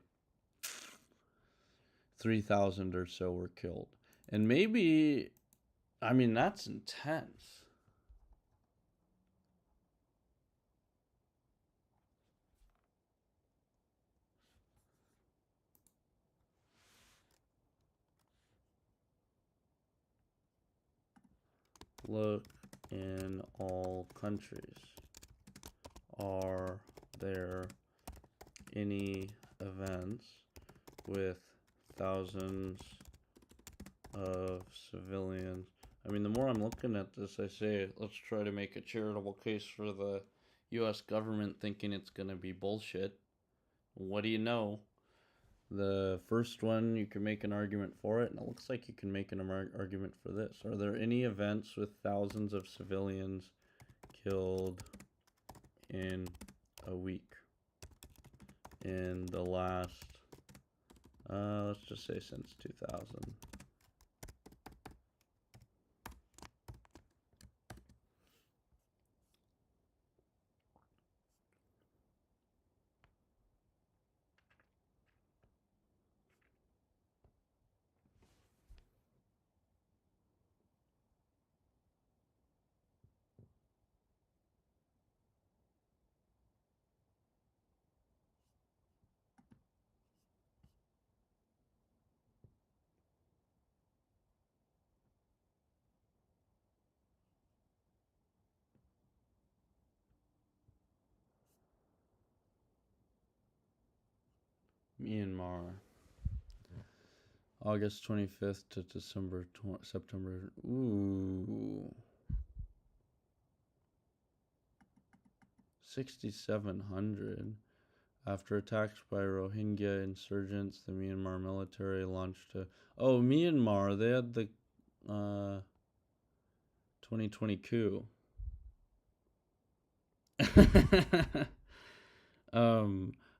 3,000 or so were killed. And maybe, I mean, that's intense. Look in all countries. Are there any events with thousands of civilians? I mean, the more I'm looking at this, I say, let's try to make a charitable case for the U.S. government thinking it's going to be bullshit. What do you know? The first one, you can make an argument for it, and it looks like you can make an argument for this. Are there any events with thousands of civilians killed in a week in the last, let's just say since 2000? Myanmar. August 25th to September. Ooh. 6,700. After attacks by Rohingya insurgents, the Myanmar military launched a... Oh, Myanmar, they had the 2020 coup.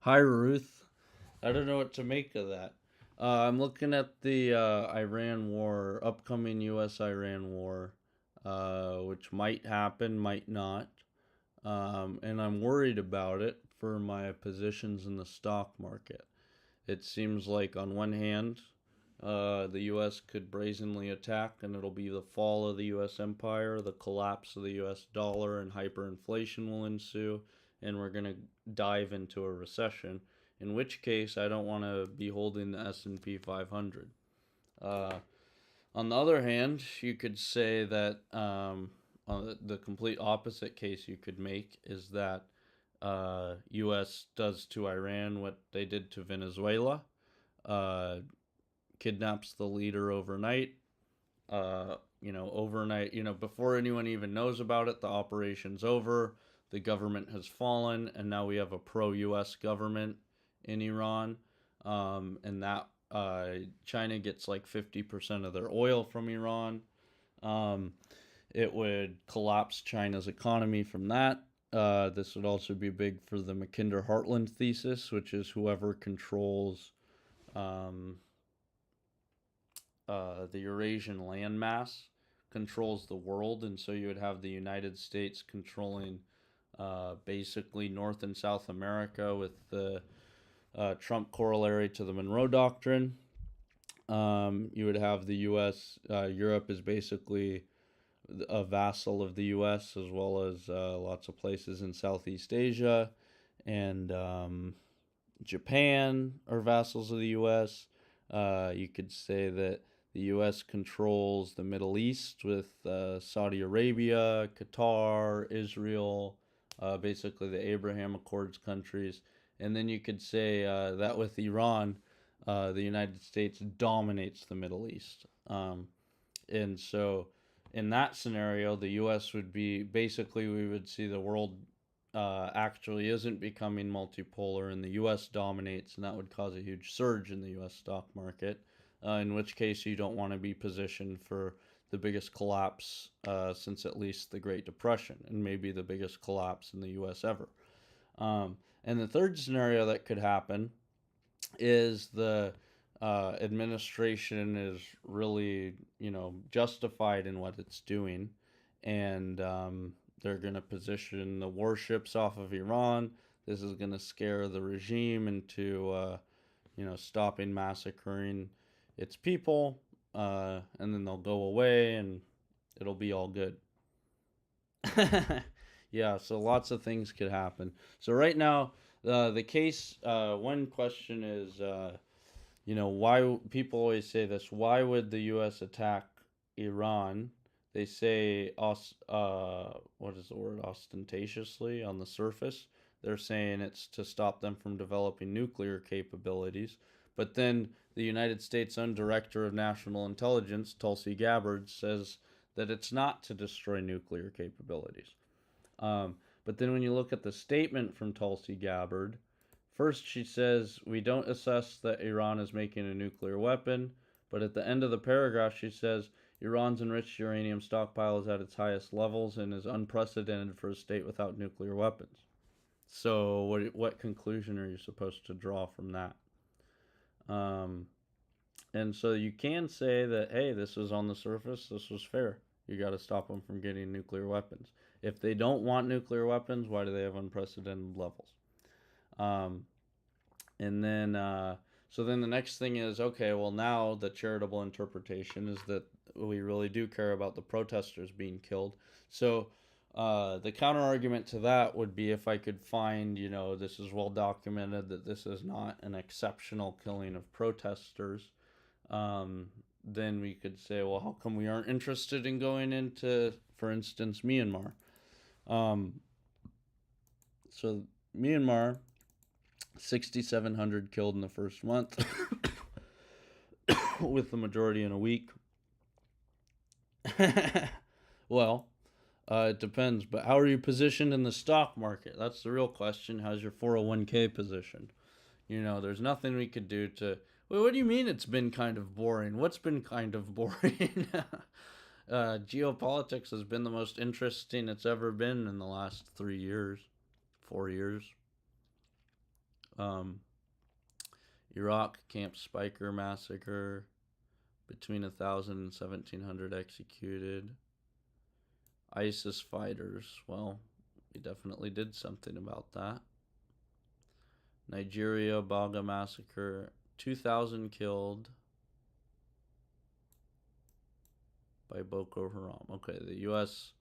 Hi, Ruth. I don't know what to make of that. I'm looking at the Iran war, upcoming U.S.-Iran war, which might happen, might not. And I'm worried about it for my positions in the stock market. It seems like on one hand, the U.S. could brazenly attack, and it'll be the fall of the U.S. empire, the collapse of the U.S. dollar, and hyperinflation will ensue, and we're going to dive into a recession. In which case, I don't want to be holding the S&P 500. On the other hand, you could say that the complete opposite case you could make is that U.S. does to Iran what they did to Venezuela, kidnaps the leader overnight. Overnight, before anyone even knows about it, the operation's over. The government has fallen, and now we have a pro-U.S. government in Iran, and that China gets like 50% of their oil from Iran. Um, it would collapse China's economy from that. This would also be big for the Mackinder-Hartland thesis, which is whoever controls um, the Eurasian landmass controls the world, and so you would have the United States controlling basically North and South America with the Trump corollary to the Monroe Doctrine. You would have the U.S. Europe is basically a vassal of the U.S. as well as lots of places in Southeast Asia, and Japan are vassals of the U.S. You could say that the U.S. controls the Middle East with Saudi Arabia, Qatar, Israel, basically the Abraham Accords countries. And then you could say that with Iran, the United States dominates the Middle East. And so in that scenario, the U.S. would be basically, we would see the world actually isn't becoming multipolar and the U.S. dominates, and that would cause a huge surge in the U.S. stock market, in which case you don't want to be positioned for the biggest collapse since at least the Great Depression, and maybe the biggest collapse in the U.S. ever. And the third scenario that could happen is the administration is really, justified in what it's doing, and they're going to position the warships off of Iran. This is going to scare the regime into, stopping massacring its people, and then they'll go away, and it'll be all good. Yeah, so lots of things could happen. So right now, the case, one question is, why people always say this? Why would the U.S. attack Iran? They say, what is the word? Ostentatiously on the surface. They're saying it's to stop them from developing nuclear capabilities. But then the United States' own Director of National Intelligence, Tulsi Gabbard, says that it's not to destroy nuclear capabilities. But then when you look at the statement from Tulsi Gabbard, first she says, we don't assess that Iran is making a nuclear weapon, but at the end of the paragraph she says, Iran's enriched uranium stockpile is at its highest levels and is unprecedented for a state without nuclear weapons. So what conclusion are you supposed to draw from that? And so you can say that, hey, this was on the surface, this was fair. You got to stop them from getting nuclear weapons. If they don't want nuclear weapons, why do they have unprecedented levels? And then, so then the next thing is, okay, well, now the charitable interpretation is that we really do care about the protesters being killed. So the counter argument to that would be if I could find, this is well documented that this is not an exceptional killing of protesters. Then we could say, well, how come we aren't interested in going into, for instance, Myanmar? So Myanmar, 6,700 killed in the first month, with the majority in a week. Well, it depends, but how are you positioned in the stock market? That's the real question. How's your 401k positioned? There's nothing we could do to... Well, what do you mean it's been kind of boring? What's been kind of boring? Geopolitics has been the most interesting it's ever been in the last 3 years, 4 years. Iraq Camp Spiker massacre, between 1,000 and 1,700 executed. ISIS fighters, well, we definitely did something about that. Nigeria Baga massacre, 2,000 killed by Boko Haram. Okay, the U.S.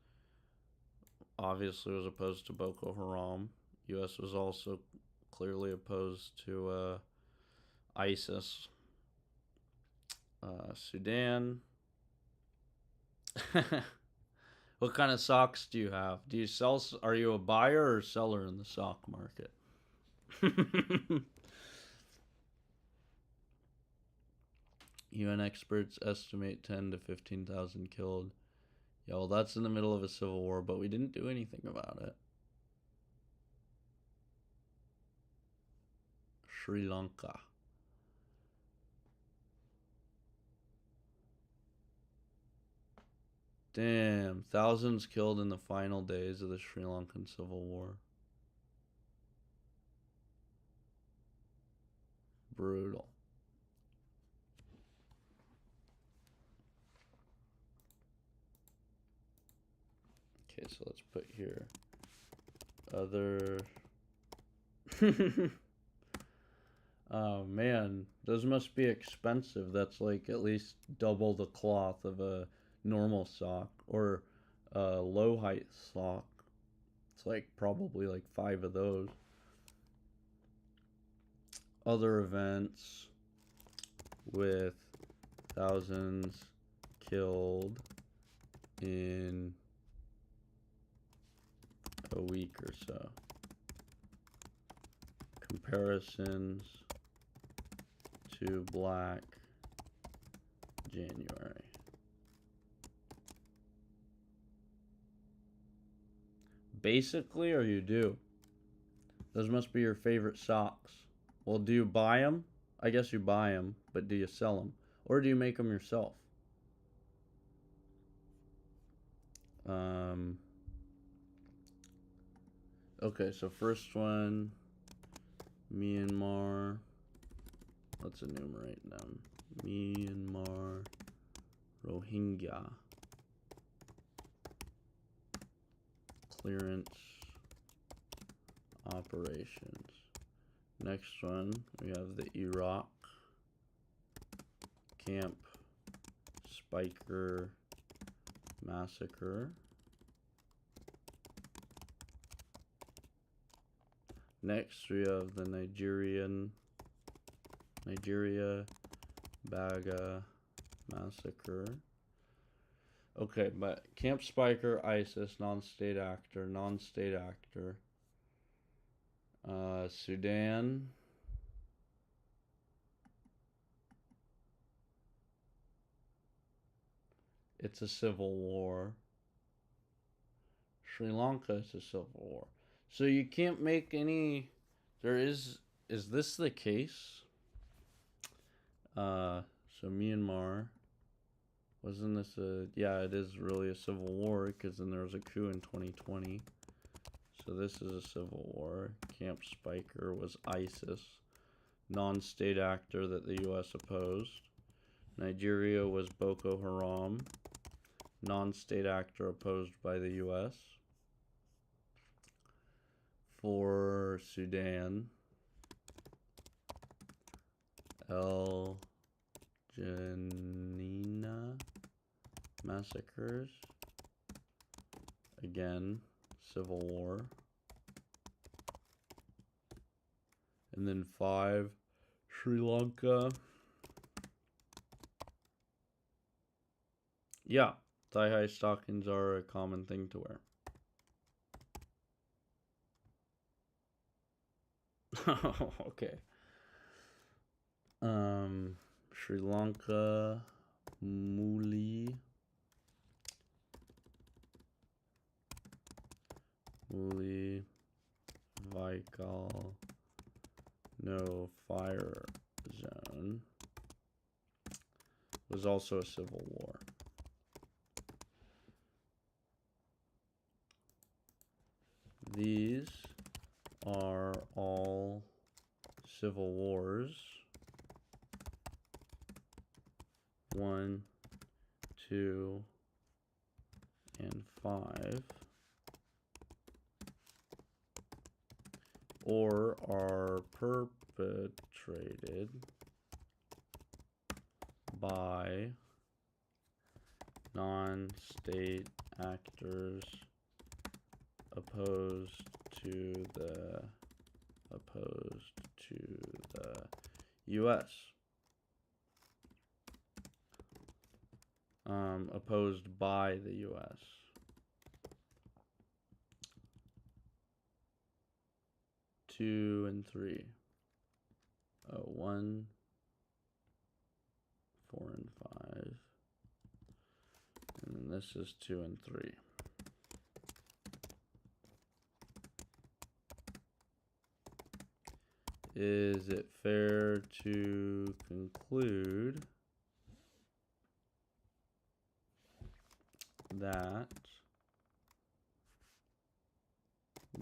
obviously was opposed to Boko Haram. U.S. was also clearly opposed to ISIS. Sudan. What kind of socks do you have? Do you sell? Are you a buyer or seller in the sock market? UN experts estimate 10 to 15,000 killed. Yeah, well, that's in the middle of a civil war, but we didn't do anything about it. Sri Lanka. Damn, thousands killed in the final days of the Sri Lankan Civil War. Brutal. Okay, so let's put here other. Oh man, those must be expensive. That's like at least double the cloth of a normal sock or a low height sock. It's like probably like 5 of those. Other events with thousands killed in a week or so. Comparisons to Black January. Basically, or you do? Those must be your favorite socks. Well, do you buy them? I guess you buy them, but do you sell them? Or do you make them yourself? Okay, so first one, Myanmar. Let's enumerate them. Myanmar, Rohingya. Clearance operations. Next one, we have the Iraq Camp Spiker massacre. Next, we have the Nigeria Baga massacre. Okay, but Camp Spiker, ISIS, non-state actor. Sudan. It's a civil war. Sri Lanka is a civil war. So you can't make any. Is this the case? So Myanmar. Wasn't this a. Yeah, it is really a civil war because then there was a coup in 2020. So this is a civil war. Camp Spiker was ISIS. Non-state actor that the U.S. opposed. Nigeria was Boko Haram. Non-state actor opposed by the U.S. For Sudan, El Janina massacres. Again, civil war. And then 5, Sri Lanka. Yeah, thigh-high stockings are a common thing to wear. Okay. Sri Lanka, Muli, Vaikal, no fire zone, was also a civil war. These are all civil wars. 1, 2, and 5. Or are perpetrated by non-state actors opposed to the U.S. Opposed by the U.S. 2 and 3. 1, 4, and 5. And then this is 2 and 3. Is it fair to conclude that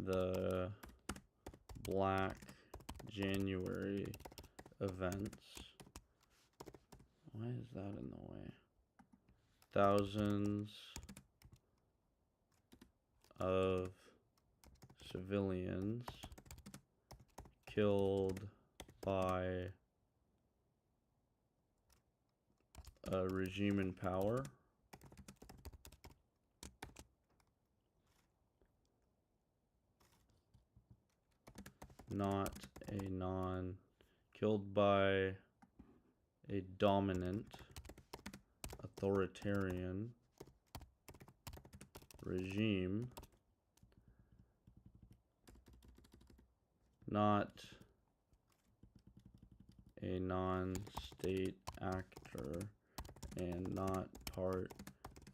the Black January events, why is that in the way? Thousands of civilians killed by a regime in power not a non killed by a dominant authoritarian regime, not a non-state actor, and not part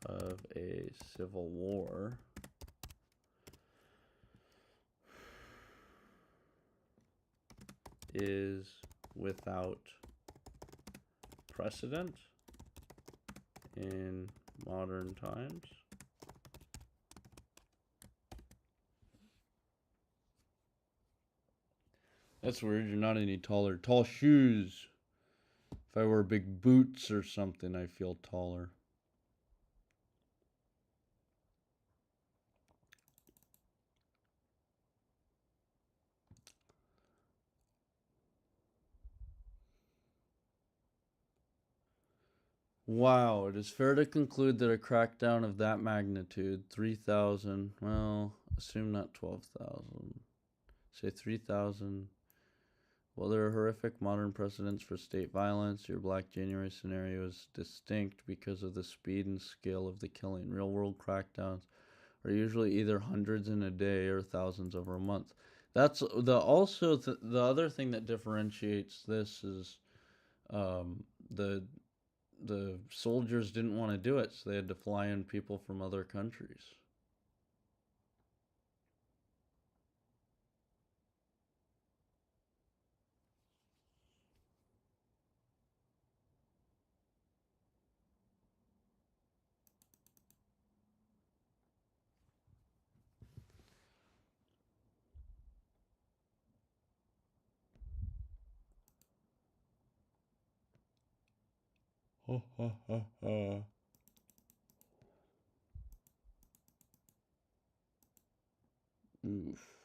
of a civil war, is without precedent in modern times. That's weird. You're not any taller. Tall shoes. If I wear big boots or something, I feel taller. Wow, it is fair to conclude that a crackdown of that magnitude, 3,000, well, assume not 12,000, say 3,000. While there are horrific modern precedents for state violence, your Black January scenario is distinct because of the speed and scale of the killing. Real-world crackdowns are usually either hundreds in a day or thousands over a month. That's the other thing that differentiates this is the soldiers didn't want to do it, so they had to fly in people from other countries. Ha ha ha ha. Oof.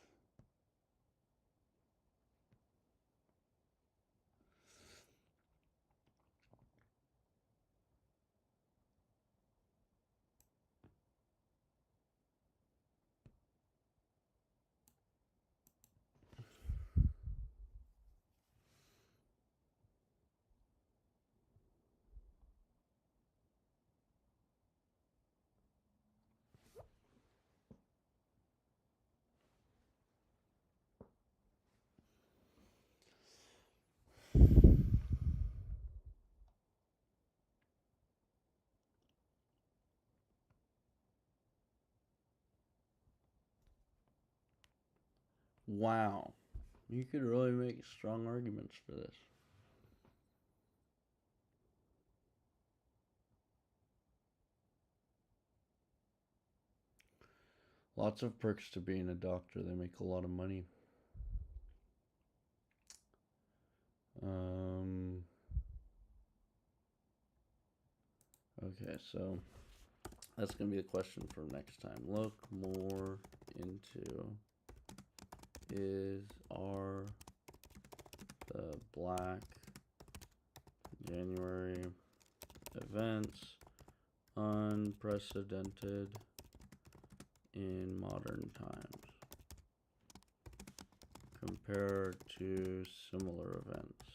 Wow. You could really make strong arguments for this. Lots of perks to being a doctor. They make a lot of money. Okay, so that's going to be a question for next time. Look more into are the Black January events unprecedented in modern times compared to similar events?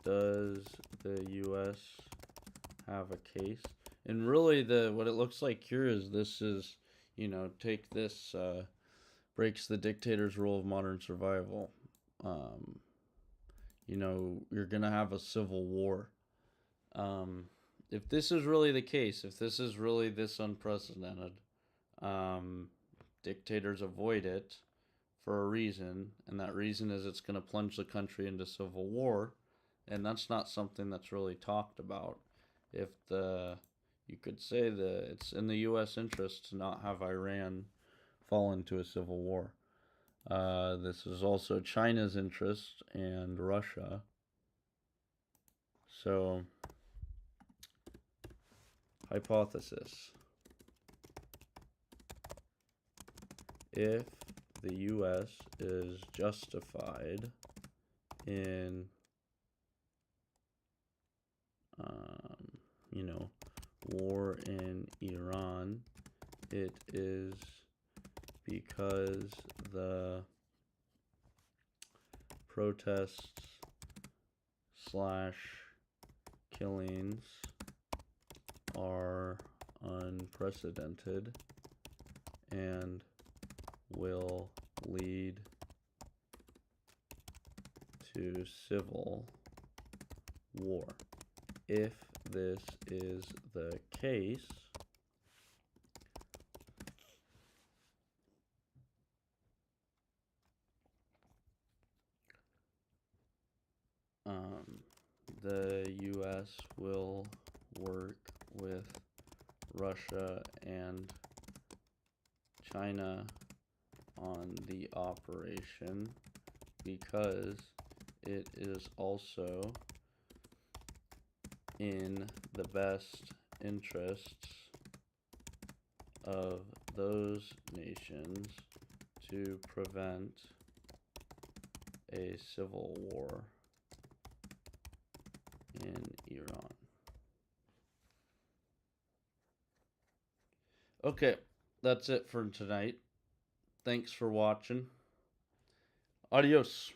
Does the U.S. have a case? And really, what it looks like here is this is, take this, breaks the dictator's rule of modern survival. You're going to have a civil war. If this is really the case, if this is really this unprecedented, dictators avoid it for a reason, and that reason is it's going to plunge the country into civil war, and that's not something that's really talked about. If You could say that it's in the U.S. interest to not have Iran fall into a civil war. This is also China's interest and Russia. So, hypothesis. If the U.S. is justified in, war in Iran, it is because the protests slash killings are unprecedented and will lead to civil war. If this is the case, the U.S. will work with Russia and China on the operation because it is also in the best interests of those nations to prevent a civil war in Iran. Okay, that's it for tonight. Thanks for watching. Adios.